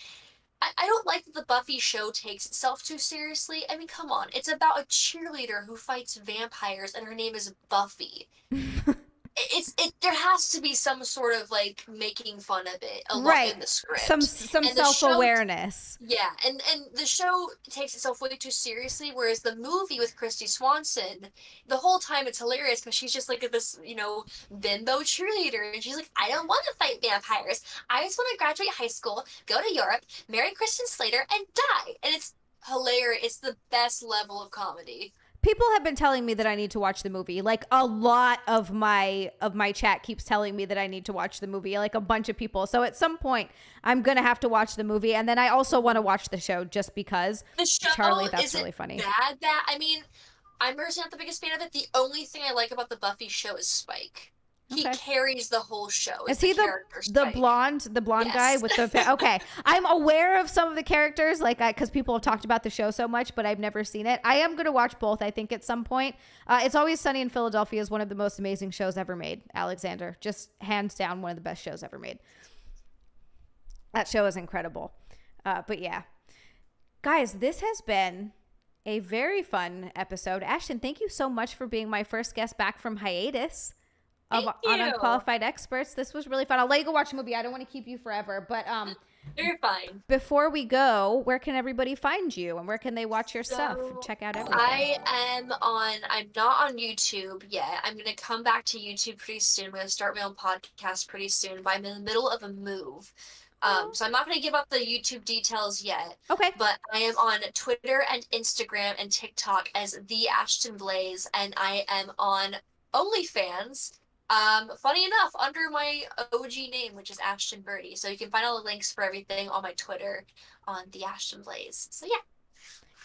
I don't like that the Buffy show takes itself too seriously. I mean, come on. It's about a cheerleader who fights vampires, and her name is Buffy. There has to be some sort of, like, making fun of it along in the script. Some self-awareness. Yeah, and the show takes itself way too seriously, whereas the movie with Christy Swanson, the whole time it's hilarious because she's just like this, bimbo cheerleader, and she's like, I don't want to fight vampires. I just want to graduate high school, go to Europe, marry Kristen Slater, and die. And it's hilarious. It's the best level of comedy. People have been telling me that I need to watch the movie. Like, a lot of my chat keeps telling me that I need to watch the movie, like a bunch of people. So at some point, I'm going to have to watch the movie. And then I also want to watch the show just because. The show Charlie, that's really funny. I mean, I'm personally not the biggest fan of it. The only thing I like about the Buffy show is Spike. He carries the whole show. Is he the blonde guy with the okay? I'm aware of some of the characters, like, because people have talked about the show so much, but I've never seen it. I am going to watch both, I think, at some point. It's Always Sunny in Philadelphia is one of the most amazing shows ever made. Alexander, just hands down one of the best shows ever made. That show is incredible. But yeah, guys, this has been a very fun episode. Ashton, thank you so much for being my first guest back from hiatus. On Unqualified Experts. This was really fun. I'll let you go watch the movie. I don't want to keep you forever, but you're fine. Before we go, where can everybody find you, and where can they watch your stuff and check out everything? I'm not on YouTube yet. I'm gonna come back to YouTube pretty soon. I'm gonna start my own podcast pretty soon, but I'm in the middle of a move. So I'm not going to give up the YouTube details yet. Okay. But I am on Twitter and Instagram and TikTok as The Ashton Blaise, and I am on OnlyFans. Funny enough, under my OG name, which is Ashton Birdie. So you can find all the links for everything on my Twitter on The Ashton Blaise. So yeah.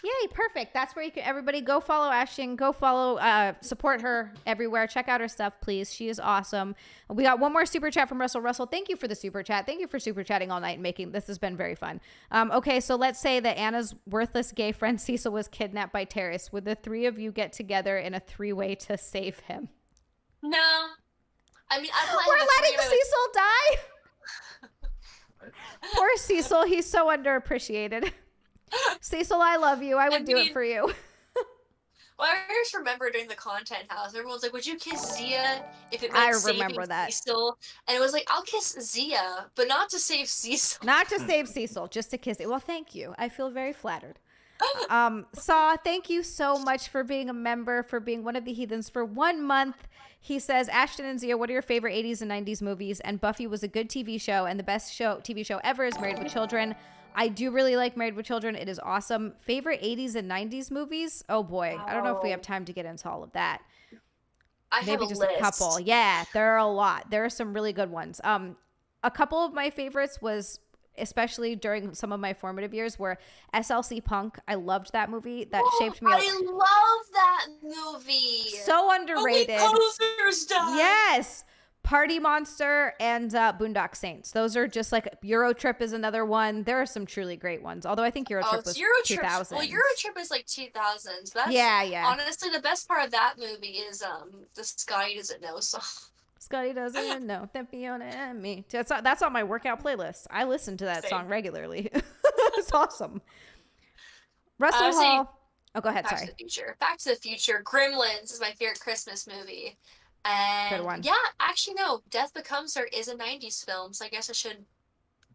Yay, perfect. That's where you can, everybody go follow Ashton, go follow, support her everywhere. Check out her stuff, please. She is awesome. We got one more super chat from Russell. Russell, thank you for the super chat. Thank you for super chatting all night and this has been very fun. Okay, so let's say that Anna's worthless gay friend Cecil was kidnapped by terrorists. Would the three of you get together in a three-way to save him? No. I mean, we're letting Cecil die. Poor Cecil. He's so underappreciated. Cecil, I love you. I would do it for you. Well, I just remember during the content house, everyone's like, would you kiss Zia if it meant saving Cecil? And it was like, I'll kiss Zia, but not to save Cecil. Not to save Cecil, just to kiss it. Well, thank you. I feel very flattered. Saw, thank you so much for being a member, for being one of the heathens for 1 month. He says, Ashton and Zia, what are your favorite 80s and 90s movies? And Buffy was a good TV show, and the best TV show ever is Married with Children. I do really like Married with Children. It is awesome. Favorite 80s and 90s movies? Oh boy, I don't know if we have time to get into all of that. I have Maybe a just list. a couple. Yeah, there are a lot. There are some really good ones. A couple of my favorites was, especially during some of my formative years, were SLC Punk. I loved that movie. That shaped me. I love that movie. So underrated. Only posers die. Yes. Party Monster and Boondock Saints. Those are just like, Eurotrip is another one. There are some truly great ones. Although I think Eurotrip was 2000. Well, Eurotrip is like 2000s. That's, yeah. Honestly, the best part of that movie is the Scotty Doesn't Know song. Scotty doesn't know that Fiona and me. That's on my workout playlist. I listen to that song regularly. It's awesome. Russell Hall. Oh, go ahead. Sorry. Back to the Future. Gremlins is my favorite Christmas movie. And good one. Yeah, actually no. Death Becomes Her is a 90s film, so I guess I should.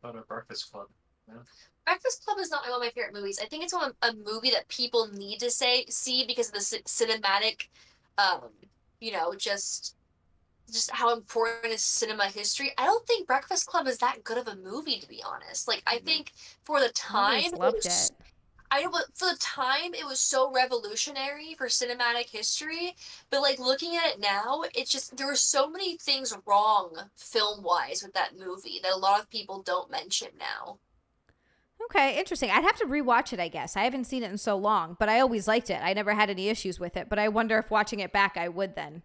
About a Breakfast Club. Yeah. Breakfast Club is not one of my favorite movies. I think it's a movie that people need to see because of the cinematic, just how important is cinema history. I don't think Breakfast Club is that good of a movie, to be honest. Like, I think for the time, loved it. I know, but for the time, it was so revolutionary for cinematic history. But like looking at it now, it's just there were so many things wrong film-wise with that movie that a lot of people don't mention now. Okay, interesting. I'd have to rewatch it, I guess. I haven't seen it in so long, but I always liked it. I never had any issues with it, but I wonder if watching it back, I would then.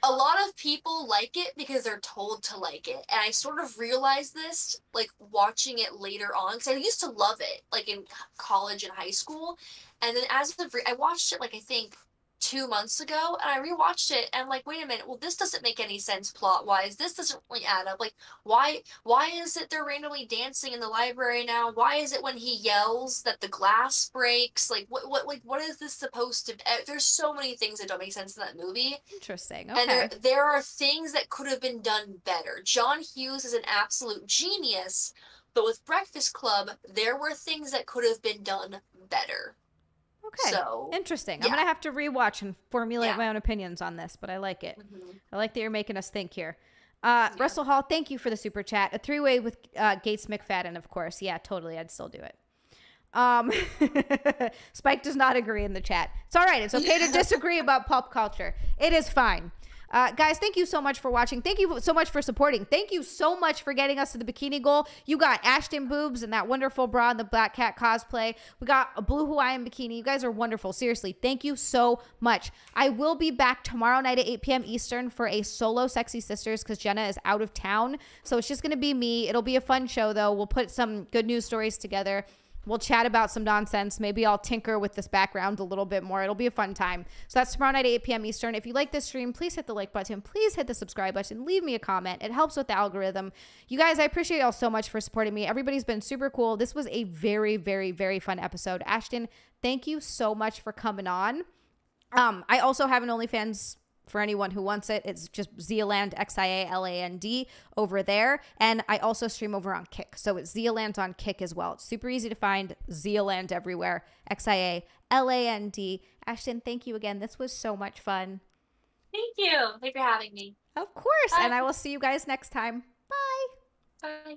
A lot of people like it because they're told to like it. And I sort of realized this, like, watching it later on. Because I used to love it, like, in college and high school. And then I watched it, like, I think 2 months ago. And I rewatched it. And I'm like, wait a minute. Well, this doesn't make any sense plot-wise. This doesn't really add up. Like, why is it they're randomly dancing in the library now? Why is it when he yells that the glass breaks? Like, what is this supposed to be? There's so many things that don't make sense in that movie. Interesting. Okay. And there are things that could have been done better. John Hughes is an absolute genius, but with Breakfast Club, there were things that could have been done better. Okay. So interesting. yeah. I'm gonna have to rewatch and formulate my own opinions on this, but I like it. Mm-hmm. I like that you're making us think here. Russell Hall, thank you for the super chat. A 3-way with Gates McFadden, of course. Yeah, totally. I'd still do it. Spike does not agree in the chat. It's all right. It's okay to disagree about pop culture. It is fine. Guys, thank you so much for watching. Thank you so much for supporting. Thank you so much for getting us to the bikini goal. You got Ashton boobs and that wonderful bra and the Black Cat cosplay. We got a blue Hawaiian bikini. You guys are wonderful. Seriously, thank you so much. I will be back tomorrow night at 8 p.m. Eastern for a solo Sexy Sisters because Jenna is out of town. So it's just going to be me. It'll be a fun show, though. We'll put some good news stories together. We'll chat about some nonsense. Maybe I'll tinker with this background a little bit more. It'll be a fun time. So that's tomorrow night at 8 p.m. Eastern. If you like this stream, please hit the like button. Please hit the subscribe button. Leave me a comment. It helps with the algorithm. You guys, I appreciate y'all so much for supporting me. Everybody's been super cool. This was a very, very, very fun episode. Ashton, thank you so much for coming on. I also have an OnlyFans for anyone who wants it. It's just XiaLand, XiaLand over there. And I also stream over on Kick. So it's XiaLand on Kick as well. It's super easy to find. XiaLand everywhere. XiaLand. Ashton, thank you again. This was so much fun. Thank you. Thanks for having me. Of course. Bye. And I will see you guys next time. Bye. Bye.